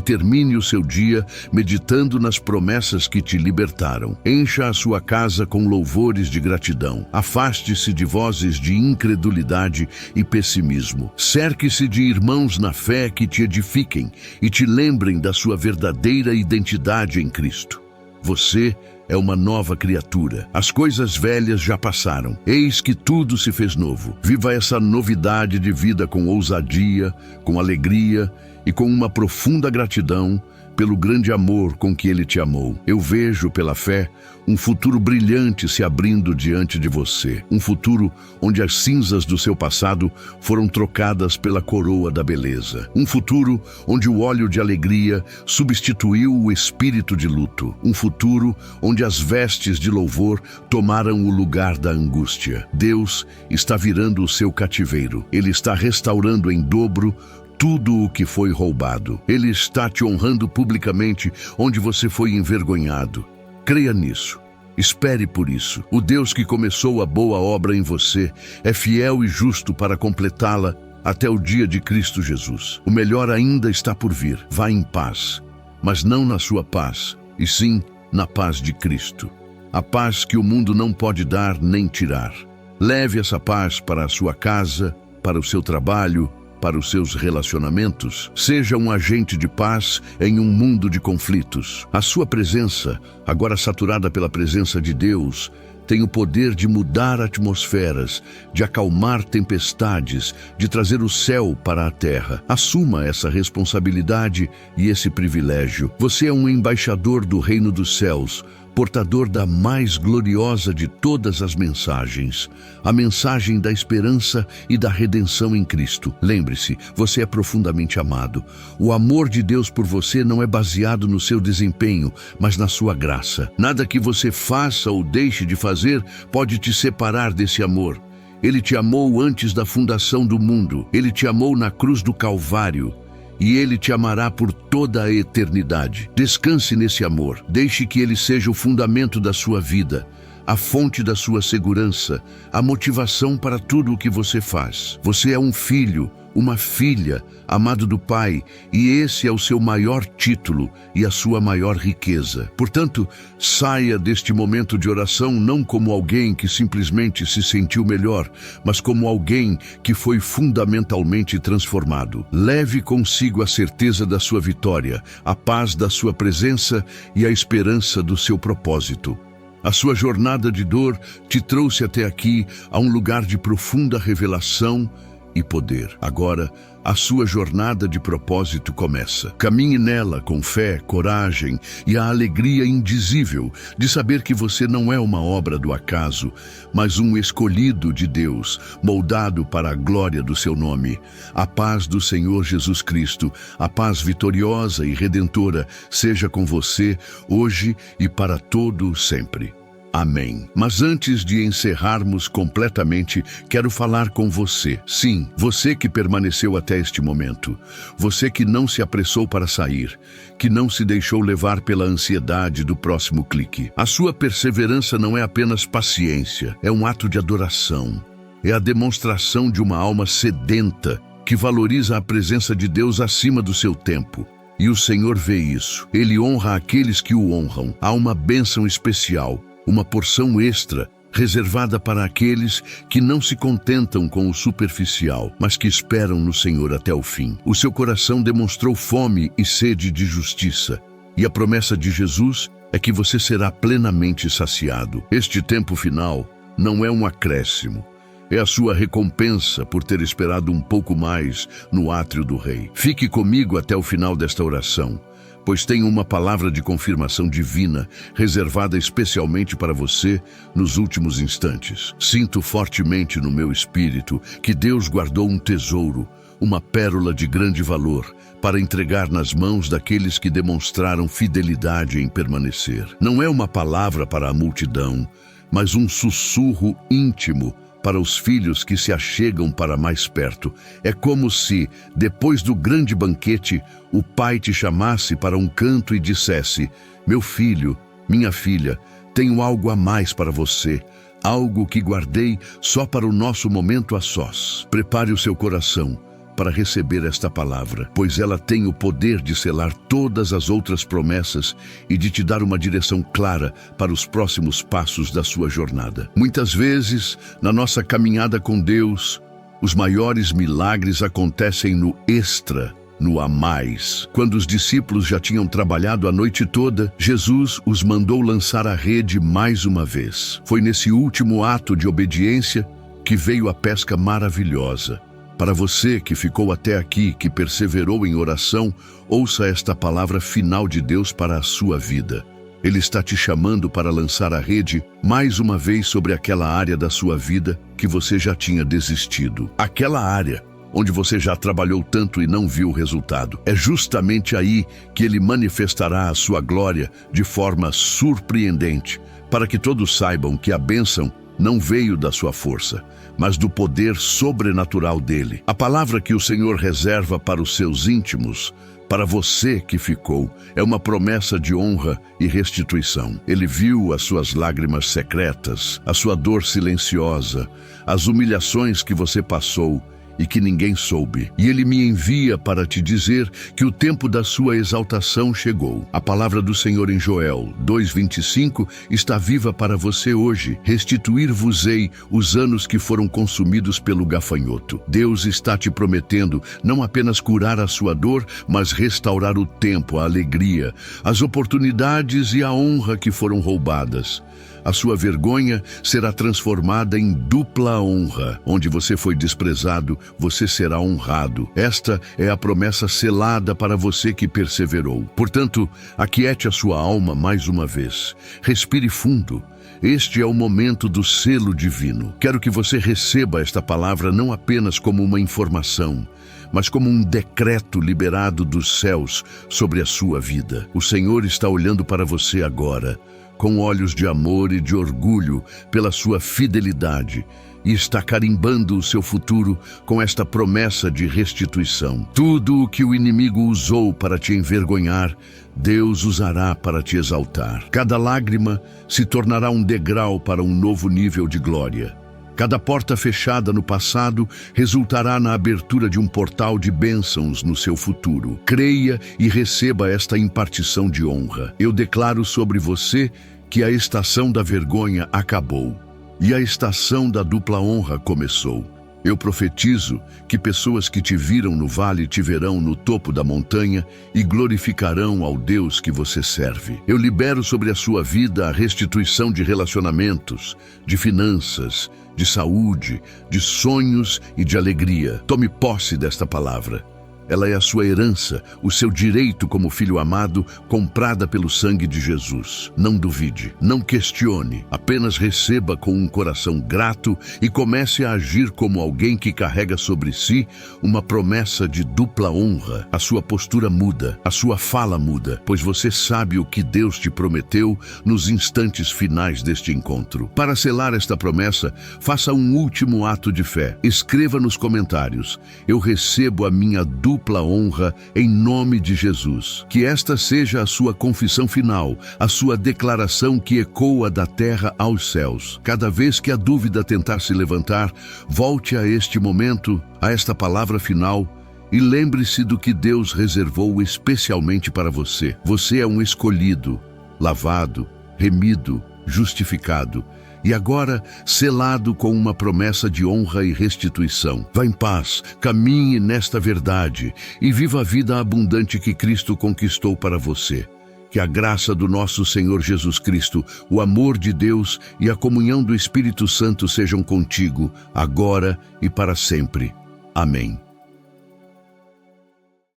termine o seu dia meditando nas promessas que te libertaram. Encha a sua casa com louvores de gratidão. Afaste-se de vozes de incredulidade e pessimismo. Cerque-se de irmãos na fé que te edifiquem e te lembrem da sua verdadeira identidade em Cristo. Você é uma nova criatura. As coisas velhas já passaram. Eis que tudo se fez novo. Viva essa novidade de vida com ousadia, com alegria e com uma profunda gratidão pelo grande amor com que Ele te amou. Eu vejo, pela fé, um futuro brilhante se abrindo diante de você. Um futuro onde as cinzas do seu passado foram trocadas pela coroa da beleza. Um futuro onde o óleo de alegria substituiu o espírito de luto. Um futuro onde as vestes de louvor tomaram o lugar da angústia. Deus está virando o seu cativeiro. Ele está restaurando em dobro tudo o que foi roubado. Ele está te honrando publicamente onde você foi envergonhado. Creia nisso. Espere por isso. O Deus que começou a boa obra em você é fiel e justo para completá-la até o dia de Cristo Jesus. O melhor ainda está por vir. Vá em paz, mas não na sua paz, e sim na paz de Cristo. A paz que o mundo não pode dar nem tirar. Leve essa paz para a sua casa, para o seu trabalho, para os seus relacionamentos. Seja um agente de paz em um mundo de conflitos. A sua presença, agora saturada pela presença de Deus, tem o poder de mudar atmosferas, de acalmar tempestades, de trazer o céu para a terra. Assuma essa responsabilidade e esse privilégio. Você é um embaixador do reino dos céus, portador da mais gloriosa de todas as mensagens, a mensagem da esperança e da redenção em Cristo. Lembre-se, você é profundamente amado. O amor de Deus por você não é baseado no seu desempenho, mas na sua graça. Nada que você faça ou deixe de fazer pode te separar desse amor. Ele te amou antes da fundação do mundo. Ele te amou na cruz do Calvário. E Ele te amará por toda a eternidade. Descanse nesse amor. Deixe que Ele seja o fundamento da sua vida, a fonte da sua segurança, a motivação para tudo o que você faz. Você é um filho, uma filha, amado do Pai, e esse é o seu maior título e a sua maior riqueza. Portanto, saia deste momento de oração não como alguém que simplesmente se sentiu melhor, mas como alguém que foi fundamentalmente transformado. Leve consigo a certeza da sua vitória, a paz da sua presença e a esperança do seu propósito. A sua jornada de dor te trouxe até aqui a um lugar de profunda revelação e poder. Agora, a sua jornada de propósito começa. Caminhe nela com fé, coragem e a alegria indizível de saber que você não é uma obra do acaso, mas um escolhido de Deus, moldado para a glória do seu nome. A paz do Senhor Jesus Cristo, a paz vitoriosa e redentora, seja com você hoje e para todo sempre. Amém. Mas antes de encerrarmos completamente, quero falar com você. Sim, você que permaneceu até este momento. Você que não se apressou para sair, que não se deixou levar pela ansiedade do próximo clique. A sua perseverança não é apenas paciência, é um ato de adoração. É a demonstração de uma alma sedenta que valoriza a presença de Deus acima do seu tempo. E o Senhor vê isso. Ele honra aqueles que o honram. Há uma bênção especial, uma porção extra, reservada para aqueles que não se contentam com o superficial, mas que esperam no Senhor até o fim. O seu coração demonstrou fome e sede de justiça, e a promessa de Jesus é que você será plenamente saciado. Este tempo final não é um acréscimo, é a sua recompensa por ter esperado um pouco mais no átrio do Rei. Fique comigo até o final desta oração, pois tenho uma palavra de confirmação divina reservada especialmente para você nos últimos instantes. Sinto fortemente no meu espírito que Deus guardou um tesouro, uma pérola de grande valor, para entregar nas mãos daqueles que demonstraram fidelidade em permanecer. Não é uma palavra para a multidão, mas um sussurro íntimo para os filhos que se achegam para mais perto. É como se, depois do grande banquete, o Pai te chamasse para um canto e dissesse: meu filho, minha filha, tenho algo a mais para você, algo que guardei só para o nosso momento a sós. Prepare o seu coração para receber esta palavra, pois ela tem o poder de selar todas as outras promessas e de te dar uma direção clara para os próximos passos da sua jornada. Muitas vezes, na nossa caminhada com Deus, os maiores milagres acontecem no extra, no a mais. Quando os discípulos já tinham trabalhado a noite toda, Jesus os mandou lançar a rede mais uma vez. Foi nesse último ato de obediência que veio a pesca maravilhosa. Para você que ficou até aqui, que perseverou em oração, ouça esta palavra final de Deus para a sua vida. Ele está te chamando para lançar a rede mais uma vez sobre aquela área da sua vida que você já tinha desistido. Aquela área onde você já trabalhou tanto e não viu o resultado. É justamente aí que ele manifestará a sua glória de forma surpreendente, para que todos saibam que a bênção não veio da sua força, mas do poder sobrenatural dele. A palavra que o Senhor reserva para os seus íntimos, para você que ficou, é uma promessa de honra e restituição. Ele viu as suas lágrimas secretas, a sua dor silenciosa, as humilhações que você passou e que ninguém soube. E ele me envia para te dizer que o tempo da sua exaltação chegou. A palavra do Senhor em Joel 2:25 está viva para você hoje. Restituir-vos-ei os anos que foram consumidos pelo gafanhoto. Deus está te prometendo não apenas curar a sua dor, mas restaurar o tempo, a alegria, as oportunidades e a honra que foram roubadas. A sua vergonha será transformada em dupla honra. Onde você foi desprezado, você será honrado. Esta é a promessa selada para você que perseverou. Portanto, aquiete a sua alma mais uma vez. Respire fundo. Este é o momento do selo divino. Quero que você receba esta palavra não apenas como uma informação, mas como um decreto liberado dos céus sobre a sua vida. O Senhor está olhando para você agora, com olhos de amor e de orgulho pela sua fidelidade, e está carimbando o seu futuro com esta promessa de restituição. Tudo o que o inimigo usou para te envergonhar, Deus usará para te exaltar. Cada lágrima se tornará um degrau para um novo nível de glória. Cada porta fechada no passado resultará na abertura de um portal de bênçãos no seu futuro. Creia e receba esta impartição de honra. Eu declaro sobre você que a estação da vergonha acabou e a estação da dupla honra começou. Eu profetizo que pessoas que te viram no vale te verão no topo da montanha e glorificarão ao Deus que você serve. Eu libero sobre a sua vida a restituição de relacionamentos, de finanças, de saúde, de sonhos e de alegria. Tome posse desta palavra. Ela é a sua herança, o seu direito como filho amado, comprada pelo sangue de Jesus. Não duvide, não questione, apenas receba com um coração grato e comece a agir como alguém que carrega sobre si uma promessa de dupla honra. A sua postura muda, a sua fala muda, pois você sabe o que Deus te prometeu nos instantes finais deste encontro. Para selar esta promessa, faça um último ato de fé. Escreva nos comentários: eu recebo a minha dupla honra em nome de Jesus. Que esta seja a sua confissão final, a sua declaração que ecoa da terra aos céus. Cada vez que a dúvida tentar se levantar, volte a este momento, a esta palavra final, e lembre-se do que Deus reservou especialmente para você. Você é um escolhido, lavado, remido, justificado, e agora selado com uma promessa de honra e restituição. Vá em paz, caminhe nesta verdade e viva a vida abundante que Cristo conquistou para você. Que a graça do nosso Senhor Jesus Cristo, o amor de Deus e a comunhão do Espírito Santo sejam contigo, agora e para sempre. Amém.